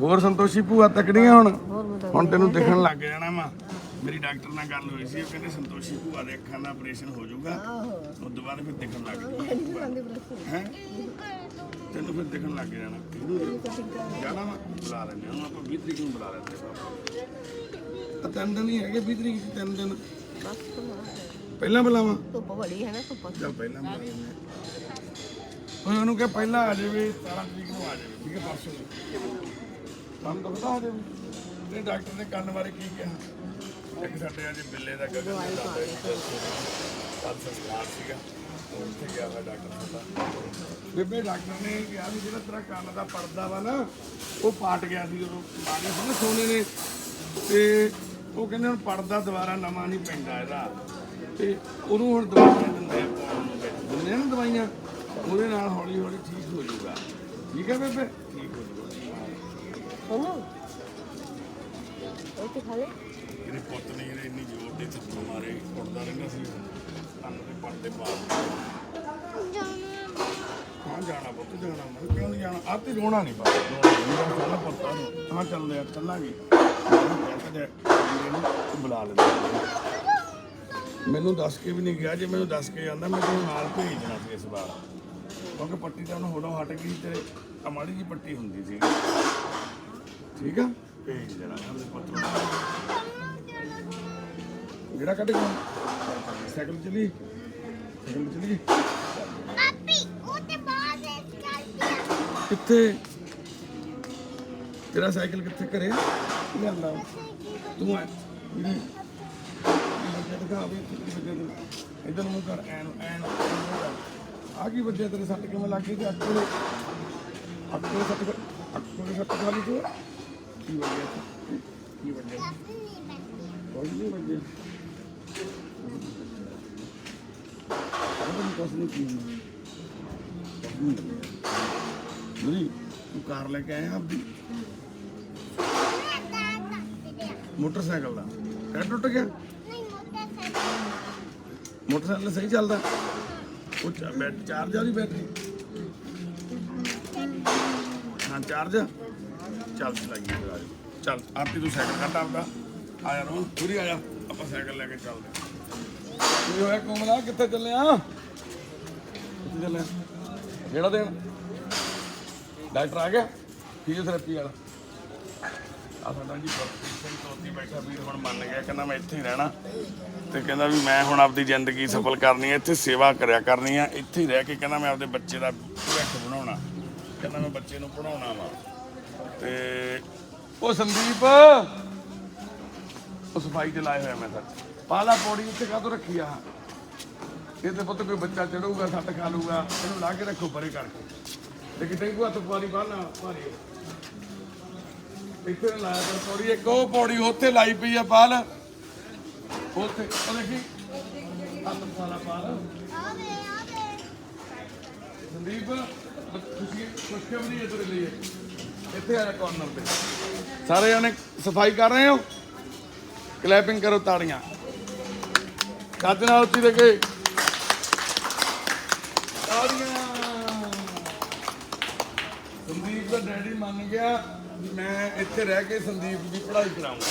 ਹੋਰ ਸੰਤੋਸ਼ੀ ਭੂਆ ਤਕੜੀਆਂ ਹੁਣ ਤੈਨੂੰ ਦਿਖਣ ਲੱਗ ਜਾਣਾ ਵਾ। ਮੇਰੀ ਡਾਕਟਰ ਨਾਲ ਗੱਲ ਹੋਈ ਸੀ, ਉਹ ਕਹਿੰਦੇ ਸੰਤੋਸ਼ੀ ਭੂਆ ਦੇ ਅੱਖਾਂ ਦਾ ਆਪਰੇਸ਼ਨ ਹੋ ਜਾਊਗਾ, ਉਸ ਤੋਂ ਬਾਅਦ ਫਿਰ ਦਿਖਣ ਲੱਗ ਜਾਊਗਾ। ਹੈ ਤੈਨੂੰ ਫਿਰ ਦਿਖਣ ਲੱਗ ਜਾਣਾ। ਜਾਣਾ ਵਾ ਬੁਲਾ ਲੈਂਦੇ ਹੁਣ ਆਪਾਂ 20 ਤਰੀਕ ਨੂੰ ਬੁਲਾ ਲੈਂਦੇ ਆ। 3 ਦਿਨ ਹੀ ਹੈਗੇ 20 ਤਰੀਕ 3 ਦਿਨ ਪਹਿਲਾਂ ਬੁਲਾਵਾਂ। ਧੁੱਪ ਬੜੀ ਹੈ ਨਾ ਧੁੱਪ। ਚੱਲ ਪਹਿਲਾਂ ਬੁਲਾ ਲੈਂਦੇ ਓਏ ਉਹਨੂੰ ਕਿਹਾ ਪਹਿਲਾਂ ਆ ਜਾਵੇ 17 ਤਰੀਕ ਨੂੰ ਆ ਜਾਵੇ। ਠੀਕ ਹੈ ਪਰਸੋਂ ਤੁਹਾਨੂੰ ਤਾਂ ਪਤਾ ਆ ਜਾਵੇ। ਤੇ ਡਾਕਟਰ ਨੇ ਕੰਨ ਬਾਰੇ ਕੀ ਕਿਹਾ? ਇੱਕ ਸਾਡੇ ਅੱਜ ਬਿੱਲੇ ਦਾ ਗਗਨ ਸੰਸਕਾਰ ਸੀਗਾ, ਉੱਥੇ ਗਿਆ ਹੋਇਆ ਡਾਕਟਰ ਸਾਡਾ। ਬੇਬੇ ਡਾਕਟਰ ਨੇ ਕਿਹਾ ਵੀ ਜਿਹੜਾ ਤੇਰਾ ਕੰਨ ਦਾ ਪਰਦਾ ਵਾ ਨਾ ਉਹ ਪਾਟ ਗਿਆ ਸੀ ਉਦੋਂ ਮਾਰਿਆ ਸੀ ਨਾ ਸੋਨੇ ਨੇ, ਤੇ ਉਹ ਕਹਿੰਦੇ ਹੁਣ ਪਰਦਾ ਦੁਬਾਰਾ ਨਵਾਂ ਨਹੀਂ ਪੈਂਦਾ ਇਹਦਾ, ਤੇ ਉਹਨੂੰ ਹੁਣ ਦਵਾਈਆਂ ਦਿੰਦੇ ਆ ਨਾ ਦਵਾਈਆਂ, ਉਹਦੇ ਨਾਲ ਹੌਲੀ ਹੌਲੀ ਠੀਕ ਹੋ ਜਾਊਗਾ। ਠੀਕ ਹੈ ਬੇਬੇ, ਠੀਕ ਹੋ ਜਾਊਗਾ। ਇਹਦੇ ਪੁੱਤ ਨੇ ਇਹਦੇ ਇੰਨੀ ਜ਼ੋਰ ਦੇ ਥੱਪੜ ਮਾਰੇ, ਉੱਡਦਾ ਰਹਿੰਦਾ ਸੀ ਕੰਨ ਦੇ ਪਰਦੇ ਪਾ। ਹਾਂ ਜਾਣਾ ਪੁੱਤ ਜਾਣਾ। ਮੈਂ ਕਿਉਂ ਨਹੀਂ ਜਾਣਾ? ਆਹ ਤੇ ਰੋਣਾ ਨਹੀਂ ਬਸ, ਰੋਣਾ ਪੁੱਤਾਂ ਨੂੰ। ਹਾਂ ਚੱਲਦੇ ਆ ਚੱਲਾਂਗੇ। ਬੁਲਾ ਲੈਂਦੇ। ਮੈਨੂੰ ਦੱਸ ਕੇ ਵੀ ਨਹੀਂ ਗਿਆ, ਜੇ ਮੈਨੂੰ ਦੱਸ ਕੇ ਜਾਂਦਾ ਮੈਂ ਤੈਨੂੰ ਨਾਲ ਭੇਜ ਦੇਣਾ ਸੀ ਇਸ ਵਾਰ, ਕਿਉਂਕਿ ਪੱਟੀ ਤਾਂ ਉਹਨੂੰ ਹੋੜੋਂ ਹਟ ਗਈ ਤੇ ਆ ਮਾੜੀ ਜਿਹੀ ਪੱਟੀ ਹੁੰਦੀ ਸੀ। ਠੀਕ ਆ, ਭੇਜ ਦੇਣਾ ਉਹਦੇ ਪੁੱਤ ਨੂੰ। ਜਿਹੜਾ ਕੱਢ ਕੇ ਸਾਈਕਲ ਚਲੀ ਪਾਪੀ ਉਹ ਤੇ ਬਾਹਰ ਚੱਲ ਪਿਆ। ਕਿੱਥੇ ਤੇਰਾ ਸਾਈਕਲ ਕਿੱਥੇ ਘਰੇ ਲਿਆਂਦਾ ਤੂੰ? ਐ ਇਧਰ ਨੂੰ ਕਰ, ਐਨ ਆ ਕੀ ਵੱਜਿਆ ਤੇਰੇ? ਸੱਟ ਕਿਵੇਂ ਲੱਗ ਗਈ? ਤੇ ਅੱਖੋਂ ਸੱਟ ਖਾ ਲਈ ਤੂੰ? ਕੀ ਵੱਜਿਆ? ਕੋਈ ਨਹੀਂ ਵੱਜਿਆ। ਕੁਛ ਨਹੀਂ ਕੀ ਨਹੀਂ। ਤੂੰ ਕਾਰ ਲੈ ਕੇ ਆਇਆ ਆਪਦੀ? ਮੋਟਰਸਾਈਕਲ ਦਾ ਟਾਇਰ ਟੁੱਟ ਗਿਆ? ਨਹੀਂ ਮੋਟਰਸਾਈਕਲ ਸਹੀ ਚੱਲਦਾ? ਉਹ ਚਾਰਜ ਵਾਲੀ ਬੈਟਰੀ? ਹਾਂ ਚਾਰਜ। ਚੱਲ ਚਲਾਈਏ ਚੱਲ। ਆਪੀ ਤੂੰ ਸਾਈਕਲ ਕੱਢ ਆਪਦਾ। ਆ ਯਾਰ ਪੂਰੀ ਆ ਜਾ, ਆਪਾਂ ਸਾਈਕਲ ਲੈ ਕੇ ਚੱਲਦੇ। ਕੀ ਹੋਇਆ ਕੋਮਲਾ, ਕਿੱਥੇ ਚੱਲਿਆ? ਕਿੱਥੇ ਚੱਲਿਆ? ਕਿਹੜਾ ਦੇਣ? ਡਾਕਟਰ ਆ ਗਿਆ ਫਿਜ਼ੀਓਥੈਰੇਪੀ ਵਾਲਾ? ਆ ਸਾਡਾ ਜੀ ਸਿੰਘ ਤੋਤੀ ਬੈਠਾ ਵੀਰ ਹੁਣ ਮੰਨ ਗਿਆ, ਕਹਿੰਦਾ ਮੈਂ ਇੱਥੇ ਹੀ ਰਹਿਣਾ, ਤੇ ਕਹਿੰਦਾ ਵੀ ਮੈਂ ਹੁਣ ਆਪਦੀ ਜ਼ਿੰਦਗੀ ਸਫਲ ਕਰਨੀ ਹੈ, ਇੱਥੇ ਸੇਵਾ ਕਰਿਆ ਕਰਨੀ ਆ, ਇੱਥੇ ਹੀ ਰਹਿ ਕੇ ਕਹਿੰਦਾ ਮੈਂ ਆਪਦੇ ਬੱਚੇ ਦਾ ਭਵਿੱਖ ਬਣਾਉਣਾ, ਕਹਿੰਦਾ ਮੈਂ ਬੱਚੇ ਨੂੰ ਪੜ੍ਹਾਉਣਾ ਵਾ। ਤੇ ਉਹ ਸੰਦੀਪ ਉਹ ਸਫਾਈ ਤੇ ਲਾਇਆ ਹੋਇਆ ਮੈਂ ਸੱਚ ਪਾਲਾ ਪੌੜੀ ਉੱਥੇ ਕਾਹਤੋਂ ਰੱਖੀ ਆ? ਇਹ ਤੇ ਪੁੱਤ ਕੋਈ ਬੱਚਾ ਚੜੂਗਾ ਸੱਟ ਖਾ ਲੂਗਾ, ਇਹਨੂੰ ਲਾ ਕੇ ਰੱਖੋ ਪਰੇ ਕਰਕੇ। ਤੇ ਕਿਤੇ ਕੋ ਹੱਥ ਪਾਣੀ ਬਾਹਨਾ ਭਾਰੀ ਇੱਥੇ ਲਾਇਆ ਕਰ ਪੌੜੀ। ਇੱਕ ਉਹ ਪੌੜੀ ਉੱਥੇ ਲਾਈ ਪਈ ਆ ਪਾਲ, ਉੱਥੇ ਉਹ ਦੇਖੀ ਹੱਥ ਮਸਾਲਾ ਪਾਲ। ਸੰਦੀਪ ਖੁਸ਼ਖਬਰੀ ਹੈ ਤੇਰੇ ਲਈ, ਇੱਥੇ ਆ ਕਾਰਨਰ ਤੇ ਸਾਰੇ ਜਣੇ ਸਫਾਈ ਕਰ ਰਹੇ ਹੋ, ਕਲੈਪਿੰਗ ਕਰੋ, ਤਾੜੀਆਂ ਕੱਜ ਨਾਲ ਉੱਚੀ ਦੇ ਕੇ ਤਾੜੀਆਂ। ਸੰਦੀਪ ਦਾ ਡੈਡੀ ਮੰਨ ਗਿਆ ਵੀ ਮੈਂ ਇੱਥੇ ਰਹਿ ਕੇ ਸੰਦੀਪ ਦੀ ਪੜ੍ਹਾਈ ਕਰਾਉਂਗਾ।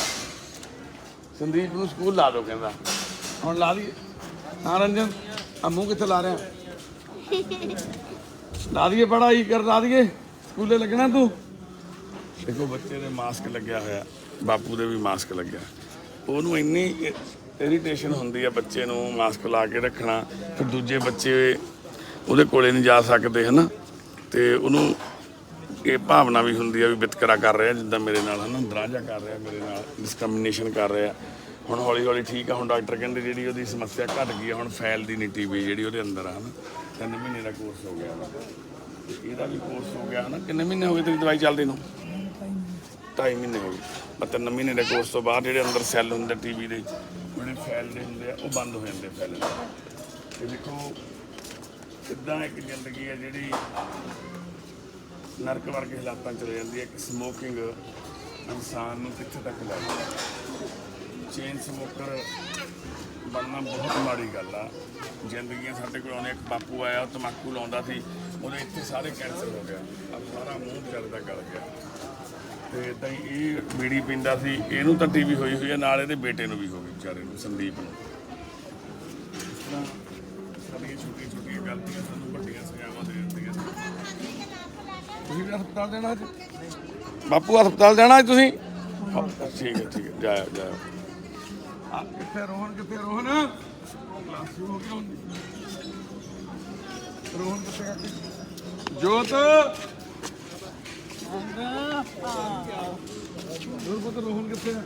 ਸੰਦੀਪ ਨੂੰ ਸਕੂਲ ਲਾ ਦਿਓ ਕਹਿੰਦਾ। ਹੁਣ ਲਾ ਦਈਏ? ਹਾਂ ਰੰਜਨ, ਆ ਮੂੰਹ ਕਿੱਥੇ ਲਾ ਰਿਹਾ? ਲਾ ਦਈਏ ਪੜ੍ਹਾਈ ਕਰ, ਲਾ ਦਈਏ ਸਕੂਲੇ ਲੱਗਣਾ ਤੂੰ? ਦੇਖੋ ਬੱਚੇ ਦੇ ਮਾਸਕ ਲੱਗਿਆ ਹੋਇਆ, ਬਾਪੂ ਦੇ ਵੀ ਮਾਸਕ ਲੱਗਿਆ। ਉਹਨੂੰ ਇੰਨੀ ਇਰੀਟੇਸ਼ਨ ਹੁੰਦੀ ਆ ਬੱਚੇ ਨੂੰ ਮਾਸਕ ਲਾ ਕੇ ਰੱਖਣਾ, ਫਿਰ ਦੂਜੇ ਬੱਚੇ ਉਹਦੇ ਕੋਲੇ ਨਹੀਂ ਜਾ ਸਕਦੇ ਹਨਾ, ਤੇ ਉਹਨੂੰ ਇਹ ਭਾਵਨਾ ਵੀ ਹੁੰਦੀ ਆ ਵੀ ਵਿਤਕਰਾ ਕਰ ਰਿਹਾ, ਜਿੱਦਾਂ ਮੇਰੇ ਨਾਲ ਹਨਾ ਦਰਾਜਾ ਕਰ ਰਿਹਾ, ਮੇਰੇ ਨਾਲ ਡਿਸਕ੍ਰਿਮੀਨੇਸ਼ਨ ਕਰ ਰਿਹਾ। ਹੁਣ ਹੌਲੀ ਹੌਲੀ ਠੀਕ ਆ, ਹੁਣ ਡਾਕਟਰ ਕਹਿੰਦੇ ਜਿਹੜੀ ਉਹਦੀ ਸਮੱਸਿਆ ਘਟ ਗਈ ਆ, ਹੁਣ ਫੈਲਦੀ ਨਹੀਂ ਟੀਬੀ ਜਿਹੜੀ ਉਹਦੇ ਅੰਦਰ ਆ ਹਨਾ। 3 ਮਹੀਨੇ ਦਾ ਕੋਰਸ ਹੋ ਗਿਆ, ਇਹਦਾ ਵੀ ਕੋਰਸ ਹੋ ਗਿਆ ਹਨਾ। ਕਿੰਨੇ ਮਹੀਨੇ ਹੋ ਗਏ ਤੇਰੀ ਦਵਾਈ ਚੱਲਦੀ ਨੂੰ? 2.5 ਮਹੀਨੇ ਹੋ ਗਏ। 3 ਮਹੀਨੇ ਦੇ ਕੋਰਸ ਤੋਂ ਬਾਅਦ ਜਿਹੜੇ ਅੰਦਰ ਸੈੱਲ ਹੁੰਦੇ ਟੀਬੀ ਦੇ ਜਿਹੜੇ ਫੈਲਦੇ ਹੁੰਦੇ ਆ ਉਹ ਬੰਦ ਹੋ ਜਾਂਦੇ ਫੈਲਣ। ਤੇ ਦੇਖੋ ਕਿੱਦਾਂ ਇੱਕ ਜ਼ਿੰਦਗੀ ਹੈ ਜਿਹੜੀ ਨਰਕ ਵਰਗੇ ਹਾਲਾਤਾਂ ਚਲੇ ਜਾਂਦੀ ਹੈ। ਇੱਕ ਸਮੋਕਿੰਗ ਇਨਸਾਨ ਨੂੰ ਕਿੱਥੇ ਤੱਕ ਲੈ ਜਾਂਦੀ। ਚੇਨ ਸਮੋਕਰ ਬਣਨਾ ਬਹੁਤ ਮਾੜੀ ਗੱਲ ਆ। ਜ਼ਿੰਦਗੀਆਂ ਸਾਡੇ ਕੋਲ ਆਉਂਦੇ, ਇੱਕ ਬਾਪੂ ਆਇਆ ਉਹ ਤੰਬਾਕੂ ਲਾਉਂਦਾ ਸੀ, ਉਹਦੇ ਇੱਥੇ ਸਾਰੇ ਕੈਂਸਰ ਹੋ ਗਿਆ, ਸਾਰਾ ਮੂੰਹ ਵਿਚਾਰੇ ਦਾ ਗਲ ਗਿਆ। ਤੇ ਤਾਂ ਇਹ ਬੀੜੀ ਪੀਂਦਾ ਸੀ, ਇਹਨੂੰ ਤਾਂ ਟੀਵੀ ਹੋਈ ਹੋਈ ਹੈ, ਨਾਲ ਇਹਦੇ ਬੇਟੇ ਨੂੰ ਵੀ ਹੋ ਗਈ ਵਿਚਾਰੇ ਨੂੰ, ਸੰਦੀਪ ਨੂੰ। ਇਸ ਤਰ੍ਹਾਂ ਸਾਡੀਆਂ ਛੋਟੀਆਂ ਛੋਟੀਆਂ ਗਲਤੀਆਂ ਸਾਨੂੰ ਵੱਡੀਆਂ ਸਜ਼ਾਵਾਂ ਦੇ ਦਿੰਦੀਆਂ। ਤੁਸੀਂ ਵੀ ਹਸਪਤਾਲ ਜਾਣਾ ਅੱਜ? ਬਾਪੂ ਹਸਪਤਾਲ ਜਾਣਾ ਅੱਜ ਤੁਸੀਂ? ਠੀਕ ਹੈ ਠੀਕ ਹੈ, ਜਾਇਓ ਜਾਇਓ। ਆ ਕਿੱਥੇ ਰੋਹਨ, ਕਿੱਥੇ ਰੋਹਨ? ਕਲਾਸ ਸ਼ੁਰੂ ਹੋ ਗਈ ਹੁਣ। ਰੋਹਨ ਕਿੱਥੇ ਆ? ਜੋਤ ਹੋਰ ਪਤਾ ਰੋਹਨ ਕਿੱਥੇ ਆ?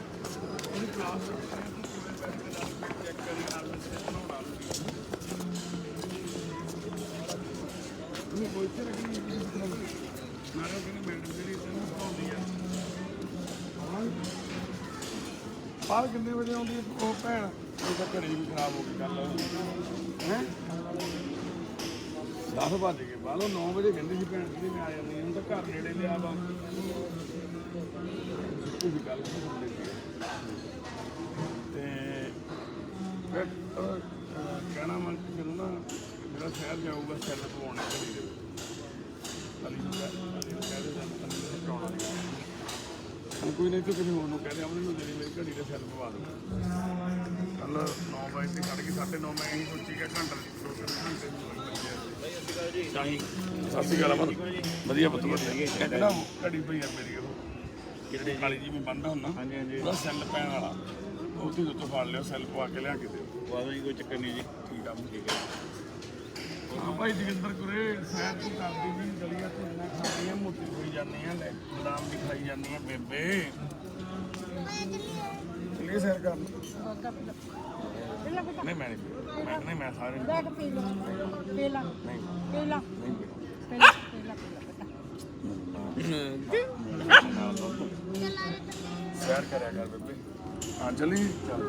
ਉਹਦੀ ਕਲਾਸ ਉਹਨੂੰ ਕੋਈ ਤੇ ਰੱਖਣੀ ਹੈ ਕਿਸੇ ਤਰ੍ਹਾਂ ਨਾਲੇ ਕਹਿੰਦੇ ਮੈਡਮ ਜਿਹੜੀ ਤੈਨੂੰ ਪੜਾਉਂਦੀ ਆ ਬਾਹਰ ਕਿੰਨੇ ਵਜੇ ਆਉਂਦੀ ਹੈ ਉਹ ਭੈਣ? ਉਹ ਤਾਂ ਘੜੀ ਵੀ ਖਰਾਬ ਹੋ ਗਈ ਕੱਲ ਹੈ 10 ਵੱਜ ਗਏ, ਬਾਹਰੋਂ 9 ਵਜੇ ਕਹਿੰਦੀ ਸੀ ਭੈਣ ਜਿਹੜੀ ਮੈਂ ਆ ਜਾਂਦੀ ਹਾਂ, ਹੁਣ ਤਾਂ ਘਰ ਨੇੜੇ ਲਿਆ ਵਾ। ਤੁਸੀਂ ਗੱਲ ਤੇ ਫਿਰ ਕਹਿਣਾ ਮੈਂ ਮੈਨੂੰ ਨਾ ਮੇਰਾ ਸ਼ਹਿਰ ਜਾਊਗਾ ਸੈੱਲ ਪਵਾਉਣੇ ਘੜੀ ਦੇ ਅਲੀ ਨੂੰ ਕਹਿ ਦੇ ਕਰਾਉਣਾ ਨਹੀਂ। ਹੁਣ ਕੋਈ ਨਹੀਂ ਤਾਂ ਕਿਸੇ ਹੋਰ ਨੂੰ ਕਹਿ ਦੇ ਅਮਨ ਨੂੰ ਜਿਹੜੀ ਮੇਰੀ ਘੜੀ ਦੇ ਸੈੱਲ ਪਵਾ ਦੂੰ। ਕੱਲ 9 ਵਜੇ ਤੇ ਛੱਡ ਕੇ 9:30 ਮੈਂ ਇਹੀ ਸੋਚੀ ਕਿ ਘੰਟਾ 2-3 ਘੰਟੇ ਸ਼ਾਹੀ। ਸਤਿ ਸ਼੍ਰੀ ਅਕਾਲ ਅਮਨ, ਵਧੀਆ ਪੁੱਤ ਵਧੀਆ। ਇੱਕ ਨਾ ਘੜੀ ਪਈ ਆ ਮੇਰੀ, ਉਹ ਕਿਹੜੀ ਕਾਲੀ ਜੀ ਮੈਂ ਬੰਨ੍ਹਦਾ ਹੁੰਦਾ, ਉਹਦਾ ਸੈੱਲ ਪੈਣ ਵਾਲਾ, ਉਹਦੇ ਉੱਤੋਂ ਫੜ ਲਿਓ, ਸੈੱਲ ਪਵਾ ਕੇ ਲਿਆ ਕੇ ਦਿਓ। ਪਵਾ ਦੋ ਜੀ, ਕੋਈ ਚੱਕਰ ਨਹੀਂ ਜੀ। ਠੀਕ ਆ ਠੀਕ ਹੈ। ਹਾਂ ਭਾਈ ਜੋਗਿੰਦਰ ਕੁਰੇ, ਸੈਰ ਤੂੰ ਕਰਦੀ ਜੀ, ਦਲੀਆ ਤੂੰ ਇੰਨਾ ਖਾਂਦੀ ਆ, ਮੋਟੀ ਹੋਈ ਜਾਂਦੀ ਆ, ਬਦਾਮ ਵੀ ਖਾਈ ਜਾਂਦੀ ਆ ਬੇਬੇ। ਚਲੀਏ ਸੈਰ ਕਰਨ? ਨਹੀਂ ਮੈਂ ਨਹੀਂ ਮੈਂ ਸਾਰੇ ਨਹੀਂ ਸੈਰ ਕਰਿਆ ਕਰ ਬੇਬੇ। ਹਾਂ ਚਲੀ ਚੱਲ।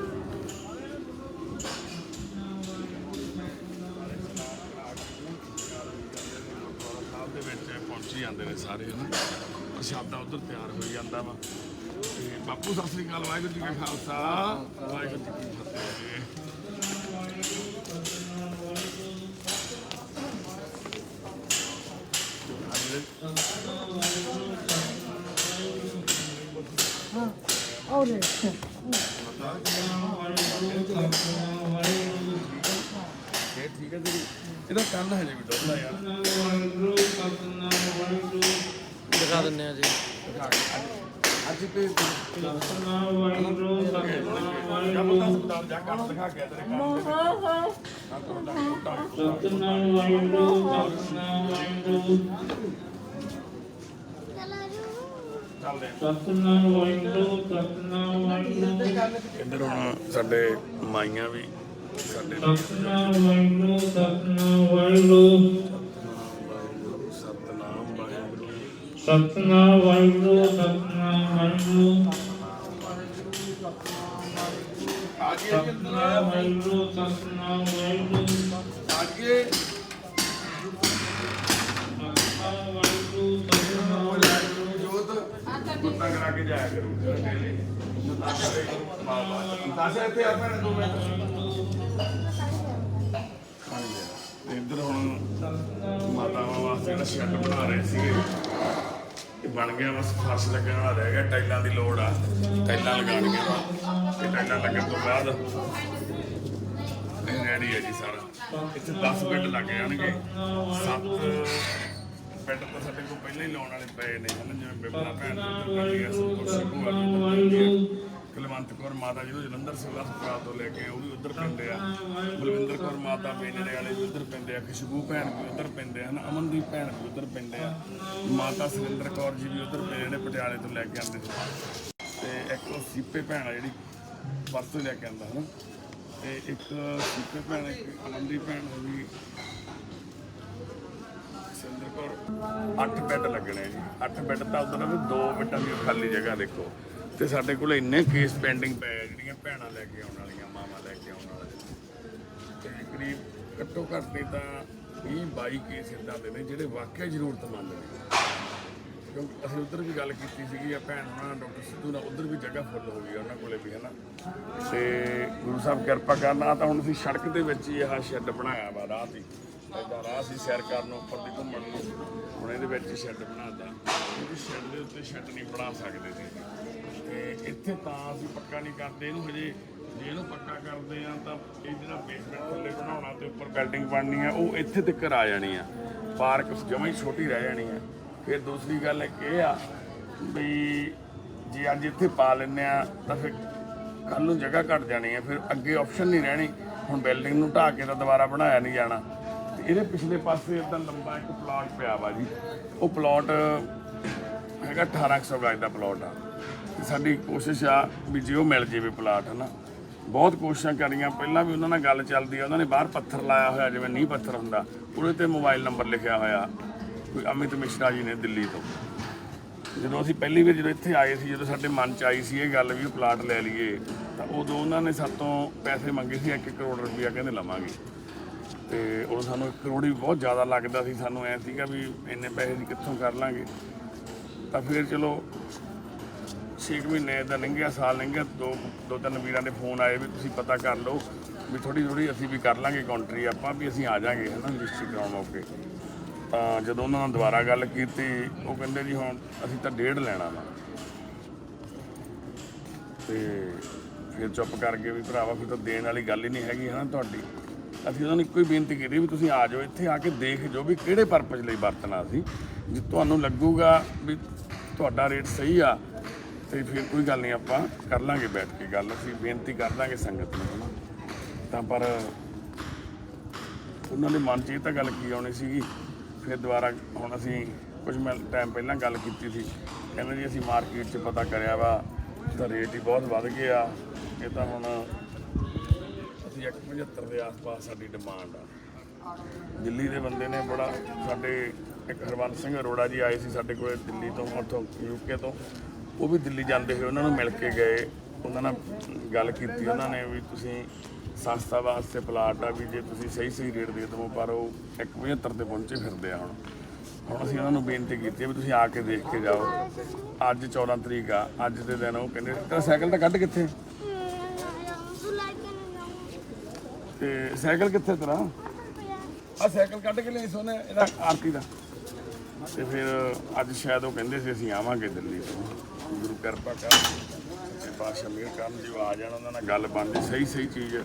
ਸਾਹਿਬ ਦੇ ਵਿੱਚ ਪਹੁੰਚੀ ਜਾਂਦੇ ਨੇ ਸਾਰੇ ਹਨ, ਪ੍ਰਸ਼ਾਦਾ ਉੱਧਰ ਤਿਆਰ ਹੋਈ ਜਾਂਦਾ ਵਾ। ਤੇ ਬਾਪੂ ਸਤਿ ਸ੍ਰੀ ਅਕਾਲ, ਵਾਹਿਗੁਰੂ ਜੀ ਕਾ ਖਾਲਸਾ ਵਾਹਿਗੁਰੂ ਜੀ ਕੀ ਫਤਿਹ। ਠੀਕ ਹੈ ਜੀ, ਇਹਦਾ ਕੰਨ ਹਜੇ ਵੀ ਡੋਲਦਾ ਯਾਰ। ਦਿਖਾ ਦਿੰਦੇ ਆ ਜੀ। ਅੱਜ ਤੇ ਜਾ ਕੰਨ ਦਿਖਾ ਕੇ ਤੇਰੇ ਕੰਨ ਇੱਧਰ ਹੁਣ ਸਾਡੇ ਮਾਈਆਂ ਵੀ ਸਾਡੇ ਸਤਨਾਮ ਵਾਹਿਗੁਰੂ ਸਤਨਾਮ ਵਾਹਿਗੁਰੂ ਸਤਨਾਮ ਵਾਹਿਗੁਰੂ ਸਤਨਾਮ ਵਾਹਿਗੁਰੂ ਸਤਨਾਮ ਵਾਹਿਗੁਰੂ ਸਤਨਾਮ ਵਾਹਿਗੁਰੂ ਸਤਨਾਮ ਵਾਹਿਗੁਰੂ ਆਗੇ ਸਤਨਾਮ ਵਾਹਿਗੁਰੂ ਸਤਨਾਮ ਵਾਹਿਗੁਰੂ ਜੋਤ ਕੁੱਤਾ ਕਰਾ ਕੇ ਜਾਇਆ ਕਰੂ ਡੇਲੀ ਦਾਸੇ ਇੱਥੇ ਆਪਣੇ 2 ਮਿੰਟ। ਇੱਧਰ ਹੁਣ ਮਾਤਾਵਾਂ ਵਾਸਤੇ ਜਿਹੜਾ ਸ਼ੈੱਡ ਬਣਾ ਰਹੇ ਸੀਗੇ, ਇਹ ਬਣ ਗਿਆ, ਬਸ ਫਰਸ਼ ਲੱਗਣ ਵਾਲਾ ਰਹਿ ਗਿਆ, ਟਾਈਲਾਂ ਦੀ ਲੋੜ ਆ, ਟਾਈਲਾਂ ਲਗਾਉਣੀਆਂ ਵਾ। ਤੇ ਟਾਈਲਾਂ ਲੱਗਣ ਤੋਂ ਬਾਅਦ ਇਹ ਰੈਡੀ ਹੈ ਜੀ ਸਾਰਾ। ਇੱਥੇ 10 ਬੈੱਡ ਲੱਗ ਜਾਣਗੇ, 7 ਬੈੱਡ ਤਾਂ ਸਾਡੇ ਕੋਲ ਪਹਿਲਾਂ ਹੀ ਲਾਉਣ ਵਾਲੇ ਪਏ ਨੇ ਹਨ, ਜਿਵੇਂ ਬਿਬਲਾ ਭੈਣ ਕੁਲਵੰਤ ਕੌਰ ਮਾਤਾ ਜੀ ਨੂੰ ਜਲੰਧਰ ਸਿਵਲ ਹਸਪਤਾਲ ਤੋਂ ਲੈ ਕੇ ਉਹ ਵੀ ਉੱਧਰ ਪੈਂਦੇ ਆ, ਬਲਵਿੰਦਰ ਕੌਰ ਮਾਤਾ ਬੇਨੇੜੇ ਵਾਲੇ ਵੀ ਉੱਧਰ ਪੈਂਦੇ ਆ, ਖੁਸ਼ਬੂ ਭੈਣ ਵੀ ਉੱਧਰ ਪੈਂਦੇ ਹਨ, ਅਮਨਦੀਪ ਭੈਣ ਵੀ ਉੱਧਰ ਪੈਂਦੇ ਆ, ਮਾਤਾ ਸੁਰਿੰਦਰ ਕੌਰ ਜੀ ਵੀ ਉੱਧਰ ਪਏ ਨੇ, ਪਟਿਆਲੇ ਤੋਂ ਲੈ ਕੇ ਆਉਂਦੇ ਸੀ। ਤੇ ਇੱਕ ਉਹ ਸੀਪੇ ਭੈਣ ਆ ਜਿਹੜੀ ਪਰਸੋਂ ਲੈ ਕੇ ਆਉਂਦਾ ਹੈ, ਤੇ ਇੱਕ ਸੀਪੇ ਭੈਣ, ਇੱਕ ਅਮਨਦੀਪ ਭੈਣ ਹੋ ਗਈ, ਸੁਰਿੰਦਰ ਕੌਰ। 8 ਬੈੱਡ ਲੱਗਣੇ ਜੀ, 8 ਬੈੱਡ ਤਾਂ ਉੱਧਰ ਵੀ 2 ਬੈੱਡਾਂ ਦੀ ਖਾਲੀ ਜਗ੍ਹਾ ਦੇਖੋ। ਤੇ ਸਾਡੇ ਕੋਲ ਇੰਨੇ ਕੇਸ ਪੈਂਡਿੰਗ ਪਏ ਆ, ਜਿਹੜੀਆਂ ਭੈਣਾਂ ਲੈ ਕੇ ਆਉਣ ਵਾਲੀਆਂ, ਮਾਵਾਂ ਲੈ ਕੇ ਆਉਣ ਵਾਲੇ, ਤੇ ਕਰੀਬ ਘੱਟੋ ਘੱਟ ਨਹੀਂ ਤਾਂ 20-22 ਕੇਸ ਇੱਦਾਂ ਦੇ ਨੇ ਜਿਹੜੇ ਵਾਕਿਆ ਜ਼ਰੂਰਤਮੰਦ ਨੇ। ਕਿਉਂਕਿ ਅਸੀਂ ਉੱਧਰ ਵੀ ਗੱਲ ਕੀਤੀ ਸੀਗੀ ਆ ਭੈਣ ਉਹਨਾਂ ਡਾਕਟਰ ਸਿੱਧੂ ਨਾਲ, ਉੱਧਰ ਵੀ ਜਗ੍ਹਾ ਫੁੱਲ ਹੋ ਗਈ ਉਹਨਾਂ ਕੋਲੇ ਵੀ ਹੈ ਨਾ। ਤੇ ਗੁਰੂ ਸਾਹਿਬ ਕਿਰਪਾ ਕਰਨਾ ਤਾਂ ਹੁਣ ਅਸੀਂ ਸੜਕ ਦੇ ਵਿੱਚ ਹੀ ਆਹ ਸ਼ੈੱਡ ਬਣਾਇਆ ਵਾ ਰਾਹ 'ਤੇ, ਇੱਦਾਂ ਰਾਹ ਸੀ ਸੈਰ ਕਰਨ ਨੂੰ ਉੱਪਰ ਦੀ ਘੁੰਮਣ ਨੂੰ। ਹੁਣ ਇਹਦੇ ਵਿੱਚ ਸ਼ੈੱਡ ਬਣਾਤਾ, ਕਿਉਂਕਿ ਸ਼ੈੱਡ ਦੇ ਉੱਤੇ ਸ਼ੈੱਡ ਨਹੀਂ ਬਣਾ ਸਕਦੇ ਸੀ। ਤੇ ਇੱਥੇ ਤਾਂ ਅਸੀਂ ਪੱਕਾ ਨਹੀਂ ਕਰਦੇ ਇਹਨੂੰ ਹਜੇ। ਜੇ ਇਹਨੂੰ ਪੱਕਾ ਕਰਦੇ ਆ ਤਾਂ ਇਹ ਜਿਹੜਾ ਬੇਸਮੈਂਟ ਥੱਲੇ ਬਣਾਉਣਾ ਤੇ ਉੱਪਰ ਬਿਲਡਿੰਗ ਬਣਨੀ ਆ, ਉਹ ਇੱਥੇ ਤੱਕ ਆ ਜਾਣੀ ਆ। ਪਾਰਕ ਜਮਾਂ ਹੀ ਛੋਟੀ ਰਹਿ ਜਾਣੀ ਆ। ਫਿਰ ਦੂਸਰੀ ਗੱਲ ਇੱਕ ਇਹ ਆ ਵੀ ਜੇ ਅੱਜ ਇੱਥੇ ਪਾ ਲੈਂਦੇ ਆ ਤਾਂ ਫਿਰ ਕੱਲ੍ਹ ਨੂੰ ਜਗ੍ਹਾ ਘੱਟ ਜਾਣੀ ਆ, ਫਿਰ ਅੱਗੇ ਆਪਸ਼ਨ ਨਹੀਂ ਰਹਿਣੀ। ਹੁਣ ਬਿਲਡਿੰਗ ਨੂੰ ਢਾਹ ਕੇ ਤਾਂ ਦੁਬਾਰਾ ਬਣਾਇਆ ਨਹੀਂ ਜਾਣਾ। ਤੇ ਇਹਦੇ ਪਿਛਲੇ ਪਾਸੇ ਇੱਦਾਂ ਲੰਬਾ ਇੱਕ ਪਲਾਟ ਪਿਆ ਵਾ ਜੀ, ਉਹ ਪਲਾਟ ਹੈਗਾ 1800 ਗਜ ਦਾ ਪਲਾਟ ਆ। ਤੇ ਸਾਡੀ ਕੋਸ਼ਿਸ਼ ਆ ਵੀ ਜੇ ਉਹ ਮਿਲ ਜਾਵੇ ਪਲਾਟ, ਹੈ ਨਾ। ਬਹੁਤ ਕੋਸ਼ਿਸ਼ਾਂ ਕਰੀਆਂ, ਪਹਿਲਾਂ ਵੀ ਉਹਨਾਂ ਨਾਲ ਗੱਲ ਚੱਲਦੀ ਆ। ਉਹਨਾਂ ਨੇ ਬਾਹਰ ਪੱਥਰ ਲਾਇਆ ਹੋਇਆ, ਜਿਵੇਂ ਨੀਂਹ ਪੱਥਰ ਹੁੰਦਾ, ਉਹਦੇ ਤੇ ਮੋਬਾਈਲ ਨੰਬਰ ਲਿਖਿਆ ਹੋਇਆ, ਕੋਈ ਅਮਿਤ ਮਿਸ਼ਰਾ ਜੀ ਨੇ ਦਿੱਲੀ ਤੋਂ। ਜਦੋਂ ਅਸੀਂ ਪਹਿਲੀ ਵਾਰ ਜਦੋਂ ਇੱਥੇ ਆਏ ਸੀ, ਜਦੋਂ ਸਾਡੇ ਮਨ 'ਚ ਆਈ ਸੀ ਇਹ ਗੱਲ ਵੀ ਉਹ ਪਲਾਟ ਲੈ ਲਈਏ, ਤਾਂ ਉਦੋਂ ਉਹਨਾਂ ਨੇ ਸਾਤੋਂ ਪੈਸੇ ਮੰਗੇ ਸੀ 1 ਕਰੋੜ ਰੁਪਈਆ, ਕਹਿੰਦੇ ਲਵਾਂਗੇ। ਤੇ ਉਦੋਂ ਸਾਨੂੰ 1 ਕਰੋੜ ਵੀ ਬਹੁਤ ਜ਼ਿਆਦਾ ਲੱਗਦਾ ਸੀ। ਸਾਨੂੰ ਐਂ ਸੀਗਾ ਵੀ ਇੰਨੇ ਪੈਸੇ ਦੀ ਕਿੱਥੋਂ ਕਰ ਲਾਂਗੇ। ਤਾਂ ਫਿਰ ਚਲੋ 6 ਮਹੀਨੇ ਦਾ ਲੰਘਿਆ, ਸਾਲ ਲੰਘਿਆ, ਦੋ ਤਿੰਨ ਵੀਰਾਂ ਦੇ ਫੋਨ ਆਏ ਵੀ ਤੁਸੀਂ ਪਤਾ ਕਰ ਲਓ ਵੀ ਥੋੜ੍ਹੀ ਅਸੀਂ ਵੀ ਕਰ ਲਾਂਗੇ ਕਾਉਂਟਰੀ ਆਪਾਂ, ਵੀ ਅਸੀਂ ਆ ਜਾਾਂਗੇ, ਹੈ ਨਾ, ਰਜਿਸਟਰੀ ਕਰਾਉਣ ਮੌਕੇ। ਤਾਂ ਜਦੋਂ ਉਹਨਾਂ ਨਾਲ ਦੁਬਾਰਾ ਗੱਲ ਕੀਤੀ, ਉਹ ਕਹਿੰਦੇ ਜੀ ਹੁਣ ਅਸੀਂ ਤਾਂ 1.5 ਲੈਣਾ ਵਾ। ਤੇ ਫਿਰ ਚੁੱਪ ਕਰ ਗਏ ਵੀ ਭਰਾਵਾ ਫਿਰ ਤਾਂ ਦੇਣ ਵਾਲੀ ਗੱਲ ਹੀ ਨਹੀਂ ਹੈਗੀ, ਹੈ ਨਾ ਤੁਹਾਡੀ। ਅਸੀਂ ਉਹਨਾਂ ਨੂੰ ਇੱਕੋ ਹੀ ਬੇਨਤੀ ਕੀਤੀ ਵੀ ਤੁਸੀਂ ਆ ਜਾਓ, ਇੱਥੇ ਆ ਕੇ ਦੇਖ ਜਾਓ ਵੀ ਕਿਹੜੇ ਪਰਪਸ ਲਈ ਵਰਤਣਾ ਸੀ। ਜੇ ਤੁਹਾਨੂੰ ਲੱਗੂਗਾ ਵੀ ਤੁਹਾਡਾ ਰੇਟ ਸਹੀ ਆ ਤੇ ਫਿਰ ਕੋਈ ਗੱਲ ਨਹੀਂ, ਆਪਾਂ ਕਰ ਲਾਂਗੇ ਬੈਠ ਕੇ ਗੱਲ, ਅਸੀਂ ਬੇਨਤੀ ਕਰ ਦਾਂਗੇ ਸੰਗਤ ਨੂੰ, ਹੈ ਨਾ। ਤਾਂ ਪਰ ਉਹਨਾਂ ਦੇ ਮਨ 'ਚ ਇਹ ਤਾਂ ਗੱਲ ਕੀ ਆਉਣੀ ਸੀਗੀ। ਫਿਰ ਦੁਬਾਰਾ ਹੁਣ ਅਸੀਂ ਕੁਝ ਟਾਈਮ ਪਹਿਲਾਂ ਗੱਲ ਕੀਤੀ ਸੀ, ਕਹਿੰਦੇ ਜੀ ਅਸੀਂ ਮਾਰਕੀਟ 'ਚ ਪਤਾ ਕਰਿਆ ਵਾ ਤਾਂ ਰੇਟ ਹੀ ਬਹੁਤ ਵੱਧ ਗਿਆ। ਇਹ ਤਾਂ ਹੁਣ ਅਸੀਂ 175 ਦੇ ਆਸ-ਪਾਸ ਸਾਡੀ ਡਿਮਾਂਡ ਆ। ਦਿੱਲੀ ਦੇ ਬੰਦੇ ਨੇ ਬੜਾ, ਸਾਡੇ ਇੱਕ ਹਰਵੰਤ ਸਿੰਘ ਅਰੋੜਾ ਜੀ ਆਏ ਸੀ ਸਾਡੇ ਕੋਲ ਦਿੱਲੀ ਤੋਂ, ਉੱਥੋਂ UK ਤੋਂ। ਉਹ ਵੀ ਦਿੱਲੀ ਜਾਂਦੇ ਹੋਏ ਉਹਨਾਂ ਨੂੰ ਮਿਲ ਕੇ ਗਏ, ਉਹਨਾਂ ਨਾਲ ਗੱਲ ਕੀਤੀ ਉਹਨਾਂ ਨੇ ਵੀ ਤੁਸੀਂ ਸੰਸਥਾ ਵਾਸਤੇ ਪਲਾਟ ਆ, ਵੀ ਜੇ ਤੁਸੀਂ ਸਹੀ ਰੇਟ ਦੇ ਦਿਓ, ਪਰ ਉਹ 175 ਤੇ ਪਹੁੰਚੇ ਫਿਰਦੇ ਆ। ਹੁਣ ਅਸੀਂ ਉਹਨਾਂ ਨੂੰ ਬੇਨਤੀ ਕੀਤੀ ਵੀ ਤੁਸੀਂ ਆ ਕੇ ਦੇਖ ਕੇ ਜਾਓ। ਅੱਜ 14 ਤਰੀਕ ਆ, ਅੱਜ ਦੇ ਦਿਨ ਉਹ ਕਹਿੰਦੇ ਤੇਰਾ ਸਾਈਕਲ ਤਾਂ ਕੱਢ ਕਿੱਥੇ, ਤੇ ਸਾਈਕਲ ਕਿੱਥੇ ਤੇਰਾ? ਆ ਸਾਈਕਲ ਕੱਢ ਕੇ ਲਈ ਸੋਨੇ ਇਹਦਾ ਆਰਤੀ ਦਾ। ਤੇ ਫਿਰ ਅੱਜ ਸ਼ਾਇਦ ਉਹ ਕਹਿੰਦੇ ਸੀ ਅਸੀਂ ਆਵਾਂਗੇ ਦਿੱਲੀ ਤੋਂ, ਗੁਰੂ ਕਿਰਪਾ ਕਰ ਤੇ ਬਾਦਸ਼ਾਹ ਮਿਹਰ ਕਰਨ ਜੀ ਆ ਜਾਣ, ਉਹਨਾਂ ਨਾਲ ਗੱਲ ਬਣਦੀ ਸਹੀ ਚੀਜ਼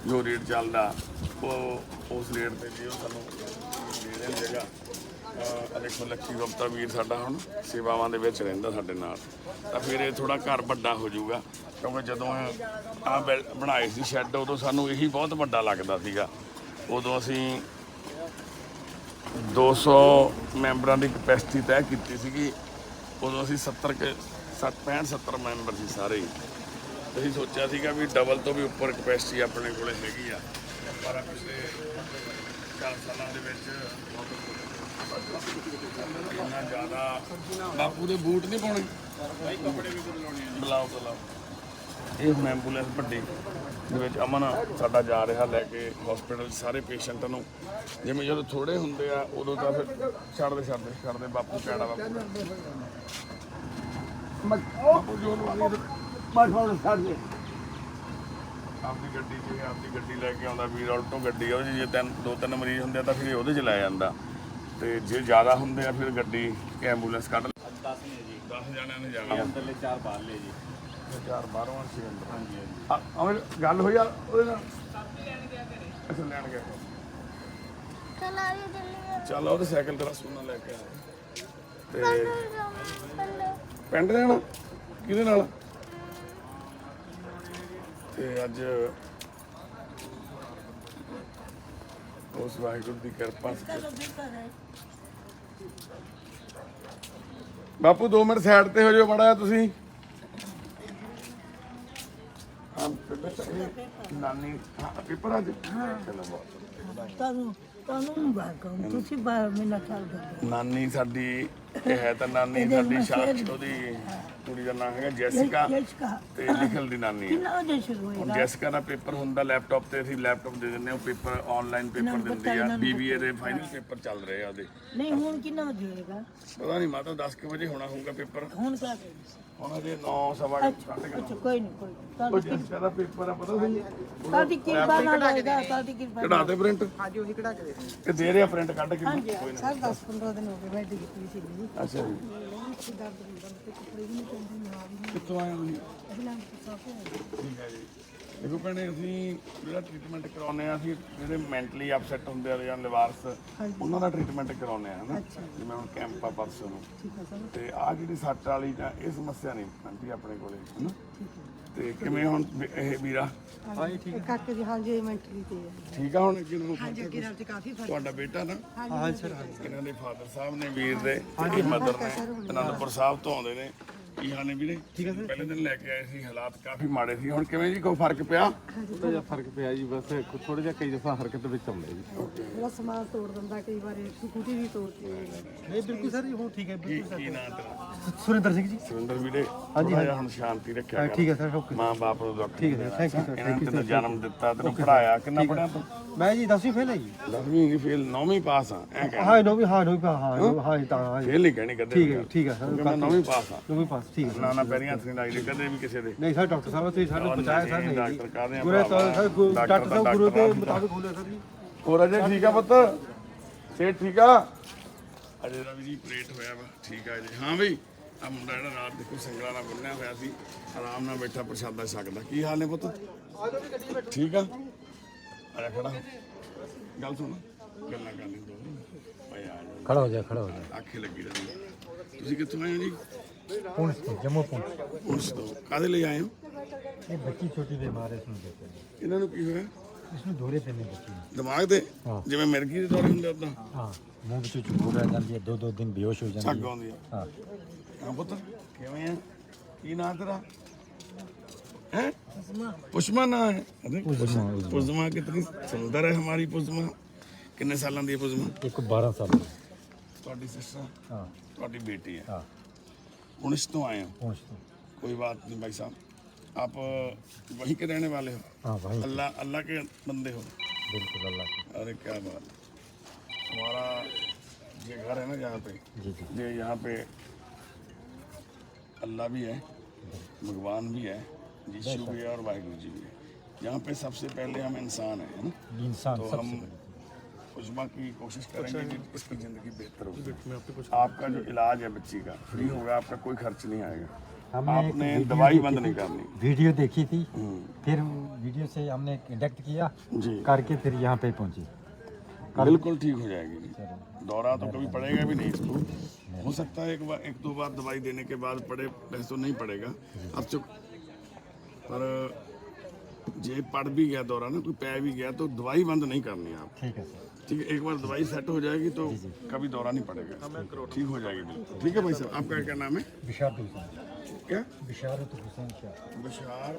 ਜੋ ਰੇਟ ਚੱਲਦਾ ਉਹ ਉਸ ਰੇਟ ਤੇ ਜੀ ਉਹ ਸਾਨੂੰ ਦੇ ਦੇਣ ਜਗ੍ਹਾ। ਦੇਖੋ ਲੱਕੀ ਗੁਪਤਾ ਵੀਰ ਸਾਡਾ ਹੁਣ ਸੇਵਾਵਾਂ ਦੇ ਵਿੱਚ ਰਹਿੰਦਾ ਸਾਡੇ ਨਾਲ, ਤਾਂ ਫਿਰ ਇਹ ਥੋੜਾ ਘਰ ਵੱਡਾ ਹੋ ਜਾਊਗਾ। ਕਿਉਂਕਿ ਜਦੋਂ ਆਹ ਬਣਾਏ ਸੀ ਸ਼ੈੱਡ, ਉਦੋਂ ਸਾਨੂੰ ਇਹੀ ਬਹੁਤ ਵੱਡਾ ਲੱਗਦਾ ਸੀਗਾ। ਉਦੋਂ ਅਸੀਂ 200 ਮੈਂਬਰਾਂ ਦੀ ਕਪੈਸਿਟੀ ਤੈਅ ਕੀਤੀ ਸੀਗੀ। ਉਦੋਂ ਅਸੀਂ 65-70 ਮੈਂਬਰ ਸੀ ਸਾਰੇ ਹੀ। ਅਸੀਂ ਸੋਚਿਆ ਸੀਗਾ ਵੀ ਡਬਲ ਤੋਂ ਵੀ ਉੱਪਰ ਕਪੈਸਿਟੀ ਆਪਣੇ ਕੋਲੇ ਹੈਗੀ ਆ, ਪਰ ਪਿਛਲੇ 4 ਸਾਲਾਂ ਦੇ ਵਿੱਚ ਇੰਨਾ ਜ਼ਿਆਦਾ। ਬਾਪੂ ਦੇ ਬੂਟ ਨਹੀਂ ਪਾਉਣੇ, ਕੱਪੜੇ ਵੀ ਬਦਲਾਉਣੇ ਆ, ਬੁਲਾਓ। ਇਹ ਹੁਣ ਐਂਬੂਲੈਂਸ ਵੱਡੀ ਦੇ ਵਿੱਚ ਅਮਨ ਸਾਡਾ ਜਾ ਰਿਹਾ ਲੈ ਕੇ ਹਸਪੀਟਲ ਸਾਰੇ ਪੇਸ਼ੈਂਟ ਨੂੰ। ਜਿਵੇਂ ਜਦੋਂ ਥੋੜੇ ਹੁੰਦੇ ਆ ਉਦੋਂ ਤਾਂ ਫਿਰ ਛੱਡਦੇ ਬਾਪੂ ਕਹਿਣਾ ਬਾਪੂ ਜੋ ਆਪਦੀ ਗੱਡੀ ਲੈ ਕੇ ਆਉਂਦਾ ਵੀਰ, ਆਲਟੋ ਗੱਡੀ ਆ। ਜੇ 2-3 ਮਰੀਜ਼ ਹੁੰਦੇ ਆ ਤਾਂ ਫਿਰ ਉਹਦੇ 'ਚ ਲੈ ਜਾਂਦਾ, ਤੇ ਜੇ ਜ਼ਿਆਦਾ ਹੁੰਦੇ ਆ ਫਿਰ ਗੱਡੀ ਐਂਬੂਲੈਂਸ ਕੱਢ 10 ਜਣਿਆਂ ਨੇ ਜਾਣਾ। ਅੰਦਰਲੇ 4 ਬਾਹਰ ਲੈ ਜੀ, 4 ਬਾਹਰੋਂ 6 ਅੰਦਰ। ਹਾਂਜੀ ਗੱਲ ਹੋਈ ਆ ਉਹਦੇ ਨਾਲ, ਅੱਛਾ ਲੈਣ ਗਿਆ। ਚੱਲ ਉਹਦੇ ਸਾਈਕਲ ਤੇਰਾ ਸੋਨਾ ਲੈ ਕੇ ਆਇਆ। ਤੇ ਪਿੰਡ ਜਾਣਾ ਕਿਹਦੇ ਨਾਲ? ਤੇ ਅੱਜ ਉਸ ਵਾਹਿਗੁਰੂ ਦੀ ਕਿਰਪਾ। ਬਾਪੂ 2 ਮਿੰਟ ਸਾਈਡ ਤੇ ਹੋ ਜਾਓ ਮਾੜਾ ਤੁਸੀਂ। ਨਾਨੀ ਪੇਪਰ ਅੱਜ ਤੁਹਾਨੂੰ ਬਾਕਮ ਤੁਸੀਂ 12 ਮਹੀਨਾ ਚੱਲ ਗਏ। ਨਾਨੀ ਸਾਡੀ ਇਹ ਹੈ ਤਾਂ ਨਾਨੀ ਸਾਡੀ ਸ਼ਾਖ ਉਹਦੀ ਕੁੜੀ ਦਾ ਨਾਮ ਹੈਗਾ ਜੈਸਿਕਾ, ਤੇ ਨਿਖਲ ਦੀ ਨਾਨੀ ਹੈ। ਕਿੰਨਾ ਵਜੇ ਸ਼ੁਰੂ ਹੋਏਗਾ? ਹੁਣ ਜੈਸਿਕਾ ਦਾ ਪੇਪਰ ਹੁੰਦਾ ਲੈਪਟਾਪ ਤੇ, ਅਸੀਂ ਲੈਪਟਾਪ ਦੇ ਦਿੰਦੇ, ਉਹ ਪੇਪਰ ਆਨਲਾਈਨ ਪੇਪਰ ਦਿੰਦੇ ਆ। BBA ਦੇ ਫਾਈਨਲ ਪੇਪਰ ਚੱਲ ਰਹੇ ਆ ਉਹਦੇ। ਨਹੀਂ ਹੁਣ ਕਿੰਨਾ ਵਜੇ ਹੋਏਗਾ? ਪਤਾ ਨਹੀਂ ਮਾਤਾ 10 ਵਜੇ ਹੋਣਾ ਹੋਊਗਾ ਪੇਪਰ। ਹੁਣ ਕਿਆ ਹੁਣ ਅਜੇ 9:15 ਅੱਛਾ ਕੋਈ ਨਹੀਂ ਉਹ ਜੈਸਿਕਾ ਦਾ ਪੇਪਰ ਆ, ਪਤਾ ਸੀ ਤੁਹਾਡੀ ਕਿਰਪਾ ਨਾਲ ਹੋਏਗਾ, ਤੁਹਾਡੀ ਕਿਰਪਾ ਕਢਾ ਦੇ ਪ੍ਰਿੰਟ। ਹਾਂਜੀ ਉਹੀ ਕਢਾ ਕੇ ਦੇ ਇਹ ਦੇ ਰਿਹਾ ਪ੍ਰਿੰਟ ਕੱਢ ਕੇ ਕੋਈ ਨਾ। ਸਰ 10-15 ਦਿਨ ਹੋ ਗਏ ਮੈਂ ਕੀਤੀ ਸੀ ਜੀ ਅੱਛਾ ਜੀ ਦਰਦ ਹੁੰਦਾ ਤੇ ਕੱਪੜੇ ਵੀ ਨਹੀਂ ਪੈਂਦੇ ਨਾ ਵੀ ਕਿੱਥੋਂ ਆਏ ਹੋ ਜੀ? ਅਗਲਾ ਸਾਫ ਹੈ ਠੀਕ ਹੈ ਜੀ ਦੇਖੋ ਭੈਣੇ ਅਸੀਂ ਜਿਹੜਾ ਟ੍ਰੀਟਮੈਂਟ ਕਰਾਉਂਦੇ ਆ ਅਸੀਂ ਜਿਹੜੇ ਮੈਂਟਲੀ ਅਪਸੈਟ ਹੁੰਦੇ ਆ ਜਾਂ ਲਿਵਾਰਸ ਉਹਨਾਂ ਦਾ ਟ੍ਰੀਟਮੈਂਟ ਕਰਾਉਂਦੇ ਆ ਹਨਾ ਜਿਵੇਂ ਹੁਣ ਕੈਂਪ ਆ ਪਰਸੋਂ ਨੂੰ ਤੇ ਆ ਜਿਹੜੀ ਸੱਟ ਵਾਲੀ ਜਾਂ ਇਹ ਸਮੱਸਿਆ ਨਹੀਂ ਆਂਟੀ ਆਪਣੇ ਕੋਲੇ ਹਨਾ ਤੇ ਕਿਵੇਂ ਹੁਣ ਇਹ ਵੀਰਾ ਕਾਕੇ ਦੀ ਹਾਲ ਜੇ ਮੈਂਟਲੀ ਤੇ ਹੈ ਠੀਕ ਆ ਹੁਣ ਅੱਗੇ ਨੂੰ ਹਾਂਜੀ ਅੱਗੇ ਨਾਲ ਤੇ ਕਾਫੀ ਫਰਕ ਤੁਹਾਡਾ ਬੇਟਾ ਨਾ ਹਾਂ ਸਰ ਇਹਨਾਂ ਦੇ ਫਾਦਰ ਸਾਹਿਬ ਨੇ ਵੀਰ ਦੇ ਮਦਰ ਨੇ ਅਨੰਦਪੁਰ ਸਾਹਿਬ ਤੋਂ ਆਉਂਦੇ ਨੇ ਕੀ ਹਾਲ ਨੇ ਵੀਰੇ ਠੀਕ ਹੈ ਪਹਿਲੇ ਦਿਨ ਲੈ ਕੇ ਆਏ ਸੀ ਹਾਲਾਤ ਕਾਫੀ ਮਾੜੇ ਸੀ ਹੁਣ ਕਿਵੇਂ ਜੀ ਕੋਈ ਫਰਕ ਪਿਆ ਥੋੜਾ ਜਿਹਾ ਫਰਕ ਪਿਆ ਜੀ ਬਸ ਥੋੜਾ ਜਿਹਾ ਕਈ ਦਫਾ ਹਰਕਤ ਵਿੱਚ ਆਉਂਦਾ ਜੀ ਜਿਹੜਾ ਸਮਾਨ ਤੋੜ ਦਿੰਦਾ ਕਈ ਵਾਰ ਸਕੂਟੀ ਵੀ ਤੋੜਦੀ ਹੈ ਨਹੀਂ ਬਿਲਕੁਲ ਸਰ ਹੁਣ ਠੀਕ ਹੈ ਕੀ ਨਾਂ ਤੇਰਾ ਸੁਰਿੰਦਰ ਸਿੰਘ ਜੀ ਸੁਰਿੰਦਰ ਵੀਰੇ ਹਾਂਜੀ ਹੁਣ ਸ਼ਾਂਤੀ ਰੱਖਿਆ ਕਰ ਠੀਕ ਹੈ ਸਰ ਓਕੇ ਮਾਂ ਬਾਪ ਨੂੰ ਦੁੱਖ ਠੀਕ ਹੈ ਥੈਂਕ ਯੂ ਸਰ ਇਹਨਾਂ ਨੇ ਤੈਨੂੰ ਜਨਮ ਦਿੱਤਾ ਤੈਨੂੰ ਪੜਾਇਆ ਕਿੰਨਾ ਪੜਿਆ ਤੂੰ ਮੈਂ ਜੀ 10ਵੀਂ ਫੇਲ ਹੈ ਜੀ 10ਵੀਂ ਦੀ ਫੇਲ 9ਵੀਂ ਪਾਸ ਆ ਐ ਕਹਿ ਹਾਂ ਨੋ ਵੀ ਹਾਂ ਤਾਂ ਫੇਲ ਨਹੀਂ ਕਹਿਣੀ ਕਦੇ ਠੀਕ ਹੈ ਸਰ ਮੈਂ 9ਵੀਂ ਪਾਸ ਆ 9ਵੀਂ ਪਾਸ ਠੀਕ ਹੈ ਨਾ ਨਾ ਪੈਰੀਆਂ ਹੱਥ ਨਹੀਂ ਲਾਈਦੇ ਕਦੇ ਵੀ ਕਿਸੇ ਦੇ ਨਹੀਂ ਸਰ ਡਾਕਟਰ ਸਾਹਿਬ ਤੁਸੀਂ ਸਾਨੂੰ ਬਚਾਇਆ ਸਰ ਨਹੀਂ ਡਾਕਟਰ ਕਾਹਦੇ ਆ ਗੁਰੂ ਭਰਾਵਾ? ਸਰ ਡਾਕਟਰ ਸਾਹਿਬ ਗੁਰੂ ਦੇ ਮੁਤਾਬਿਕ ਹੋਲੇ ਸਰ ਜੀ ਹੋਰ ਅਜੇ ਠੀਕ ਆ ਪੁੱਤ ਸੇ ਠੀਕ ਆ ਅਜੇ ਦਾ ਵੀ ਜੀ ਪਲੇਟ ਹੋਇਆ ਵਾ ਠੀਕ ਆ ਜੀ ਹਾਂ ਬਈ ਆ ਮੁੰਡਾ ਜਿਹੜਾ ਰਾਤ ਦੇਖੋ ਸੰਗਲਾਂ ਨਾਲ ਬੰਨਿਆ ਹੋਇਆ ਸੀ ਆਰਾਮ ਨਾਲ ਬੈਠਾ ਪ੍ਰਸ਼ਾਦਾ ਛਕਦਾ ਕੀ ਹਾਲ ਨੇ ਪੁੱਤ ਠੀਕ ਆ ਅਰੇ ਖੜਾ ਹੋ। ਗੱਲ ਸੁਣ ਗੱਲਾਂ ਕਰ ਲਈ ਦੋ ਭਾਈ ਆ ਜਾ ਖੜਾ ਹੋ ਜਾ ਆਖੇ ਲੱਗੀ ਰਹੀ ਤੁਸੀਂ ਕਿੱਥੋਂ ਆਏ ਹੋ ਜੀ ਪੁੰਛ ਤੋਂ ਜੰਮੂ ਪੁੰਛ ਪੁਲਿਸ ਤੋਂ ਕਾਹਦੇ ਲਈ ਆਏ ਹੋ ਇਹ ਬੱਚੀ ਛੋਟੀ ਦੇ ਮਾਰੇ ਸੁਣ ਦਿੱਤੇ ਇਹਨਾਂ ਨੂੰ ਕੀ ਹੋਇਆ ਇਸ ਨੂੰ ਦੌਰੇ ਪੈਣੇ ਬੱਚੀ ਨੂੰ ਦਿਮਾਗ ਦੇ ਜਿਵੇਂ ਮਿਰਗੀ ਦੇ ਦੌਰੇ ਹੁੰਦੇ ਉਦਾਂ ਹਾਂ ਮੂੰਹ ਵਿੱਚੋਂ ਚੂਰ ਰਹਿ ਜਾਂਦੀ ਹੈ 2-2 ਦਿਨ ਬੇਹੋਸ਼ ਹੋ ਜਾਂਦੀ ਛੱਗ ਹੈ ਆਉਂਦੀ ਆ ਹਾਂ ਹਾਂ ਪੁੱਤ ਕਿਵੇਂ ਆ ਕੀ ਨਾਂ ਤੇਰਾ ਹੈ ਪੁਸ਼ਮਾ ਨਾਂ ਹੈ ਅਰੇ ਪੁਸ਼ਮਾ ਕਿਤਨੀ ਸੁੰਦਰ ਹੈ ਹਮਾਰੀ ਪੁਸ਼ਮਾ ਕਿੰਨੇ ਸਾਲਾਂ ਦੀ ਹੈ ਪੁਸ਼ਮਾ ਇੱਕ 12 ਸਾਲ ਦੀ ਤੁਹਾਡੀ ਸਿਸਟਰ ਹਾਂ ਤੁਹਾਡੀ बेटी है हाँ। पुलिस तो आए हो पुंछ तो कोई बात नहीं भाई साहब आप वहीं के रहने वाले हो हाँ भाई अल्लाह अल्लाह के बंदे हो बिल्कुल अल्लाह की अरे क्या बात हमारा ये घर है ना यहाँ पे जी जी ये यहाँ पे अल्लाह भी है भगवान भी है यीशु भी है और वाहिगुरु जी भी है यहाँ पे सबसे पहले हम इंसान हैं है ना इंसान तो सबसे हम बड़ी उजमा की कोशिश करेंगे कि इसकी ज़िंदगी बेहतर हो आपका जो इलाज है बच्ची का फ्री होगा आपका कोई खर्च नहीं आएगा हमने एक आपने वीडियो दवाई देखी बंद थी। नहीं करनी वीडियो देखी थी फिर वीडियो से हमने कंडक्ट किया जी करके फिर यहाँ पे पहुंचे बिल्कुल ठीक हो जाएगी जी दौरा तो कभी पड़ेगा भी नहीं इसको हो सकता है एक दो बार दवाई देने के बाद पड़े वैसे तो नहीं पड़ेगा अब चुप पर जे पड़ भी गया दौरा ना कोई पै भी गया तो दवाई बंद नहीं करनी है आप ठीक है सर ठीक है एक बार दवाई सेट हो जाएगी तो कभी दौरा नहीं पड़ेगा ठीक हो जाएगी बिल्कुल ठीक है भाई साहब आपका क्या नाम है बिशारत हुसैन क्या बिशारत हुसैन शाह बशार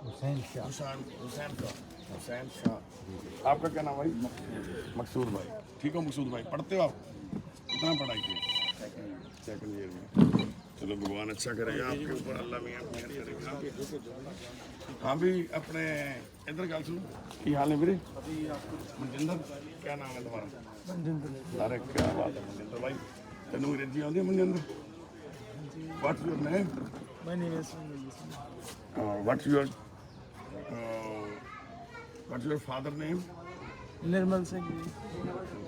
हुसैन शाह हुसैन शाह आपका क्या नाम भाई मकसूद भाई ठीक हो मकसूद भाई पढ़ते हो आप कितना पढ़ाई की सेकंड ईयर में चलो भगवान अच्छा करेगा आपके ऊपर अल्लाह मियां मेहर करेगा हाँ भी अपने इधर गल सुनो की हाल है मेरे मनजिंदर क्या नाम है तुम्हारा अरे क्या बात है मनजिंदर भाई तेन अंग्रेजी आती है Manjinder what's your name My name is what's your father name Nirmal Singh.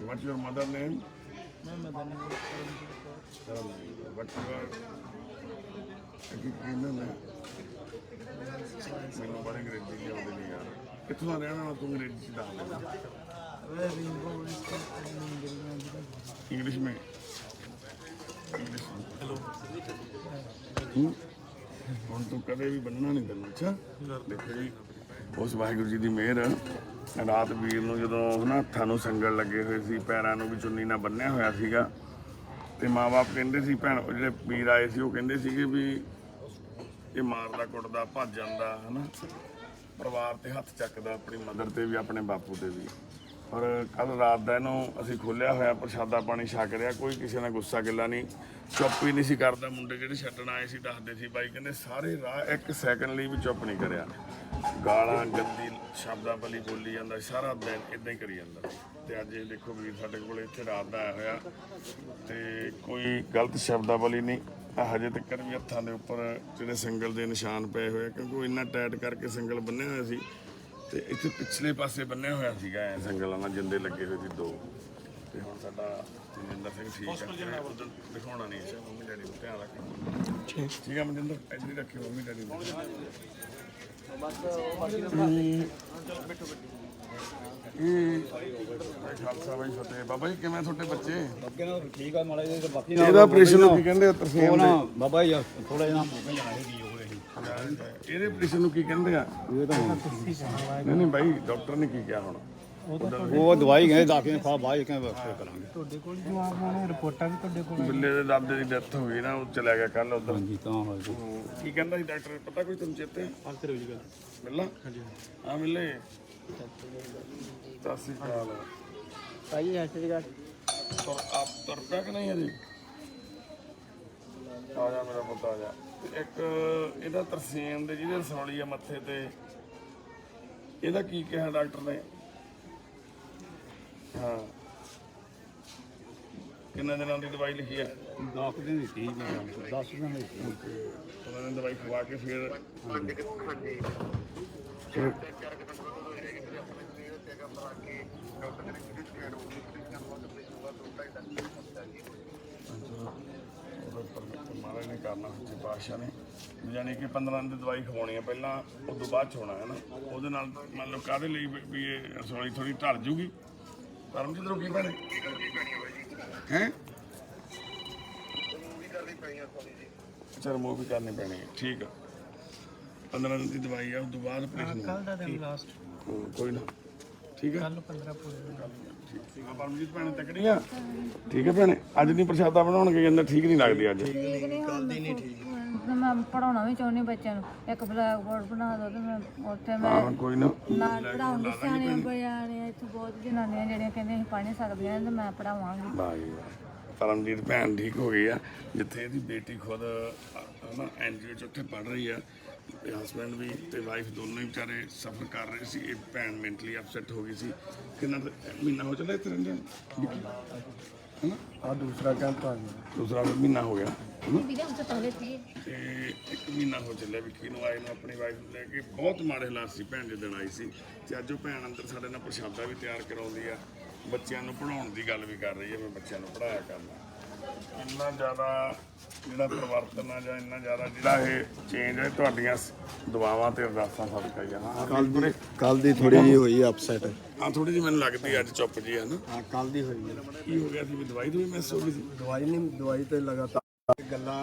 what's your mother name My mother name what's your ਮੈਨੂੰ ਬੜੀ ਅੰਗਰੇਜ਼ੀ ਨਹੀਂ ਆਉਂਦੀ ਨਹੀਂ ਯਾਰ ਕਿੱਥੋਂ ਦਾ ਰਹਿਣ ਵਾਲਾ ਤੂੰ ਅੰਗਰੇਜ਼ੀ ਚ ਦੱਸ ਦੇ ਇੰਗਲਿਸ਼ में ਹੈਲੋ ਹੁਣ ਤੂੰ ਕਦੇ ਵੀ ਬੰਨਣਾ ਨਹੀਂ ਤੈਨੂੰ ਅੱਛਾ ਦੇਖੋ ਜੀ ਉਸ ਵਾਹਿਗੁਰੂ ਜੀ ਦੀ ਮਿਹਰ ਰਾਤ ਵੀਰ ਨੂੰ ਜਦੋਂ ਨਾ ਹੱਥਾਂ ਨੂੰ ਸੰਗਲ ਲੱਗੇ ਹੋਏ ਸੀ ਪੈਰਾਂ ਨੂੰ ਵੀ ਚੁੰਨੀ ਨਾਲ ਬੰਨਿਆ ਹੋਇਆ ਸੀਗਾ ਤੇ ਮਾਂ-ਬਾਪ ਕਹਿੰਦੇ ਸੀ ਭੈਣ ਜਿਹੜੇ ਵੀਰ ਆਏ ਸੀ ਉਹ ਕਹਿੰਦੇ ਸੀਗੇ ਵੀ ਇਹ ਮਾਰਦਾ ਕੁੱਟਦਾ ਭੱਜ ਜਾਂਦਾ ਹਨਾ ਪਰਿਵਾਰ ਤੇ ਹੱਥ ਚੱਕਦਾ ਆਪਣੀ ਮਦਰ ਤੇ ਵੀ ਆਪਣੇ ਬਾਪੂ ਤੇ ਵੀ ਪਰ ਕੱਲ ਰਾਤ ਦਾ ਇਹਨੂੰ ਅਸੀਂ ਖੋਲਿਆ ਹੋਇਆ ਪ੍ਰਸ਼ਾਦਾ ਪਾਣੀ ਛਕ ਰਿਹਾ ਕੋਈ ਕਿਸੇ ਨਾਲ ਗੁੱਸਾ ਗਿੱਲਾ ਨਹੀਂ ਚੁੱਪ ਹੀ ਨਹੀਂ ਸੀ ਕਰਦਾ ਮੁੰਡੇ ਜਿਹੜੇ ਛੱਡਣ ਆਏ ਸੀ ਦੱਸਦੇ ਸੀ ਬਾਈ ਕਹਿੰਦੇ ਸਾਰੇ ਰਾਹ 1 ਸੈਕਿੰਡ ਲਈ ਵੀ ਚੁੱਪ ਨਹੀਂ ਕਰਿਆ ਗਾਲਾਂ ਗੰਦੀ ਸ਼ਬਦਾਵਲੀ ਬੋਲੀ ਜਾਂਦਾ ਸਾਰਾ ਦਿਨ ਇਦਾਂ ਹੀ ਕਰੀ ਜਾਂਦਾ ਤੇ ਅੱਜ ਇਹ ਦੇਖੋ ਵੀਰ ਸਾਡੇ ਕੋਲ ਇੱਥੇ ਰਾਤ ਦਾ ਆਇਆ ਹੋਇਆ ਤੇ ਕੋਈ ਗਲਤ ਸ਼ਬਦਾਵਲੀ ਨਹੀਂ ਹਜੇ ਤੱਕ ਵੀ ਹੱਥਾਂ ਦੇ ਉੱਪਰ ਜਿਹੜੇ ਸੰਗਲ ਦੇ ਨਿਸ਼ਾਨ ਪਏ ਹੋਏ ਕਿਉਂਕਿ ਉਹ ਇੰਨਾ ਟਾਈਟ ਕਰਕੇ ਸੰਗਲ ਬੰਨਿਆ ਹੋਇਆ ਸੀ ਤੇ ਇੱਥੇ ਪਿਛਲੇ ਪਾਸੇ ਬੰਨਿਆ ਹੋਇਆ ਸੀਗਾ ਐ ਸੰਗਲਾਂ ਨਾਲ ਜਿੰਦੇ ਲੱਗੇ ਹੋਏ ਸੀ 2 ਤੇ ਹੁਣ ਸਾਡਾ ਮਨਜਿੰਦਰ ਸਿੰਘ ਠੀਕ ਹੈ ਉਧਰ ਦਿਖਾਉਣਾ ਨਹੀਂ ਸੀ ਮੰਮੀ ਡੈਡੀ ਨੂੰ ਧਿਆਨ ਰੱਖਣਾ ਠੀਕ ਹੈ ਮਨਜਿੰਦਰ ਇੱਧਰ ਹੀ ਰੱਖਿਓ ਮੰਮੀ ਡੈਡੀ ਨੂੰ ਖਾਲਸਾ ਬਾਈ ਫਤਿਹ ਬਾਬਾ ਜੀ ਕਿਵੇਂ ਤੁਹਾਡੇ ਬੱਚੇ ਅੱਗੇ ਨਾਲ ਠੀਕ ਆ ਮਾੜਾ ਜਿਹਾ ਬਾਕੀ ਇਹਦਾ ਆਪਰੇਸ਼ਨ ਨੂੰ ਕੀ ਕਹਿੰਦੇ ਆ ਤਰਸੇਮ ਦੇ ਬਾਬਾ ਜੀ ਥੋੜਾ ਜਿਹਾ ਜਾਣਾ ਹੈ ਕੀ ਹੋ ਰਿਹਾ ਇਹਦੇ ਆਪਰੇਸ਼ਨ ਨੂੰ ਕੀ ਕਹਿੰਦੇ ਆ ਇਹ ਤਾਂ ਨਹੀਂ ਨਹੀਂ ਬਾਈ ਡਾਕਟਰ ਨੇ ਕੀ ਕਿਹਾ ਹੁਣ ਉਹ ਦਵਾਈ ਕਹਿੰਦੇ ਦਾਖੇ ਖਾ ਬਾਅਦ ਕਹਿੰਦੇ ਵਕਤ ਕਰਾਂਗੇ ਤੁਹਾਡੇ ਕੋਲ ਜਵਾਬ ਆਉਣੇ ਰਿਪੋਰਟਾਂ ਵੀ ਤੁਹਾਡੇ ਕੋਲ ਬਿੱਲੇ ਦੇ ਦਾਦੇ ਦੀ ਡੈਥ ਹੋ ਗਈ ਨਾ ਉਹ ਚਲਾ ਗਿਆ ਕੱਲ ਉਧਰ ਹਾਂਜੀ ਤਾਂ ਹੋ ਜੀ ਕੀ ਕਹਿੰਦਾ ਸੀ ਡਾਕਟਰ ਪਤਾ ਕੋਈ ਤੁਹਾਨੂੰ ਚੇਤੇ ਆ ਕਰੋ ਜੀ ਗੱਲ ਮਿਲਣਾ ਹਾਂਜੀ ਆ ਮਿਲੇ ਸਤਿ ਸ਼੍ਰੀ ਅਕਾਲ ਭਾਈ ਐਸੀ ਗੱਲ ਆਪ ਤੁਰ ਪਿਆ ਕਿ ਨਹੀਂ ਹਜੇ ਆ ਜਾ ਮੇਰਾ ਪੁੱਤ ਆ ਜਾ ਤੇ ਇੱਕ ਇਹਦਾ ਤਰਸੇਮ ਦੇ ਜਿਹਦੇ ਰਸੌਲੀ ਆ ਮੱਥੇ ਤੇ ਇਹਦਾ ਕੀ ਕਿਹਾ ਡਾਕਟਰ ਨੇ ਹਾਂ ਕਿੰਨੇ ਦਿਨਾਂ ਦੀ ਦਵਾਈ ਲਿਖੀ ਆ 10 ਦਿਨ ਦਿੱਤੀ ਮੈਂ 10 ਦਿਨ ਦਿੱਤੀ ਉਹਨਾਂ ਨੇ ਦਵਾਈ ਖਵਾ ਕੇ ਫਿਰ ਮਹਾਰਾਜ ਨੇ ਕਰਨਾ ਸੱਚੇ ਪਾਤਸ਼ਾਹ ਨੇ ਯਾਨੀ ਕਿ 15 ਦਿਨ ਦੀ ਦਵਾਈ ਖਵਾਉਣੀ ਆ ਪਹਿਲਾਂ ਉਸ ਤੋਂ ਬਾਅਦ 'ਚ ਹੋਣਾ ਹੈ ਨਾ ਉਹਦੇ ਨਾਲ ਮੰਨ ਲਓ ਕਾਹਦੇ ਲਈ ਵੀ ਇਹ ਰਸੋਈ ਥੋੜੀ ਢਲ ਜੂਗੀ ਪਰਮਜੀਤ ਰੋਕੀ ਭੈਣੇ ਹੈ ਚਲ ਮੂਵ ਵੀ ਕਰਨੀ ਪੈਣੀ ਹੈ ਠੀਕ ਆ 15 ਦਿਨ ਦੀ ਦਵਾਈ ਆ ਉਸ ਤੋਂ ਬਾਅਦ ਆਪਰੇਸ਼ਨ ਕੱਲ ਦਾ ਦਿਨ ਲਾਸਟ ਕੋਈ ਨਾ ਠੀਕ ਹੈ ਕੱਲ 15 ਪੂਰੇ ਠੀਕ ਆ ਪਰਮਜੀਤ ਭੈਣੇ ਤਕੜੀਆਂ ਠੀਕ ਹੈ ਭੈਣੇ ਅੱਜ ਨਹੀਂ ਪ੍ਰਸ਼ਾਦਾ ਬਣਾਉਣਗੇ ਕਹਿੰਦਾ ਠੀਕ ਨਹੀਂ ਲੱਗਦੀ ਅੱਜ ਮੈਂ ਪੜਾਉਣਾ ਵੀ ਚਾਹੁੰਦੀ ਬੱਚਿਆਂ ਨੂੰ ਇੱਕ ਬਲੈਕ ਬੋਰਡ ਬਣਾ ਦੋ ਤੇ ਮੈਂ ਉੱਥੇ ਮੈਂ ਹਾਂ ਕੋਈ ਨਾ ਨਾਲ ਪੜਾਉਂਗੀ ਸਿਆਣੀਆਂ ਬਿਆਣੀਆਂ ਇੱਥੇ ਬਹੁਤ ਜਨਾਨੀਆਂ ਜਿਹੜੀਆਂ ਕਹਿੰਦੇ ਅਸੀਂ ਪੜ੍ਹ ਨਹੀਂ ਸਕਦੀਆਂ ਤੇ ਮੈਂ ਪੜਾਵਾਂਗੀ ਵਾਹ ਜੀ ਵਾਹ ਪਰਮਜੀਤ ਭੈਣ ਠੀਕ ਹੋ ਗਈ ਆ ਜਿੱਥੇ ਇਹਦੀ ਬੇਟੀ ਖੁਦ ਹਨਾ ਐਨਜੀਓ ਚ ਉੱਥੇ ਪੜ੍ਹ ਰਹੀ ਆ ਹਸਬੈਂਡ ਵੀ ਤੇ ਵਾਈਫ ਦੋਨੋਂ ਹੀ ਵਿਚਾਰੇ ਸਫਰ ਕਰ ਰਹੇ ਸੀ ਇਹ ਭੈਣ ਮੈਂਟਲੀ ਅਪਸੈਟ ਹੋ ਗਈ ਸੀ ਕਿੰਨਾ ਮਹੀਨਾ ਹੋ ਚੱਲਿਆ ਇੱਥੇ ਰਹਿੰਦੇ ਹਨਾ ਆ ਦੂਸਰਾ ਕੈਂਪ ਆ ਗਿਆ ਦੂਸਰਾ ਮਹੀਨਾ ਹੋ ਗਿਆ ਵੀਰੇ ਉਸ ਤੋਂ ਪਹਿਲੇ ਸੀ ਤੇ 1 ਮਹੀਨਾ ਹੋ ਚੱਲਿਆ ਵਿੱਕੀ ਨੂੰ ਆਏ ਨੂੰ ਆਪਣੀ ਵਾਈਫ ਨੂੰ ਲੈ ਕੇ ਬਹੁਤ ਮਾੜੇ ਹਾਲਾਤ ਸੀ ਭੈਣ ਦੇ ਦਿਨ ਆਈ ਸੀ ਤੇ ਅੱਜ ਉਹ ਭੈਣ ਅੰਦਰ ਸਾਡੇ ਨਾਲ ਪ੍ਰਸ਼ਾਦਾ ਵੀ ਤਿਆਰ ਕਰਾਉਂਦੀ ਆ ਬੱਚਿਆਂ ਨੂੰ ਪੜਾਉਣ ਦੀ ਗੱਲ ਵੀ ਕਰ ਰਹੀ ਹੈ ਮੈਂ ਬੱਚਿਆਂ ਨੂੰ ਪੜਾਇਆ ਕਰਨਾ ਇੰਨਾ ਜ਼ਿਆਦਾ ਜਿਹੜਾ ਪਰਿਵਰਤਨ ਆ ਜਾਂ ਇੰਨਾ ਜ਼ਿਆਦਾ ਜਿਹੜਾ ਇਹ ਚੇਂਜ ਹੈ ਤੁਹਾਡੀਆਂ ਦੁਆਵਾਂ ਤੇ ਅਰਦਾਸਾਂ ਸਦਕਾ ਹੀ ਆ ਹਾਂ ਕੱਲ ਦੀ ਥੋੜੀ ਜਿਹੀ ਹੋਈ ਅਪਸੈਟ ਹਾਂ ਥੋੜੀ ਜਿਹੀ ਮੈਨੂੰ ਲੱਗਦੀ ਅੱਜ ਚੁੱਪ ਜੀ ਹੈ ਨਾ ਹਾਂ ਕੱਲ ਦੀ ਹੋਈ ਹੈ ਕੀ ਹੋ ਗਿਆ ਸੀ ਵੀ ਦਵਾਈ ਤੋਂ ਵੀ ਮਿਸ ਹੋ ਗਈ ਸੀ ਦਵਾਈ ਨਹੀਂ ਦਵਾਈ ਤੇ ਲਗਾਤਾਰ ਗੱਲਾਂ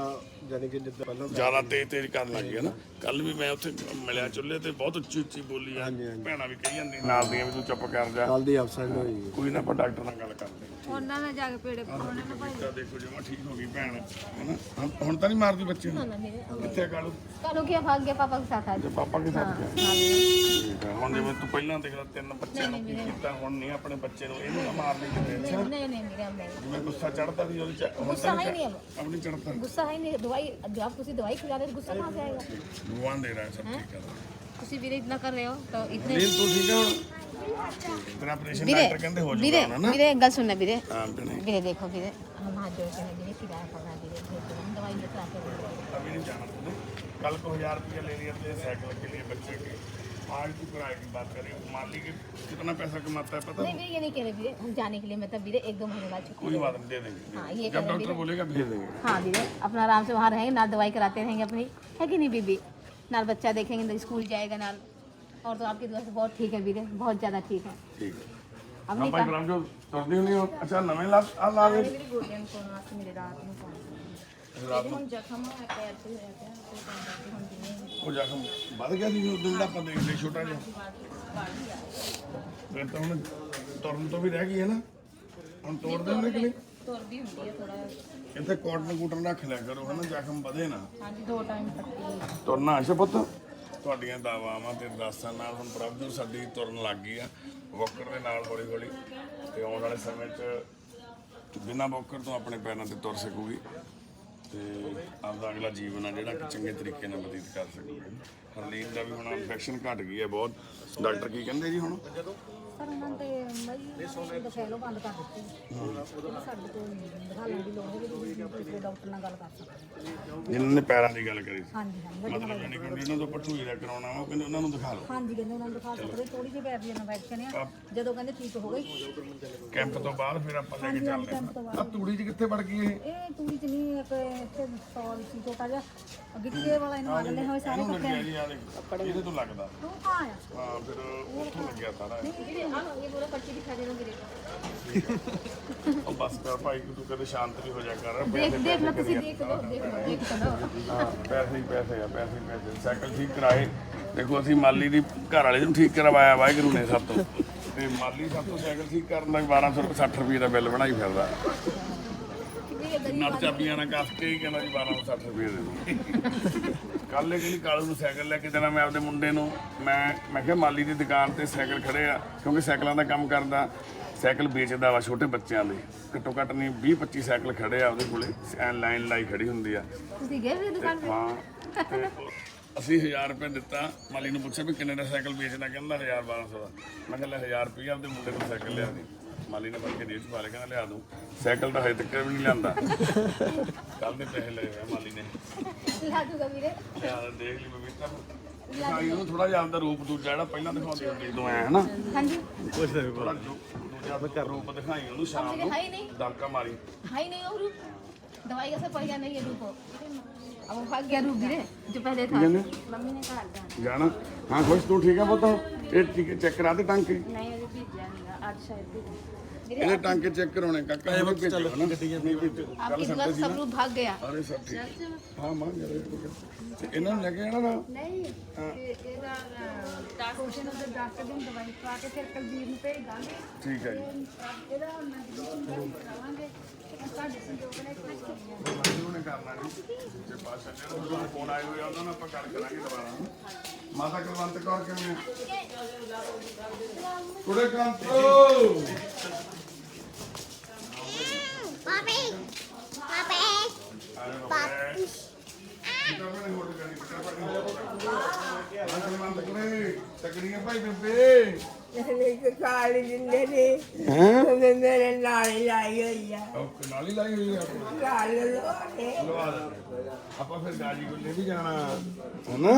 ਜਾਨੀ ਕਿ ਜਿੱਦਾਂ ਪਹਿਲਾਂ ਜ਼ਿਆਦਾ ਤੇਜ਼ ਕਰਨ ਲੱਗ ਗਿਆ ਨਾ ਕੱਲ ਵੀ ਮੈਂ ਉੱਥੇ ਮਿਲਿਆ ਚੁੱਲ੍ਹੇ ਤੇ ਬਹੁਤ ਉੱਚੀ ਉੱਚੀ ਬੋਲੀ ਆ ਭੈਣਾਂ ਵੀ ਕਹੀ ਜਾਂਦੀ ਨਾਲ ਦੀਆਂ ਵੀ ਤੂੰ ਚੁੱਪ ਕਰ ਜਾ ਕੱਲ ਦੀ ਅਪਸੈਟ ਹੋਈ ਕੋਈ ਨਾ ਆਪਾਂ ਡਾਕਟਰ ਨਾਲ ਗੱਲ ਕਰਦੇ ਉਹਨਾਂ ਨੇ ਜਾ ਕੇ ਪੇੜੇ ਪਾਉਣੇ ਨੇ ਭਾਈ ਤਾਂ ਦੇਖੋ ਜਮਾ ਠੀਕ ਹੋ ਗਈ ਭੈਣ ਹੈਨਾ ਹੁਣ ਤਾਂ ਨਹੀਂ ਮਾਰਦੀ ਬੱਚੇ ਨੂੰ ਕਿੱਥੇ ਕਾਲੂ ਕਾਲੂ ਕੀ ਭਾਗ ਗਿਆ ਪਾਪਾ ਕੇ ਸਾਥ ਅੱਜ ਤੇ ਪਾਪਾ ਕੇ ਸਾਥ ਗਿਆ ਠੀਕ ਹੈ ਹੁਣ ਜਿਵੇਂ ਤੂੰ ਪਹਿਲਾਂ ਦੇਖਦਾ 3 ਬੱਚਿਆਂ ਨੂੰ ਕੀ ਕੀਤਾ ਹੁਣ ਨਹੀਂ ਆਪਣੇ ਬੱਚੇ ਨੂੰ ਇਹਨੂੰ ਨਾ ਮਾਰ ਲਈ ਕਿਤੇ ਅੱਛਾ नहीं नहीं मेरा मैं ਜਿਵੇਂ ਗੁੱਸਾ ਚੜਦਾ ਵੀ ਉਹਦੇ ਚ ਹੁਣ गुस्सा ਤਾਂ है नहीं अब ਆਪਣੀ ਚੜਦਾ गुस्सा है नहीं दवाई जब आप किसी दवाई खिला रहे तो गुस्सा कहाँ से आएगा ਭਗਵਾਨ ਦੇ ਰਹਾ ਸਭ ਠੀਕ ਹੈ ਤੁਸੀਂ ਵੀਰੇ ਇਤਨਾ ਕਰ ਰਹੇ ਹੋ ਤਾਂ ਇਤਨੇ ਨੀਲ ਤੂੰ ਠੀਕ ਹੈ ਹੁਣ ਤੇਰਾ ਆਪਰੇਸ਼ਨ ਵੀਰੇ ਡਾਕਟਰ ਕਹਿੰਦੇ ਹੋ ਵੀਰੇ ਜਾਊਗਾ ਨਾ ਵੀਰੇ ਗੱਲ ਸੁਣਨਾ ਵੀਰੇ ਹਾਂ ਬਣੇ ਵੀਰੇ ਦੇਖੋ ਵੀਰੇ हम हाथ जोड़ के ਵੀਰੇ किराया करना ਵੀਰੇ हम दवाई लेकर आते हैं अभी नहीं जाना तुमने कल को 1000 रुपया ले लिया थे साइकिल के लिए बच्चे के आज की किराए की बात करें माली के कितना पैसा कमाता है पता नहीं वीरे ये नहीं कह रहे वीरे हम जाने के लिए मतलब वीरे 1-2 महीने बाद छुट्टी कोई बात नहीं दे देंगे हाँ ये जब डॉक्टर बोलेगा भेज देंगे हाँ वीरे अपना आराम से वहाँ रहेंगे नाल दवाई कराते रहेंगे अपनी है कि नहीं बीबी नाल बच्चा देखेंगे तो स्कूल जाएगा नाल और तो आपकी दुआ से बहुत ठीक है वीरे बहुत ज़्यादा ठीक है ठीक है अब हम भाई ग्राम जो तुरदी नहीं हो अच्छा नवे ला आ ला गए मेरी गोलियां कोरोना से मेरे रात में रात हम जख्म है पैर पे हो जाते हैं तो काम करते हम दिन वो जख्म बढ़ गया थी उस दिन ਦਾ ਆਪਾਂ ਦੇਖਦੇ ਛੋਟਾ ਜਿਹਾ ਫਿਰ ਤਾਂ ਹੁਣ ਤੁਰਨ ਤੋਂ ਵੀ ਰਹਿ ਗਈ ਹੈ ਨਾ ਹੁਣ ਤੋੜ ਦੇਣਗੇ ਕਿ ਨਹੀਂ तौर भी होती है थोड़ा ਇੱਥੇ ਕੋਟਨ ਕੂਟਨ ਰੱਖ ਲਿਆ ਕਰੋ ਹਨਾ ਜ਼ਖਮ ਵਧੇ ਨਾ हाँ जी 2 टाइम पट्टी ਤੁਰਨਾ ਆਸ਼ਾ ਪੁੱਤ ਤੁਹਾਡੀਆਂ ਦਾਵਾਵਾਂ ਤੇ ਅਰਦਾਸਾਂ ਨਾਲ ਹੁਣ ਪ੍ਰਭੂ ਸਾਡੀ ਤੁਰਨ ਲੱਗ ਗਈ ਆ ਵੋਕਰ ਦੇ ਨਾਲ ਹੌਲੀ ਹੌਲੀ ਤੇ ਆਉਣ ਵਾਲੇ ਸਮੇਂ 'ਚ ਬਿਨਾਂ ਵੋਕਰ ਤੋਂ ਆਪਣੇ ਪੈਰਾਂ ਤੇ ਤੁਰ ਸਕੂਗੀ ਤੇ ਆਪਦਾ ਅਗਲਾ ਜੀਵਨ ਆ ਜਿਹੜਾ ਕਿ ਚੰਗੇ ਤਰੀਕੇ ਨਾਲ ਬਤੀਤ ਕਰ ਸਕੂਗੀ ਹਰਲੀਨ ਦਾ ਵੀ ਹੁਣ ਇਨਫੈਕਸ਼ਨ ਘਟ ਗਈ ਹੈ ਬਹੁਤ ਡਾਕਟਰ ਕੀ ਕਹਿੰਦੇ ਜੀ ਹੁਣ पर उन्होंने ਉਹ ਦਿਖਾ ਲਓ ਬੰਦ ਕਰ ਦਿੱਤੀ ਕਹਿੰਦੇ ਸਾਡੇ ਕੋਲ ਦਿਖਾਉਣ ਦੀ ਲੋੜ ਹੈ ਕਿ ਤੁਸੀਂ ਦੂਸਰੇ ਡਾਕਟਰ ਨਾਲ ਗੱਲ ਕਰ ਸਕਦੇ ਹੋ। ਜਿਨ੍ਹਾਂ ਨੇ ਪੈਰਾਂ ਦੀ ਗੱਲ ਕਰੀ ਸੀ ਹਾਂਜੀ ਹਾਂਜੀ ਮਤਲਬ ਜਾਨੀ ਕਿ ਇਹਨਾਂ ਤੋਂ ਪਠੂਈ ਦਾ ਕਰਾਉਣਾ ਵਾ ਉਹ ਕਹਿੰਦੇ ਉਹਨਾਂ ਨੂੰ ਦਿਖਾ ਲਓ ਹਾਂਜੀ ਕਹਿੰਦੇ ਉਹਨਾਂ ਨੂੰ ਦਿਖਾ ਸਕਦੇ ਥੋੜੀ ਜਿਹੀ ਪੈਰ ਦੀ ਇਨਫੈਕਸ਼ਨ ਆ ਜਦੋਂ ਕਹਿੰਦੇ ਠੀਕ ਹੋ ਗਈ ਕੈਂਪ ਤੋਂ ਬਾਅਦ ਫਿਰ ਆਪਾਂ ਲੈ ਕੇ ਚੱਲਦੇ ਕੈਂਪ ਤੋਂ ਬਾਅਦ ਆ ਤੂੜੀ 'ਚ ਕਿੱਥੇ ਵੜ ਗਈ ਇਹ ਇਹ ਤੂੜੀ ਚ ਨਹੀਂ ਇੱਕ ਇੱਥੇ ਸਟਾਲ ਸੀ ਛੋਟਾ ਜਿਹਾ ਗਿੱਟੇ ਵਾਲਾ ਇਹਨੂੰ ਆ ਗਏ ਹੋਏ ਸਾਰੇ ਇਹਨੂੰ ਲੱਗਿਆ ਜੀ ਆ ਦੇਖ ਇਹਦੇ ਤੋਂ ਲੱਗਦਾ ਤੂੰ ਕਹਾਂ ਆ ਹਾਂ ਫਿਰ ਉੱਥੋਂ ਲੱਗਿਆ ਸਾਰਾ ये बोलो पर्ची दिखा देना मेरे ਉਹ ਬਸ ਕਰ ਭਾਈ ਤੂੰ ਕਦੇ ਸ਼ਾਂਤ ਵੀ ਹੋ ਜਾ ਕਰ देख देख लो किसी देख लो देख लो ਹਾਂ ਪੈਸੇ ਹੀ ਪੈਸੇ ਆ ਪੈਸੇ ਹੀ ਪੈਸੇ ਸਾਈਕਲ ਠੀਕ ਕਰਾਏ ਦੇਖੋ ਅਸੀਂ ਮਾਲੀ ਦੀ ਘਰ ਵਾਲੇ ਨੂੰ ਠੀਕ ਕਰਵਾਇਆ ਵਾਹਿਗੁਰੂ ਨੇ ਸਭ ਤੋਂ ਤੇ ਮਾਲੀ ਸਭ ਤੋਂ ਸਾਈਕਲ ਠੀਕ ਕਰਨ ਦਾ 1260 ਰੁਪਏ ਦਾ ਬਿੱਲ ਬਣਾਈ ਫਿਰਦਾ ਨਟ ਚਾਬੀਆਂ ਨਾਲ ਕੱਸ ਕੇ ਹੀ ਕਹਿੰਦਾ ਜੀ 1260 ਰੁਪਏ ਦੇ ਦਿਓ ਕੱਲ ਇਹ ਕਹਿੰਦੀ ਕਾਲੂ ਨੂੰ ਸਾਈਕਲ ਲੈ ਕੇ ਦੇਣਾ ਮੈਂ ਆਪਦੇ ਮੁੰਡੇ ਨੂੰ ਮੈਂ ਕਿਹਾ ਮਾਲੀ ਦੀ ਦੁਕਾਨ ਤੇ ਸਾਈਕਲ ਖੜੇ ਆ ਕਿਉਂਕਿ ਸਾਈਕਲਾਂ ਦਾ ਕੰਮ ਕਰਦਾ ਸਾਈਕਲ ਵੇਚਦਾ ਵਾ ਛੋਟੇ ਬੱਚਿਆਂ ਦੇ ਘੱਟੋ ਘੱਟ ਨਹੀਂ 20-25 ਸਾਈਕਲ ਖੜੇ ਆ ਉਹਦੇ ਕੋਲੇ ਐ ਲਾਈਨ ਲਾਈ ਖੜੀ ਹੁੰਦੀ ਆ ਤੁਸੀਂ ਗਏ ਵੀ ਦੁਕਾਨ पे ਹਾਂ ਤੇ ਅਸੀਂ 1000 ਰੁਪਏ ਦਿੱਤਾ ਮਾਲੀ ਨੂੰ ਪੁੱਛਿਆ ਵੀ ਕਿੰਨੇ ਦਾ ਸਾਈਕਲ ਵੇਚਦਾ ਕਹਿੰਦਾ 1200 ਦਾ ਮੈਂ ਕਿਹਾ ਲੈ 1000 ਰੁਪਏ ਆਪਦੇ ਮੁੰਡੇ ਨੂੰ ਸਾਈਕਲ ਲਿਆ ਦੇ ਮਾਲੀ ਨੇ ਫੜ ਕੇ ਦੇਸ਼ ਪਾ ਲਿਆ ਕਹਿੰਦਾ ਲਿਆ ਦੂੰ ਸਾਈਕਲ ਤਾਂ ਹਜੇ ਤੱਕ ਵੀ ਨਹੀਂ ਲਿਆਂਦਾ ਕੱਲ ਦੇ ਪੈਸੇ ਲਏ ਹੋਏ ਮਾਲੀ ਨੇ ला दूंगा मेरे ਯਾਰ ਦੇਖ ਲਈ ਬਬੀਤਾ ਦਿਖਾਈ ਉਹਨੂੰ ਥੋੜਾ ਜਿਹਾ ਆਪਦਾ ਰੂਪ ਦੂਜਾ ਜਿਹੜਾ ਪਹਿਲਾਂ ਦਿਖਾਉਂਦੀ ਹੁੰਦੀ ਤੂੰ ਐ ਹਨਾ हाँ जी ਥੋੜਾ ਦੂਜਾ ਫਿਰ ਰੂਪ ਦਿਖਾਈ ਉਹਨੂੰ ਸ਼ਾਮ ਨੂੰ है ही नहीं ਡਾਕਾ ਮਾਰੀ है ही नहीं और रूप दवाई का से पड़ गया नहीं है रूप अब वो भाग गया रूप गिरे जो पहले था मम्मी ने कहा था ਜਾਣਾ ਹਾਂ ਖੁਸ਼ ਤੂੰ ਠੀਕ ਆ ਪੁੱਤ ਇਹ ਠੀਕ ਚੈੱਕ ਕਰਾ ਦੇ ਟਾਂਕੇ नहीं अभी भी जाएगा आज शायद भी ਇਹਦੇ ਟਾਂਕੇ ਚੈੱਕ ਕਰਾਉਣੇ ਕਾਕਾ ਇਹ ਭੇਜੋ ਨਾ ਨਹੀਂ ਭੇਜੋ आपकी दुआ से सब रूप भाग गया ਅਰੇ ਸਭ ਠੀਕ ਹਾਂ ਮਾਂ ਜਰੇ ਤੇ ਇਹਨਾਂ ਨੂੰ ਲੈ ਕੇ ਆਣਾ ਨਾ ਨਹੀਂ ਇਹਦਾ ਡਾਕਟਰ ਨੂੰ ਡਾਕਟਰ ਦੀ ਦਵਾਈ ਪਾ ਕੇ ਫਿਰ ਕਲਬੀਰ ਨੂੰ ਭੇਜ ਦਾਂਗੇ ਠੀਕ ਹੈ ਜੀ ਇਹਦਾ ਨਜ਼ਦੀਕ ਕਰਾਵਾਂਗੇ ਸਾਡੇ ਸੰਜੋਗ ਨੇ ਕੋਈ ਉਹਨੇ ਕਰਨਾ ਜੀ ਜੇ ਪਾਸਾ ਜਿਹੜਾ ਫੋਨ ਆਏ ਹੋਏ ਆ ਉਹਨਾਂ ਨੂੰ ਆਪਾਂ ਗੱਲ ਕਰਾਂਗੇ ਦੁਬਾਰਾ ਮਾਤਾ ਕੁਲਵੰਤ ਕੌਰ ਕਿਵੇਂ ਕੁੜੇ ਕੰਤੋ Papi. Papi. ਪਾਪੀ ਕਿਤਾਬਾਂ ਹੋੜ ਕਰੀ ਕਿਤਾਬਾਂ ਕੁਲਵੰਤ ਕੁੜੇ ਤਕੜੀਆਂ ਭਾਈ ਬੇਬੇ ਇੱਕ ਕਾਲੀ ਜਿੰਦੇ ਨੇ ਉਹਨੇ ਮੇਰੇ ਨਾਲ ਹੀ ਲਾਈ ਹੋਈ ਆ ਉਹ ਨਾਲੀ ਲਾਈ ਹੋਈ ਆ ਆਪਣੀ। ਕਾਲ ਲੋਰੇ ਲਵਾ ਦੇ। ਆਪਾਂ ਫਿਰ ਗਾਜੀ ਗੁੱਲੇ ਵੀ ਜਾਣਾ ਹਨਾ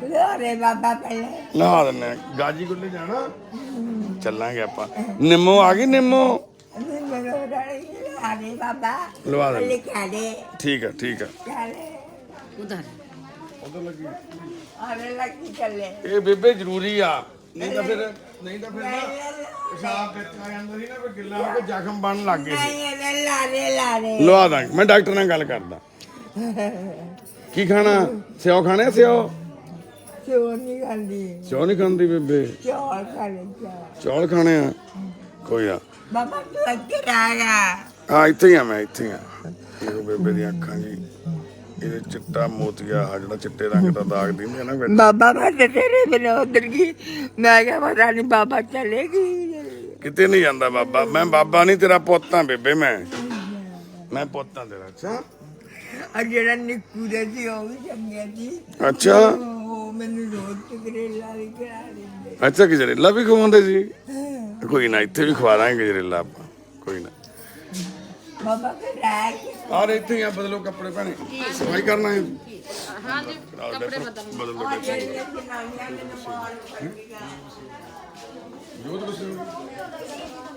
ਲੋਰੇ ਬਾਬਾ ਪਹਿਲੇ ਲਵਾ ਦਿੰਨੇ ਆ। ਗਾਜੀ ਗੁੱਲੇ ਜਾਣਾ ਚੱਲਾਂਗੇ ਆਪਾਂ ਨਿੰਮੋ ਆ ਗਈ ਨਿੰਮੋ ਮੈਨੂੰ ਰਾਣੀ ਆਦੇ ਬਾਬਾ ਲਵਾ ਦੇ ਲਿਖਾ ਦੇ ਠੀਕ ਆ ਠੀਕ ਆ ਚਾਲੇ ਉਧਰ ਲੱਗੀ ਆਰੇ ਲੱਗੀ ਚੱਲੇ ਇਹ ਬੇਬੇ ਜ਼ਰੂਰੀ ਆ ਨਹੀਂ ਤਾਂ ਫਿਰ ਨਾ ਪਿਸ਼ਾਬ ਵਿੱਚ ਆ ਜਾਂਦਾ ਸੀ ਨਾ ਕੋਈ ਗਿੱਲਾ ਹੋ ਕੇ ਜ਼ਖਮ ਬਣਨ ਲੱਗ ਗਏ ਸੀ ਨਹੀਂ ਇਹ ਲਾਰੇ ਲਵਾ ਦਾਂਗੇ ਮੈਂ ਡਾਕਟਰ ਨਾਲ ਗੱਲ ਕਰਦਾ ਕੀ ਖਾਣਾ ਸਿਓ ਖਾਣੇ ਸਿਓ ਕਿਉਂ ਨਹੀਂ ਖਾਂਦੀ ਸਿਓ ਨਹੀਂ ਖਾਂਦੀ ਬੇਬੇ ਚੌਲ ਖਾਣੇ ਚੌਲ ਖਾਣੇ ਆ ਕੋਈ ਨਾ ਬਾਬਾ ਤੂੰ ਅੱਗੇ ਰਾਗਾ ਹਾਂ ਇੱਥੇ ਹੀ ਆ ਮੈਂ ਇੱਥੇ ਆ ਇਹ ਬੇਬੇ ਦੀਆਂ ਅੱਖਾਂ ਜੀ ਇਹਦੇ ਚਿੱਟਾ ਮੋਤੀਆ ਆ ਜਿਹੜਾ ਚਿੱਟੇ ਰੰਗ ਦਾ ਦਾਗ ਦਿੰਦੇ ਆ ਨਾ ਵਿੱਚ ਬਾਬਾ ਮੈਂ ਤੇ ਤੇਰੇ ਬਿਨਾਂ ਉਧਰ ਗਈ ਮੈਂ ਕਿਹਾ ਪਤਾ ਨਹੀਂ ਬਾਬਾ ਚਲੇਗੀ ਕਿਤੇ ਨਹੀਂ ਜਾਂਦਾ ਬਾਬਾ ਮੈਂ ਬਾਬਾ ਨਹੀਂ ਤੇਰਾ ਪੁੱਤ ਆ ਬੇਬੇ ਮੈਂ ਪੁੱਤ ਆ ਤੇਰਾ ਅੱਛਾ ਆ ਜਿਹੜਾ ਨਿੱਕੂ ਦੇ ਸੀ ਉਹ ਵੀ ਚੰਗਿਆ ਸੀ ਅੱਛਾ ਉਹ ਮੈਨੂੰ ਰੋਜ਼ ਟਕਰੇਲਾ ਵੀ ਕਰਾ ਦਿੰਦੇ ਅੱਛਾ ਗਜਰੇਲਾ ਵੀ ਖਵਾਉਂਦੇ ਸੀ ਕੋਈ ਨਾ ਇੱਥੇ ਵੀ ਖਵਾ ਦਾਂਗੇ ਗਜਰੇਲਾ ਆਪਾਂ ਕੋਈ ਨਾ ਬਾਬਾ ਕਰਾ ਕੇ ਔਰ ਇੱਥੇ ਹੀ ਆ ਬਦਲੋ ਕੱਪੜੇ ਭੈਣੇ ਸਫਾਈ ਕਰਨਾ ਹੈ हाँ जी कपड़े बदल ਬਦਲ ਲੋ ਜਿਹੜੀਆਂ ਜਨਾਨੀਆਂ ਮੈਨੂੰ ਮਾਰ ਪੜੀਆਂ ਜੋ ਤਾਂ ਤੁਸੀਂ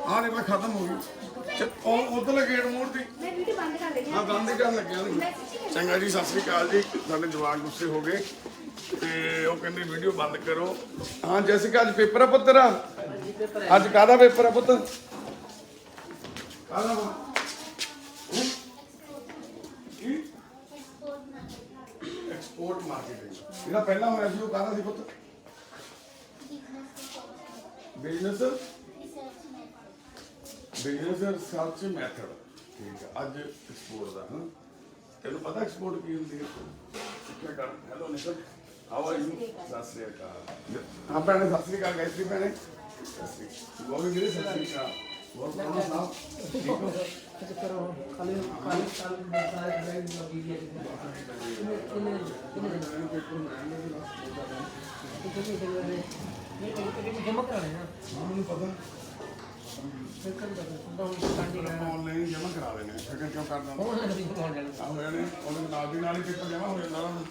ਆ ਲੈ ਮੈਂ ਖਤਮ ਹੋ ਗਈ ਉਹ ਉਧਰਲੇ ਗੇਟ ਮੋੜ ਦੀ मैं वीडियो बंद कर देंगे ਹਾਂ ਬੰਦ ਹੀ ਕਰਨ ਲੱਗਿਆ ਸੀ ਚੰਗਾ ਜੀ ਸਤਿ ਸ੍ਰੀ ਅਕਾਲ ਜੀ ਸਾਡੇ ਜਵਾਕ ਗੁੱਸੇ ਹੋ ਗਏ ਤੇ ਉਹ ਕਹਿੰਦੇ ਵੀਡੀਓ ਬੰਦ ਕਰੋ ਹਾਂ ਜੈਸਿਕਾ ਅੱਜ ਪੇਪਰ ਆ ਪੁੱਤ ਤੇਰਾ ਅੱਜ ਕਾਹਦਾ ਪੇਪਰ ਆ ਪੁੱਤ ਕਾਹਦਾ ਵਾ? ਐਕਸਪੋਰਟ ਮਾਰਕੀਟਿੰਗ ਜਿਹੜਾ ਪਹਿਲਾਂ ਹੋਇਆ ਸੀ ਉਹ ਕਾਹਦਾ ਸੀ ਪੁੱਤ ਬਿਜ਼ਨਸ ਰਿਸਰਚ ਮੈਥਡ ਠੀਕ ਹੈ ਅੱਜ ਐਕਸਪੋਰਟ ਦਾ ਹਾਂ ਤੈਨੂੰ ਪਤਾ ਐਕਸਪੋਰਟ ਕੀ ਹੁੰਦੀ ਹੈ ਕੀ ਕਰ hello ਨਿਸ਼ਲ how are you Sat Sri ਅਕਾਲ ਹਾਂ ਭੈਣੇ ਸਤਿ ਸ੍ਰੀ ਅਕਾਲ ਗਾਇਤਰੀ ਭੈਣੇ ਸਤਿ ਸ੍ਰੀ ਅਕਾਲ ਗੋਵੀ ਵੀਰੇ ਸਤਿ ਸ੍ਰੀ ਅਕਾਲ ਹੋਰ ਸੁਣਾਓ ਸਾਹਿਬ ਠੀਕ ਹੋ ਮੈਨੂੰ ਪਤਾ ਆਨਲਾਈਨ ਜਮ੍ਹਾਂ ਕਰਾ ਦੇਣੇ ਫਿਕਰ ਕਿਉਂ ਕਰਨਾ ਆਹੋ ਜਾਣੇ ਉਹਦੇ ਨਾਲ ਹੀ ਪੇਪਰ ਜਮ੍ਹਾਂ ਹੋ ਜਾਂਦਾ ਉਹਨਾਂ ਨੂੰ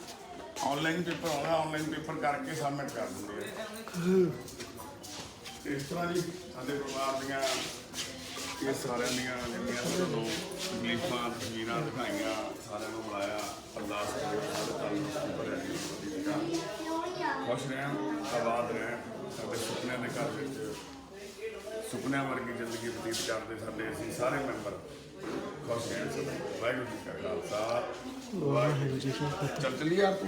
ਆਨਲਾਈਨ ਪੇਪਰ ਆਉਂਦਾ ਆਨਲਾਈਨ ਪੇਪਰ ਕਰਕੇ ਸਬਮਿਟ ਕਰ ਦਿੰਦੇ ਆ ਇਸ ਤਰ੍ਹਾਂ ਜੀ ਸਾਡੇ ਪਰਿਵਾਰ ਦੀਆਂ ਇਹ ਸਾਰਿਆਂ ਦੀਆਂ ਜਿਹੜੀਆਂ ਸਾਨੂੰ ਤਕਲੀਫਾਂ ਤਸਵੀਰਾਂ ਦਿਖਾਈਆਂ ਸਾਰਿਆਂ ਨੂੰ ਬੁਲਾਇਆ ਅਰਦਾਸ ਕਰਿਓ ਸਾਡੇ ਤਨ ਭਰਿਆ ਜੀ ਖੁਸ਼ ਰਹਿਣ ਆਬਾਦ ਰਹਿਣ ਸਾਡੇ ਸੁਪਨਿਆਂ ਦੇ ਘਰ ਵਿੱਚ ਸੁਪਨਿਆਂ ਵਰਗੀ ਜ਼ਿੰਦਗੀ ਬਤੀਤ ਕਰਦੇ ਸਾਡੇ ਅਸੀਂ ਸਾਰੇ ਮੈਂਬਰ ਖੁਸ਼ ਰਹਿਣ ਸਭ ਵਾਹਿਗੁਰੂ ਜੀ ਕਾ ਖਾਲਸਾ ਵਾਹਿਗੁਰੂ ਜੀ ਕੀ ਫਤਿਹ ਚੱਲ ਚੱਲੀਏ ਆਪ